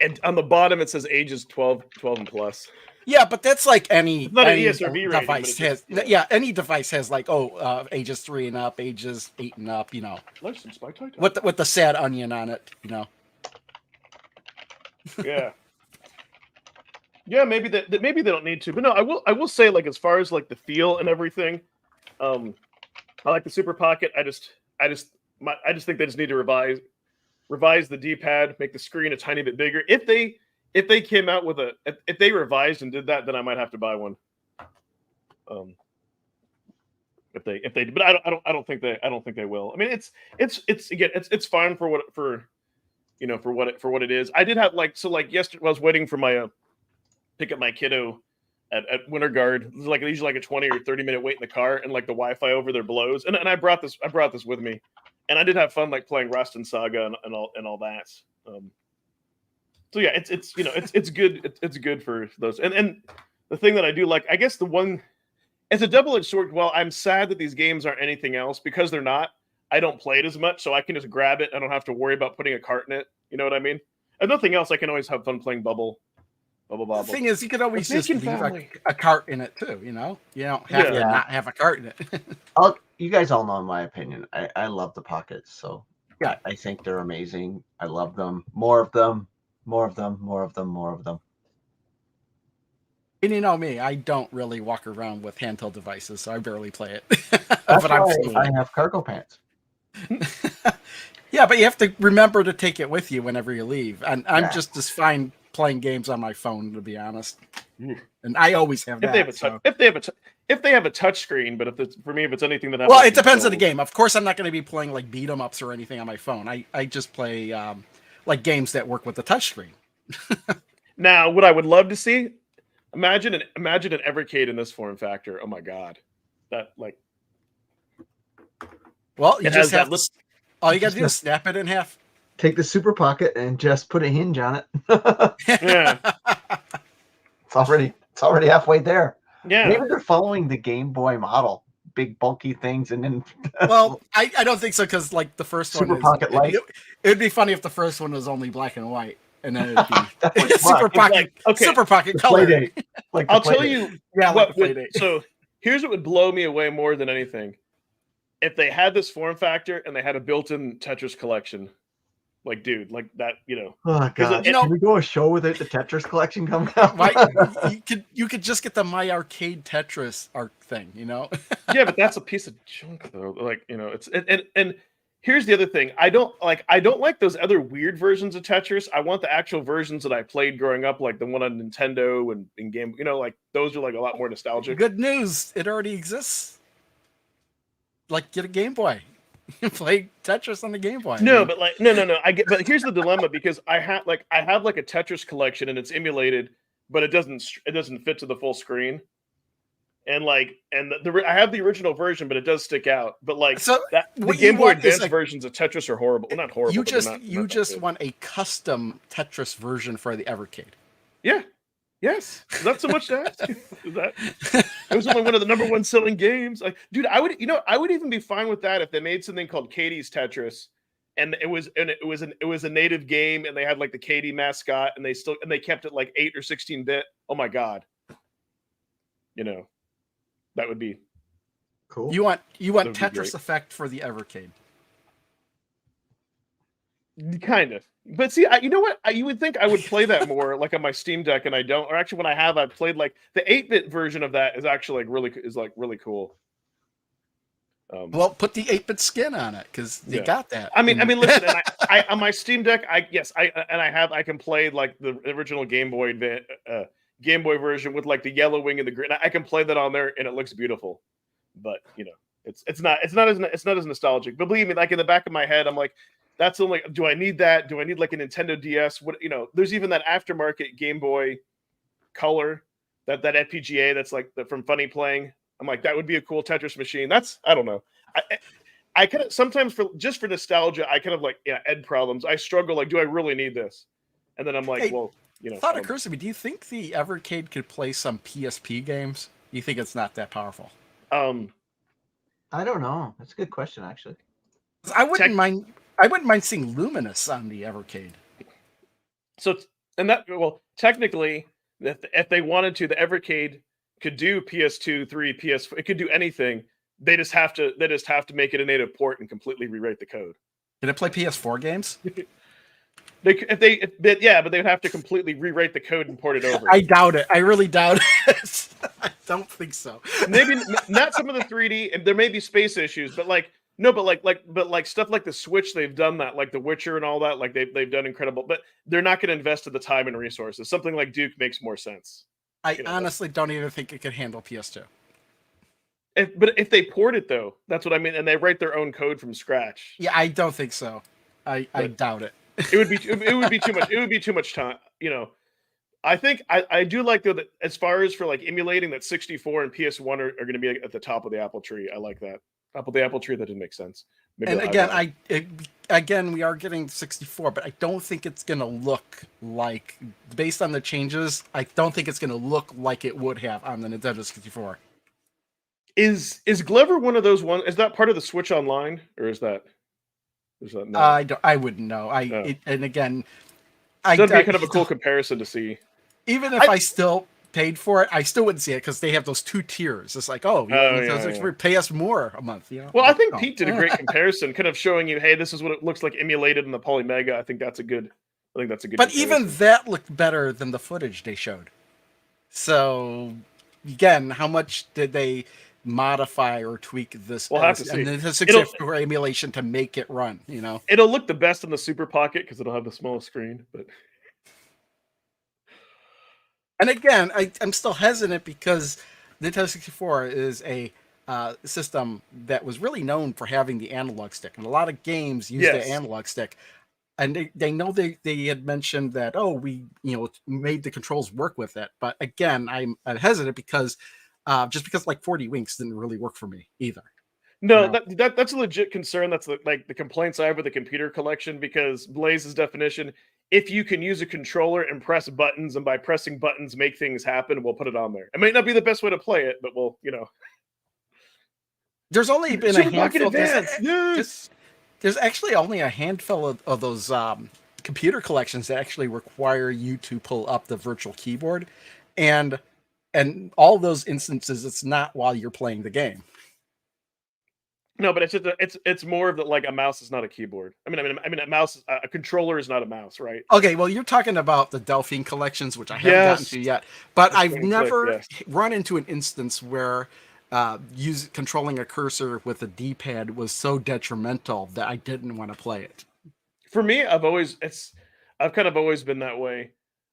and on the bottom it says ages 12 and plus. yeah, but that's like any It's not an any ESRB rating, but device it's has. just- Yeah, any device has like ages 3 and up, ages 8 and up. You know, Let's some Spy Titan. with the sad onion on it. You know. Yeah. Yeah, maybe maybe they don't need to, but no, I will say, like, as far as like the feel and everything, I like the Super Pocket. I just think they just need to revise the D-pad, make the screen a tiny bit bigger. If they came out with if they revised and did that, then I might have to buy one. If they, but I don't think they will. I mean, it's fine for what it is. I did have yesterday I was waiting for my pick up my kiddo at Winter Guard. It's like usually like a 20 or 30 minute wait in the car, and like the Wi-Fi over there blows. And I brought this with me, and I did have fun like playing Rust and Saga and all that. So yeah, it's good. It's good for those. And the thing that I do like, I guess the one, it's a double-edged sword. Well, I'm sad that these games aren't anything else because they're not. I don't play it as much, so I can just grab it. I don't have to worry about putting a cart in it. You know what I mean? And nothing else, I can always have fun playing Bubble Bobble. The thing is, you could always Let's just make it leave family. a cart in it too. You know, you don't have to Yeah. not have a cart in it. You guys all know my opinion. I love the pockets, so Yeah. I think they're amazing. I love them. More of them. More of them. More of them. More of them. And you know me, I don't really walk around with handheld devices, so I barely play it. That's but I'm why still- I have cargo pants. yeah, but you have to remember to take it with you whenever you leave. And I'm Yeah. just as fine playing games on my phone, to be honest. Mm. And I always have If that. they have a so. if they have a touch screen, but if it's for me, if it's anything that Well, it depends on the game. Of course, I'm not going to be playing like beat 'em ups or anything on my phone. I just play like games that work with the touchscreen. Now, what I would love to see, imagine an Evercade in this form factor. Oh my god, that like Well, you it just has have that. to. All you got to do is snap it in half. Take the Super Pocket and just put a hinge on it. Yeah, It's already halfway there. yeah. Maybe they're following the Game Boy model, big bulky things, and then Well, I don't think so because like the first Super one is Pocket Light. It'd be funny if the first one was only black and white, and then it'd be That would Super suck. Pocket, like, okay, Super Pocket color. Playdate. Like the I'll tell Playdate. you Yeah, like what the would. Playdate. So here's what would blow me away more than anything: if they had this form factor and they had a built-in Tetris collection. Like, dude, like that, Oh god! you know- Can we go a show without the Tetris collection coming out? Right? you could just get the My Arcade Tetris art thing, Yeah, but that's a piece of junk, though. Like, it's and here's the other thing. I don't like those other weird versions of Tetris. I want the actual versions that I played growing up, like the one on Nintendo and Game. Like those are like a lot more nostalgic. Good news, it already exists. Like, get a Game Boy. Play Tetris on the Game Boy. No, but like no. But here's the dilemma because I have like a Tetris collection and it's emulated, but it doesn't fit to the full screen. And like I have the original version, but it does stick out. But like So the what Game you Boy want is Advance versions of Tetris are horrible. Well, not horrible. You but they're just not you that just good. want a custom Tetris version for the Evercade. Yeah. Yes. Is that so much to ask? It was only one of the number one selling games. Like, dude, I would even be fine with that if they made something called Katie's Tetris, and it was a native game, and they had like the Katie mascot, and they kept it like 8 or 16-bit. Oh my god. That would be Cool. You want That would be Tetris great. Effect for the Evercade. kind of. But see, you know what? You would think I would play that more like on my Steam Deck, and I don't. Or actually, when I have, I've played like the 8-bit version of that is actually really cool. Well, put the 8-bit skin on it because they Yeah. got that. I mean, listen. And I on my Steam Deck, I can play like the original Game Boy version with like the yellow wing and the green. I can play that on there, and it looks beautiful. But it's not as nostalgic. But believe me, like in the back of my head, I'm like, that's only. Do I need that? Do I need like a Nintendo DS? What There's even that aftermarket Game Boy Color, that FPGA that's like from Funny Playing. I'm like, that would be a cool Tetris machine. I don't know. I kind of sometimes for nostalgia, I kind of like Ed problems. I struggle like, do I really need this? And then I'm like, Hey, well, thought occurs to me. Do you think the Evercade could play some PSP games? You think it's not that powerful? I don't know. That's a good question, actually. I wouldn't mind seeing Luminous on the Evercade. So technically, if they wanted to, the Evercade could do PS2, 3, PS4. It could do anything. They just have to make it a native port and completely rewrite the code. Can it play PS4 games? But they would have to completely rewrite the code and port it over. I doubt it. I really doubt it. I don't think so. Maybe not some of the 3D, and there may be space issues, but like stuff like the Switch, they've done that, like The Witcher and all that, like they've done incredible, but they're not going to invest the time and resources. Something like Duke makes more sense. I honestly don't even think it could handle PS2. But if they port it though, that's what I mean, and they write their own code from scratch. Yeah, I don't think so. I doubt it. It would be too much. It would be too much time. I think I do like though that as far as for like emulating, that 64 and PS1 are going to be at the top of the apple tree. I like that. Top of the apple tree. That didn't make sense. Maybe And I'll again, we are getting 64, but I don't think it's going to look like, based on the changes, I don't think it's going to look like it would have on the Nintendo 64. Is Glover one of those ones? Is that part of the Switch Online, or is that no? I wouldn't know. And again, That'd be kind of a cool comparison to see. Even if I still paid for it, I still wouldn't see it because they have those 2 tiers. It's like, pay us more a month. Well, I think Pete did a great comparison, kind of showing you, hey, this is what it looks like emulated in the Polymega. I think that's a good. But comparison. Even that looked better than the footage they showed. So again, how much did they modify or tweak this? We'll have to see. And the 64 emulation to make it run. It'll look the best on the Super Pocket because it'll have the smallest screen, but. And again, I'm still hesitant because Nintendo 64 is a system that was really known for having the analog stick, and a lot of games use the Yes. analog stick. And they know they had mentioned that, oh, we made the controls work with it. But again, I'm hesitant because just because like 40 Winks didn't really work for me either. No, that's a legit concern. That's the complaints I have with the computer collection, because Blaze's definition, if you can use a controller and press buttons, and by pressing buttons make things happen, we'll put it on there. It might not be the best way to play it, but we'll, There's only been Super a Pocket handful. Advance, yes. There's actually only a handful of those computer collections that actually require you to pull up the virtual keyboard, and all those instances, it's not while you're playing the game. No, but it's more of that, like, a mouse is not a keyboard. I mean a mouse, a controller is not a mouse, right? Okay, well, you're talking about the Delphine collections, which I haven't gotten to yet, but I've never run into an instance where controlling a cursor with a D-pad was so detrimental that I didn't want to play it. For me, I've kind of always been that way.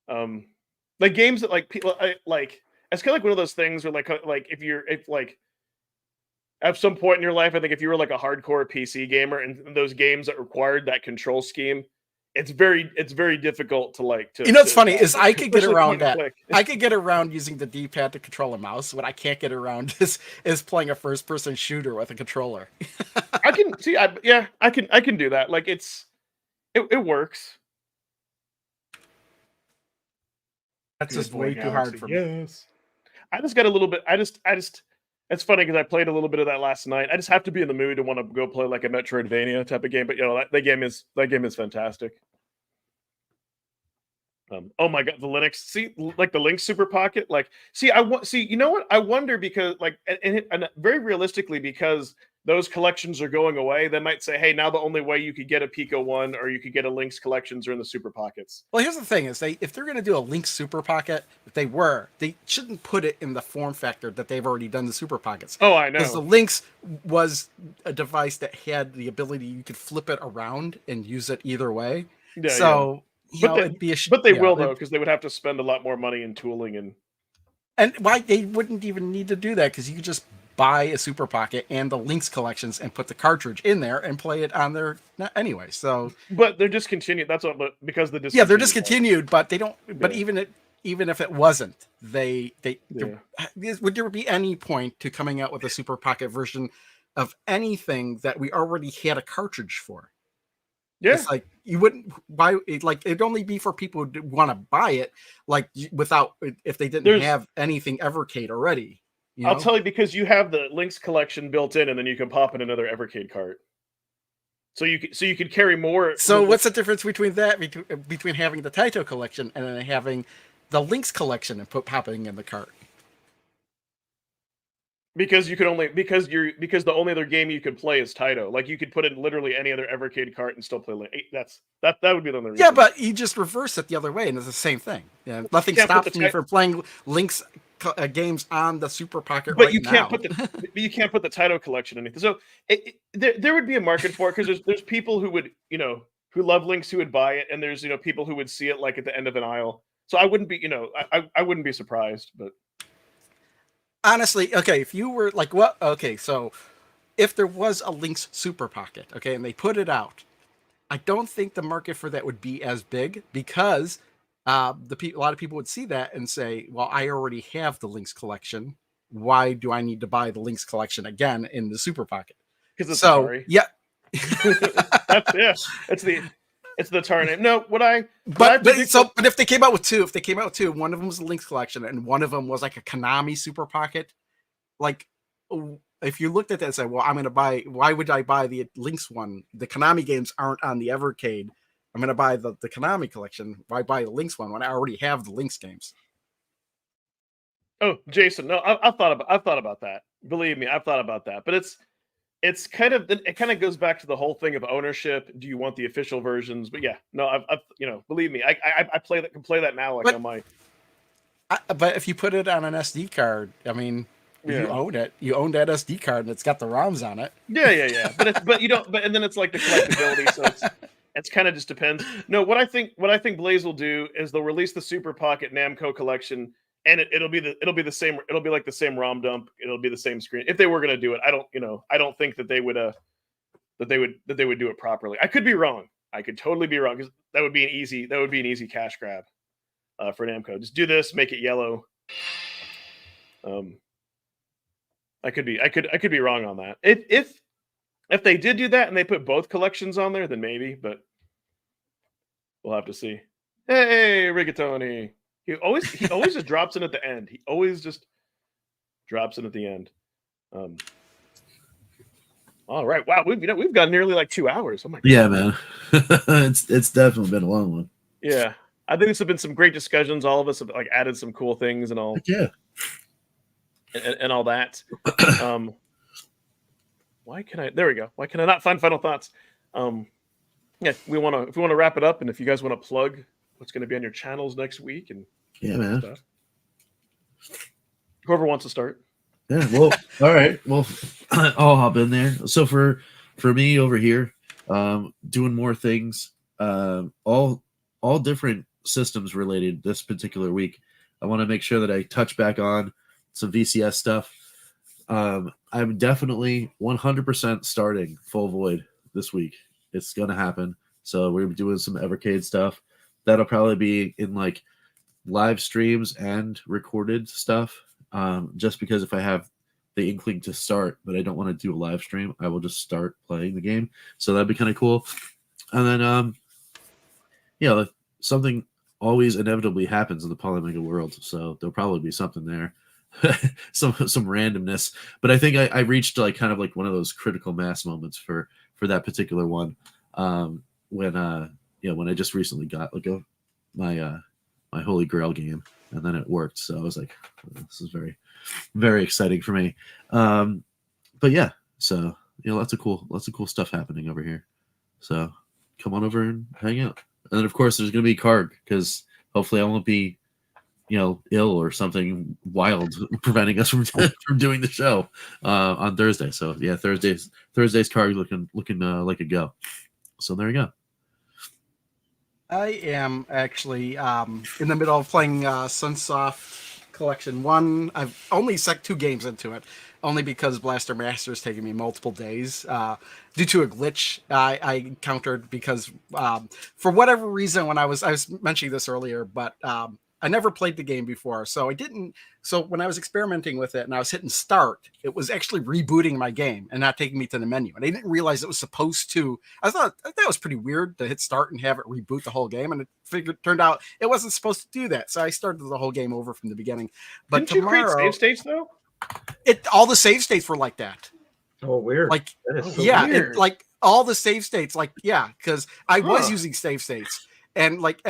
Like games that like people like, it's kind of like one of those things where like if at some point in your life, I think if you were like a hardcore PC gamer and those games that required that control scheme, it's very difficult to like to. What's funny is I could get around that. Click. I could get around using the D-pad to control a mouse. What I can't get around is playing a first-person shooter with a controller. I can see. I can do that. Like it works. That's just way too hard for me. Yes. I just got a little bit. I just. It's funny because I played a little bit of that last night. I just have to be in the mood to want to go play like a Metroidvania type of game. But that game is fantastic. Oh my god, the Linux. See, like the Link Super Pocket. Like, you know what? I wonder because like, and very realistically, because those collections are going away, they might say, hey, now the only way you could get a Piko one or you could get a Link's collections are in the Super Pockets. Well, here's the thing: is if they're going to do a Link Super Pocket, they shouldn't put it in the form factor that they've already done the Super Pockets. Oh, I know. Because the Lynx was a device that had the ability you could flip it around and use it either way. Yeah, so. Yeah. But they will though, because they would have to spend a lot more money in tooling and why they wouldn't even need to do that, because you could just buy a Super Pocket and the Lynx collections and put the cartridge in there and play it on there anyway. So, but they're discontinued. That's what, but because they're discontinued, but they don't. Yeah. But even if it wasn't, would there be any point to coming out with a Super Pocket version of anything that we already had a cartridge for? Yeah, it's like you wouldn't buy it. Like it'd only be for people who want to buy it, like if they didn't have anything Evercade already. I'll tell you, because you have the Lynx collection built in, and then you can pop in another Evercade cart. So you could carry more. So what's the difference between that between having the Taito collection and then having the Lynx collection and popping in the cart? Because the only other game you could play is Taito. Like you could put in literally any other Evercade cart and still play Link. That would be the only reason. Yeah, but you just reverse it the other way, and it's the same thing. Yeah, nothing stops me from playing Link's games on the Super Pocket. But you can't put the Taito collection in it. So there would be a market for it, because there's people who would who love Links who would buy it, and there's people who would see it like at the end of an aisle. So I wouldn't be I wouldn't be surprised, but. Honestly, okay, if you were like, what? Okay, so if there was a Lynx Super Pocket, okay, and they put it out, I don't think the market for that would be as big, because a lot of people would see that and say, well, I already have the Lynx collection. Why do I need to buy the Lynx collection again in the Super Pocket? Because it's Atari. Yeah. It's the Atari name. No, but if they came out with two, one of them was the Lynx collection and one of them was like a Konami Super Pocket, like if you looked at that and said, well, why would I buy the Lynx one? The Konami games aren't on the Evercade. I'm going to buy the Konami collection. Why buy the Lynx one when I already have the Lynx games? Oh, Jason, no, I've thought about that. Believe me, I've thought about that. But it kind of goes back to the whole thing of ownership. Do you want the official versions? But yeah, no, I've believe me, I can play that now on my. But if you put it on an SD card, I mean, you own it. You own that SD card, and it's got the ROMs on it. Yeah. But you don't. But and then it's like the collectability. So It's kind of just depends. No, what I think Blaze will do is they'll release the Super Pocket Namco collection, and it'll be the same. It'll be like the same ROM dump. It'll be the same screen. If they were going to do it, I don't think that they would do it properly. I could be wrong. I could totally be wrong because that would be an easy cash grab for Namco. Just do this, make it yellow. I could be wrong on that. If they did do that and they put both collections on there, then maybe, but we'll have to see. Hey, Rigatoni. He always just drops in at the end. He always just drops in at the end. All right. Wow, we've got nearly like 2 hours. Oh my God. Yeah, man. it's definitely been a long one. Yeah. I think this have been some great discussions. All of us have like added some cool things and all. Heck yeah. And all that. There we go. Why can I not find final thoughts? Yeah, if we want to wrap it up, and if you guys want to plug what's going to be on your channels next week and yeah, man. Stuff. Whoever wants to start. Yeah, well, all right. Well, I'll hop in there. So for me over here, doing more things, all different systems related this particular week. I want to make sure that I touch back on some VCS stuff. I'm definitely 100% starting Full Void this week. It's gonna happen. So we're doing some Evercade stuff. That'll probably be in like live streams and recorded stuff. Just because if I have the inkling to start, but I don't want to do a live stream, I will just start playing the game. So that'd be kind of cool. And then something always inevitably happens in the Polymega world, so there'll probably be something there. some randomness, but I think I reached like kind of like one of those critical mass moments for that particular one, when I just recently got like my Holy Grail game, and then it worked, so I was like, this is very, very exciting for me. But yeah, so lots of cool stuff happening over here, so come on over and hang out. And then of course there's gonna be Karg, because hopefully I won't be ill or something wild preventing us from doing the show on Thursday. So yeah, Thursday's card looking like a go. So there you go. I am actually in the middle of playing Sunsoft Collection 1. I've only sucked 2 games into it, only because Blaster Master is taking me multiple days due to a glitch I encountered, because for whatever reason, when I was mentioning this earlier, but I never played the game before, so I didn't. So when I was experimenting with it and I was hitting start, it was actually rebooting my game and not taking me to the menu. And I didn't realize it was supposed to. I thought that was pretty weird to hit start and have it reboot the whole game. And it turned out it wasn't supposed to do that. So I started the whole game over from the beginning. But didn't you create save states though? All the save states were like that. Oh, weird. Like, that is so yeah, weird. like all the save states, like, yeah, because I was using save states, and like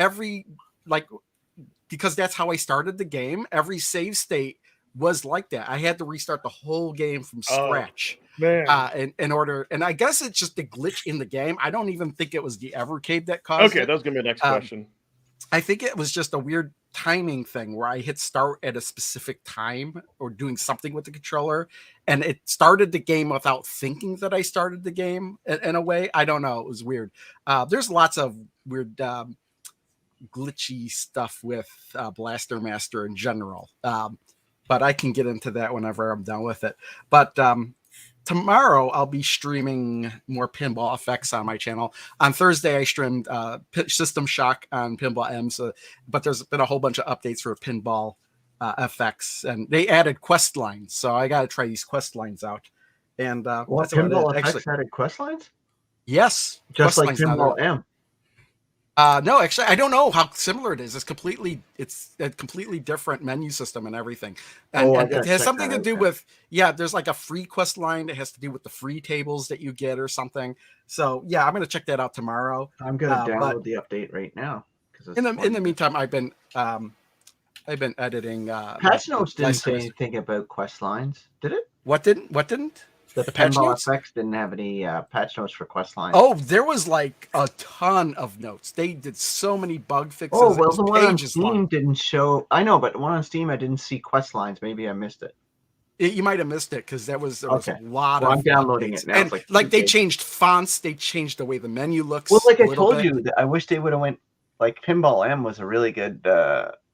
because that's how I started the game. Every save state was like that. I had to restart the whole game from scratch. In order, and I guess it's just a glitch in the game. I don't even think it was the Evercade that caused it. Okay, that was gonna be the next question. I think it was just a weird timing thing where I hit start at a specific time or doing something with the controller, and it started the game without thinking that I started the game in a way. I don't know. It was weird. There's lots of weird glitchy stuff with Blaster Master in general, but I can get into that whenever I'm done with it. But tomorrow I'll be streaming more Pinball Effects on my channel. On Thursday I streamed System Shock on Pinball M's, but there's been a whole bunch of updates for Pinball Effects, and they added quest lines, so I got to try these quest lines out. And what, Pinball Effects added quest lines? Yes, just like Pinball M. No, actually, I don't know how similar it is. It's a completely different menu system and everything. And it has something to do with, there's like a free quest line that has to do with the free tables that you get or something. So yeah, I'm going to check that out tomorrow. I'm going to download the update right now. In the meantime, I've been editing. Patch notes didn't say anything about quest lines, did it? What didn't? The Pinball Effects didn't have any patch notes for quest lines. Oh, there was like a ton of notes. They did so many bug fixes. Oh, well, the one on Steam didn't show. I know, but the one on Steam, I didn't see quest lines. Maybe I missed it. You might have missed it because there was a Okay. lot Well, of I'm downloading updates. it now. And It's like like 2 they gigs. changed fonts, they changed the way the menu looks. Well, like a I little told bit. you, I wish they would have went like Pinball M was a really good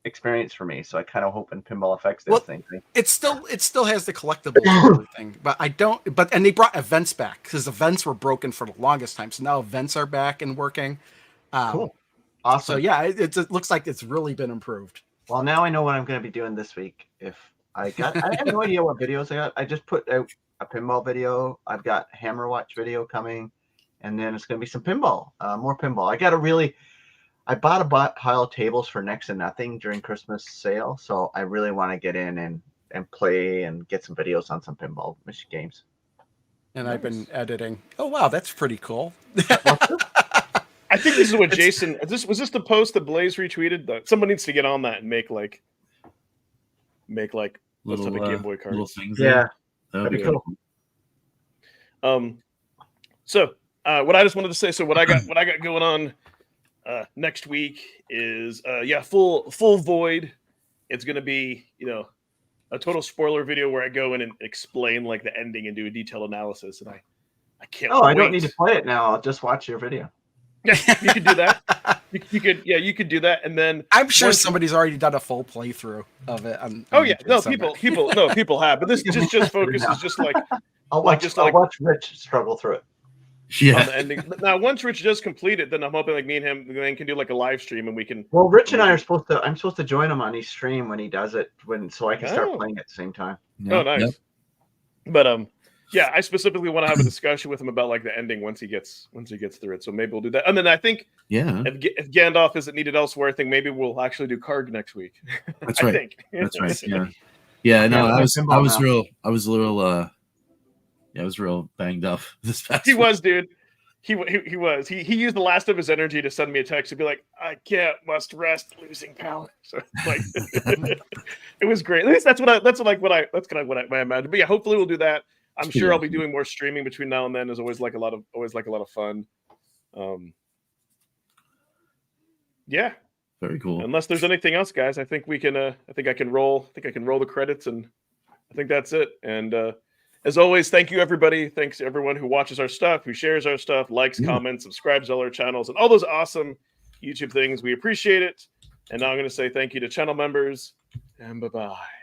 experience for me. So I kind of hoping Pinball Effects did Well, the same thing. it still has the collectibles and everything, but I don't. But and they brought events back because events were broken for the longest time. So now events are back and working. Cool. Awesome. So yeah, it looks like it's really been improved. Well, now I know what I'm going to be doing this week. If I have no idea what videos I got. I just put out a pinball video. I've got Hammer Watch video coming, and then it's going to be some pinball, more pinball. I bought a pile of tables for next to nothing during Christmas sale, so I really want to get in and play and get some videos on some pinball machine games. And I've been editing. Oh wow, that's pretty cool. I think this is what Jason. Was this the post that Blaze retweeted? Someone needs to get on that and make like those type of Game Boy cards. Little things. Yeah, That'd be cool. So what I just wanted to say. So what I got going on next week is full void. It's going to be a total spoiler video where I go in and explain like the ending and do a detailed analysis, and I can't. Oh, wait. I don't need to play it now. I'll just watch your video. Yeah, you could do that. You could do that, and then I'm sure somebody's already done a full playthrough of it. People have, but this just focuses just like I'll watch Rich struggle through it. Yeah. On the ending. Now, once Rich does complete it, then I'm hoping like me and him then can do like a live stream, and we can. Well, Rich and I are supposed to. I'm supposed to join him on his stream when he does it, so I can start Oh. playing at the same time. Oh, nice. But yeah, I specifically want to have a discussion with him about like the ending once he gets through it. So maybe we'll do that, and then I think if Gandalf isn't needed elsewhere, I think maybe we'll actually do Karg next week. That's right. I think. That's right. Yeah. Yeah. No, I was real banged up this past He week. was, dude. He was. He used the last of his energy to send me a text to be like, "I must rest, losing power." So like, it was great. At least that's kind of what I imagine. But yeah, hopefully we'll do that. I'm sure I'll be doing more streaming between now and then. There's always a lot of fun. Yeah. Very cool. Unless there's anything else, guys, I think we can. I think I can roll the credits, and I think that's it. And as always, thank you everybody. Thanks to everyone who watches our stuff, who shares our stuff, likes, comments, subscribes to all our channels, and all those awesome YouTube things. We appreciate it. And now I'm going to say thank you to channel members, and bye-bye.